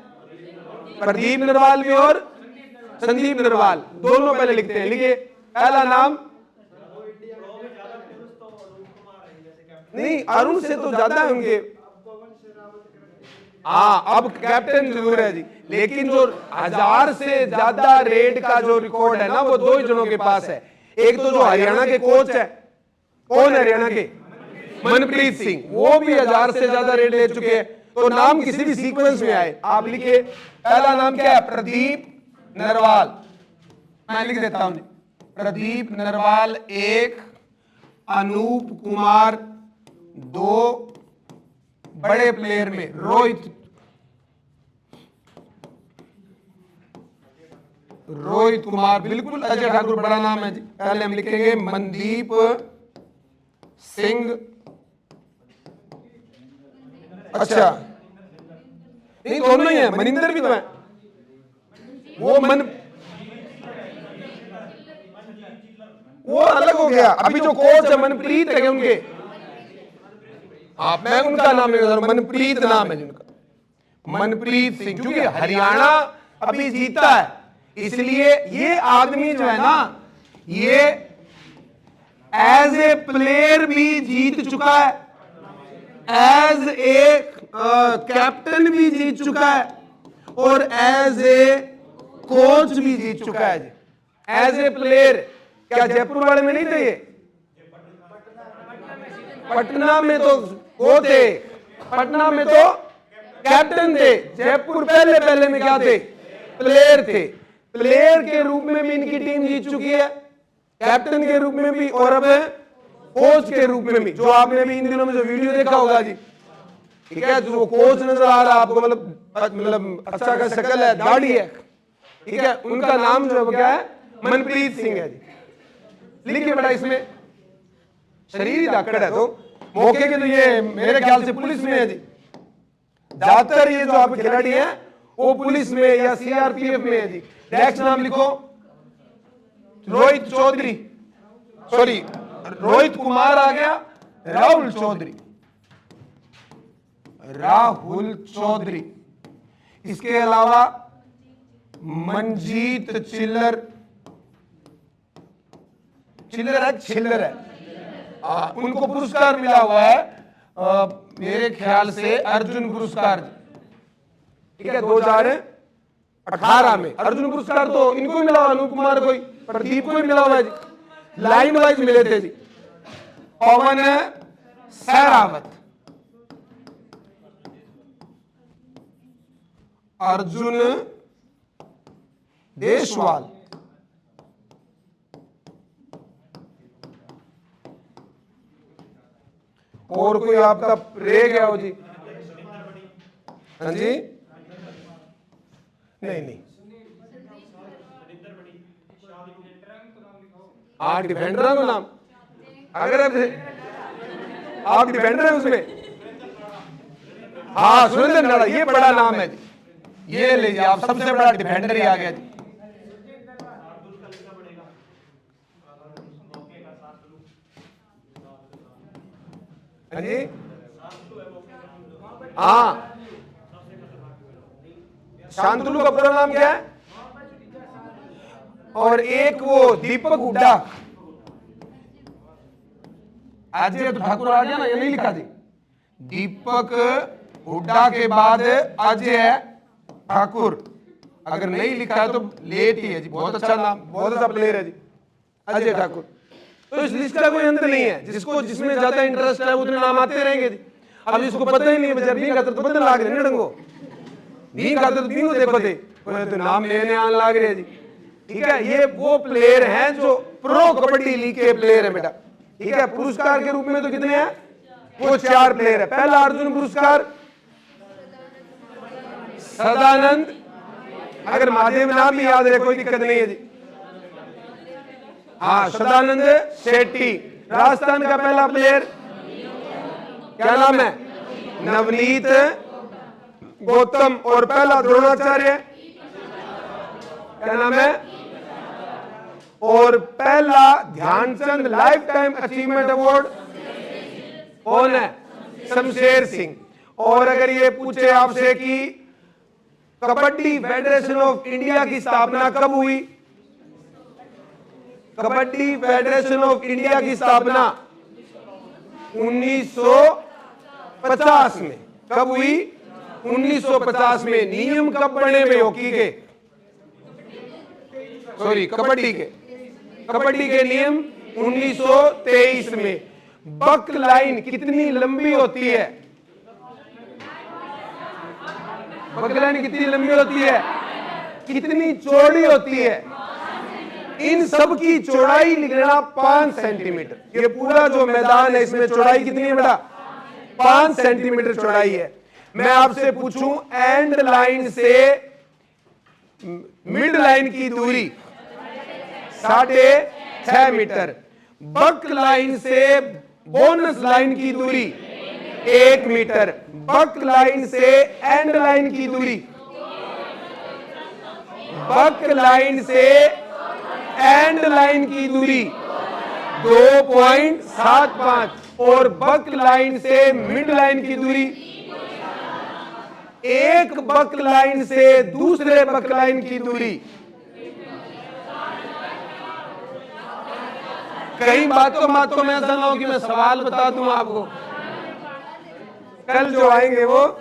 प्रदीप नरवाल भी और संदीप नरवाल, दोनों पहले लिखते हैं। लिखिए पहला नाम, नहीं अरुण से तो ज्यादा है उनके। हाँ, अब कैप्टन जरूर है जी, लेकिन जो 1000 से ज्यादा रेड का जो रिकॉर्ड है ना, वो 2 ही जनों के पास है। एक तो जो हरियाणा के कोच है, कौन है हरियाणा के? मनप्रीत सिंह, वो भी 1000 से ज्यादा रेड ले चुके हैं। तो नाम किसी भी सीक्वेंस में आए आप लिखिए। पहला नाम क्या है? प्रदीप नरवाल। मैं लिख देता हूं, प्रदीप नरवाल 1, अनूप कुमार 2, बड़े प्लेयर में रोहित कुमार, बिल्कुल अजय ठाकुर बड़ा नाम है जी। पहले हम लिखेंगे मनदीप सिंह, अच्छा नहीं दोनों ही है, मनिंदर भी तो है, वो अलग हो गया। अभी जो कोच है मनप्रीत है उनके, आप मैं उनका नाम नहीं बता रहा, मनप्रीत नाम है जिनका, मनप्रीत सिंह। क्योंकि हरियाणा अभी जीता है, इसलिए ये आदमी जो है ना, ये एज ए प्लेयर भी जीत चुका है, एज ए कैप्टन भी जीत चुका है और एज ए कोच भी जीत चुका है। एज ए प्लेयर क्या जयपुर वाले में नहीं थे ये? पटना में तो वो थे, पटना में तो कैप्टन थे। जयपुर पहले पहले में क्या थे? प्लेयर थे। प्लेयर के रूप में भी इनकी टीम जीत चुकी है, कैप्टन के रूप में भी और अब कोच के रूप में भी। जो आपने भी इन दिनों में जो वीडियो देखा होगा जी, ठीक है, जो कोच नजर आ रहा है आपको, मतलब अच्छा का शक्ल है, दाढ़ी है, ठीक है, उनका नाम जो है वो क्या है? मनप्रीत सिंह है जी। लिखिए बेटा, इसमें शरीर ही धाकड़ है, तो मौके के तो ये मेरे ख्याल से पुलिस में है जी। ज्यादातर ये जो आप खिलाड़ी हैं वो पुलिस में या सीआरपीएफ में है जी। नेक्स्ट नाम लिखो, रोहित चौधरी, सॉरी रोहित कुमार आ गया, राहुल चौधरी, राहुल चौधरी। इसके अलावा मंजीत चिल्लर, चिल्लर है, छिल्लर है, उनको पुरस्कार मिला हुआ है मेरे ख्याल से अर्जुन पुरस्कार, ठीक है, 2018 में अर्जुन पुरस्कार तो इनको मिला हुआ, अनूप कुमार को, प्रदीप को मिला हुआ है जी। लाइन वाइज मिले थे जी। पवन सहरावत, अर्जुन देशवाल, और कोई आपका रह गया हो जी? हाँ जी, नहीं, हाँ डिफेंडर का नाम, अगर आप डिफेंडर है उसमें, हाँ सुरेंद्र नाड़ा, ये बड़ा नाम है जी, ये लीजिए आप, सबसे बड़ा डिफेंडर ही आ गया जी। हाँ जी, हाँ, शांतनु का पूरा नाम क्या है? और एक वो दीपक हुड्डा, अजय तो ठाकुर आ गया ना, ये नहीं लिखा जी। दीपक हुड्डा के बाद अजय ठाकुर, अगर नहीं लिखा है तो लेट ही है जी। बहुत अच्छा नाम, बहुत अच्छा प्लेयर है जी अजय ठाकुर। तो इस लिस्ट का कोई अंत नहीं है, जिसको जिसमें ज्यादा इंटरेस्ट है उतने नाम आते रहेंगे जी। अब जिसको पता ही नहीं है बेचारा, नहीं खाता तो पता लाग रहे डंगो, नहीं खाता तो तीनों देखो थे तो नाम लेने आने लाग रहे जी। ठीक है, ये वो प्लेयर हैं जो प्रो कबड्डी लीग के प्लेयर है बेटा। ठीक है, पुरस्कार के रूप में तो कितने हैं? वो 4 प्लेयर है। पहला अर्जुन पुरस्कार सदानंद, अगर महादेव नाम भी याद है कोई दिक्कत नहीं है जी। हाँ, सदानंद शेट्टी। राजस्थान का पहला प्लेयर क्या नाम है? नवनीत गौतम। और पहला द्रोणाचार्य क्या नाम है? और पहला Dhyan Chand life time achievement award कौन है? शमशेर सिंह। और अगर ये पूछे आपसे कि कबड्डी फेडरेशन ऑफ इंडिया की स्थापना कब हुई? कबड्डी फेडरेशन ऑफ इंडिया की स्थापना 1950 में। कब हुई? 1950 में। नियम कब बने भाई हॉकी के, सॉरी कबड्डी के? कबड्डी के नियम 1923 में। बक लाइन कितनी लंबी होती है? बक लाइन कितनी लंबी होती है? कितनी चौड़ी होती है? इन सब की चौड़ाई निकलना 5 सेंटीमीटर। ये पूरा जो मैदान है इसमें चौड़ाई कितनी है बेटा? 5 सेंटीमीटर चौड़ाई है। मैं आपसे पूछूं, एंड लाइन से मिड लाइन की दूरी 6.5 मीटर। बक लाइन से बोनस लाइन की दूरी 1 मीटर। बक लाइन से एंड लाइन की दूरी, बक लाइन से एंड लाइन की दूरी 2.75 और बक लाइन से मिड लाइन की दूरी, एक बक लाइन से दूसरे बक लाइन की दूरी। कई बातों में ऐसा ना हो कि मैं सवाल बता दूं आपको। कल जो आएंगे वो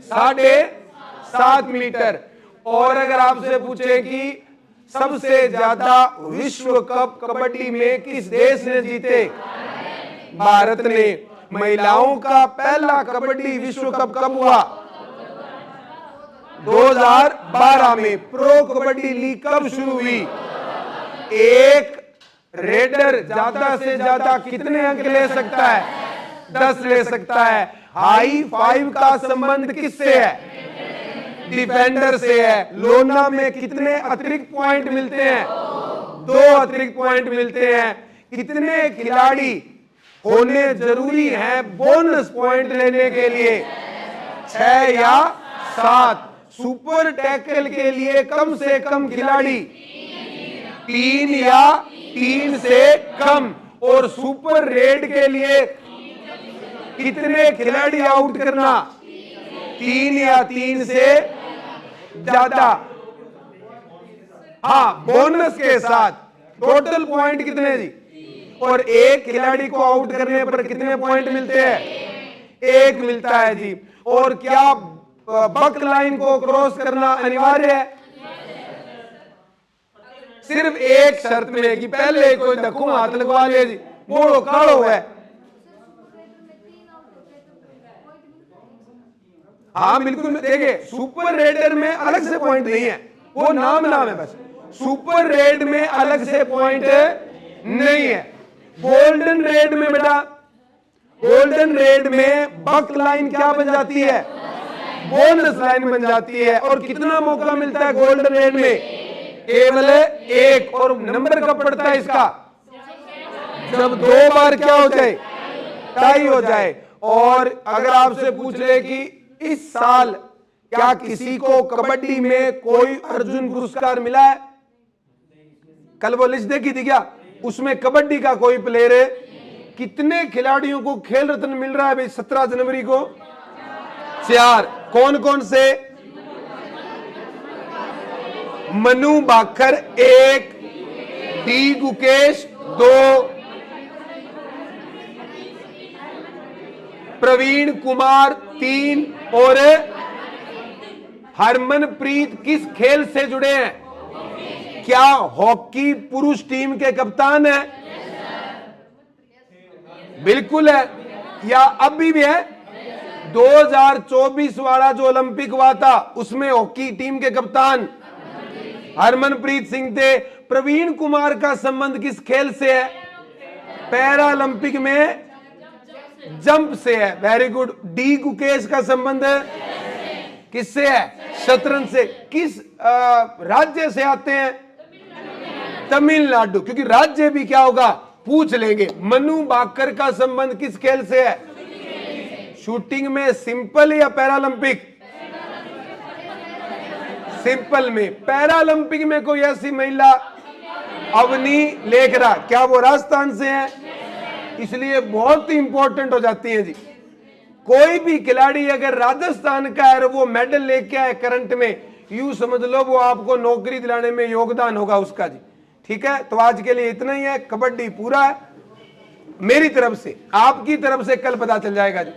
7.5 मीटर। और अगर आपसे पूछे कि सबसे ज्यादा विश्व कप कबड्डी में किस देश ने जीते? भारत ने। महिलाओं का पहला कबड्डी विश्व कप कब हुआ? 2012 में। प्रो कबड्डी लीग कब शुरू हुई? एक रेडर ज्यादा से ज्यादा कितने अंक ले सकता है? 10 ले सकता है। हाई 5 का संबंध किससे है? डिफेंडर से है। लोना में कितने अतिरिक्त पॉइंट मिलते हैं? 2 अतिरिक्त पॉइंट मिलते हैं। कितने खिलाड़ी होने जरूरी हैं बोनस पॉइंट लेने के लिए? 6 या 7। सुपर टैकल के लिए कम से कम खिलाड़ी 3 या 3 से कम। और सुपर रेड के लिए कितने खिलाड़ी आउट करना? 3 या 3 से ज्यादा। हाँ, बोनस के साथ। टोटल पॉइंट कितने जी? और एक खिलाड़ी को आउट करने पर कितने पॉइंट मिलते हैं? 1 मिलता है जी। और क्या बक लाइन को क्रॉस करना अनिवार्य है? सिर्फ एक शर्त में कि पहले कोई धक्कू हाथ लगवा ले जी, मोड़ो काड़ो है। हाँ बिल्कुल, देखिए सुपर रेडर में अलग से पॉइंट नहीं है, वो नाम है बस। सुपर रेड में अलग से पॉइंट नहीं है। गोल्डन रेड में बेटा, गोल्डन रेड में बक लाइन क्या बन जाती है? बोनस लाइन बन जाती है। और कितना मौका मिलता है गोल्डन रेड में? केवल 1। और नंबर कब पड़ता है इसका? जब 2 बार क्या हो जाए? टाई हो जाए। और अगर आपसे पूछ ले कि इस साल क्या किसी को कबड्डी में कोई अर्जुन पुरस्कार मिला है? कल वो लिस्ट देखी थी क्या? उसमें कबड्डी का कोई प्लेयर है? कितने खिलाड़ियों को खेल रत्न मिल रहा है भाई 17 जनवरी को? 4। कौन कौन से? मनु भाकर 1, डी गुकेश 2, प्रवीण कुमार 3 और हरमनप्रीत किस खेल से जुड़े हैं? क्या हॉकी पुरुष टीम के कप्तान है? बिल्कुल है। या अभी भी है? 2024 वाला जो ओलंपिक हुआ था उसमें हॉकी टीम के कप्तान हरमनप्रीत सिंह थे। प्रवीण कुमार का संबंध किस खेल से है? पैरा ओलंपिक में जंप से है। Very good. डी गुकेश का संबंध किससे है? शतरंज से। किस राज्य से आते हैं? तमिलनाडु। क्योंकि राज्य भी क्या होगा पूछ लेंगे। मनु भाकर का संबंध किस खेल से है? शूटिंग में सिंपल या पैरालंपिक? सिंपल में। पैरालंपिक में कोई ऐसी महिला अवनी लेखरा, क्या वो राजस्थान से है? इसलिए बहुत ही इंपॉर्टेंट हो जाती है जी। कोई भी खिलाड़ी अगर राजस्थान का है वो मेडल लेके आए करंट में, यूं समझ लो वो आपको नौकरी दिलाने में योगदान होगा उसका जी। ठीक है, तो आज के लिए इतना ही है। कबड्डी पूरा है मेरी तरफ से, आपकी तरफ से कल पता चल जाएगा जी।